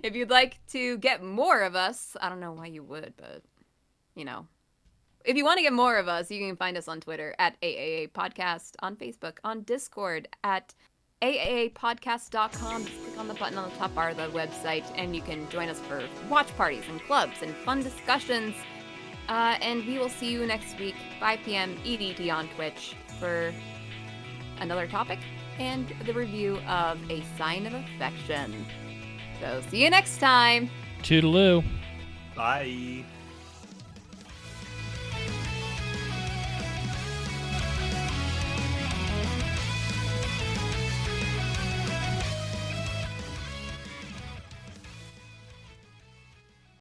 If you'd like to get more of us, I don't know why you would, but if you want to get more of us, you can find us on Twitter at AAA Podcast, on Facebook, on Discord at AAApodcast.com. Just click on the button on the top bar of the website, and you can join us for watch parties and clubs and fun discussions. And we will see you next week, 5 p.m. EDT on Twitch, for another topic and the review of A Sign of Affection. So see you next time. Toodaloo. Bye.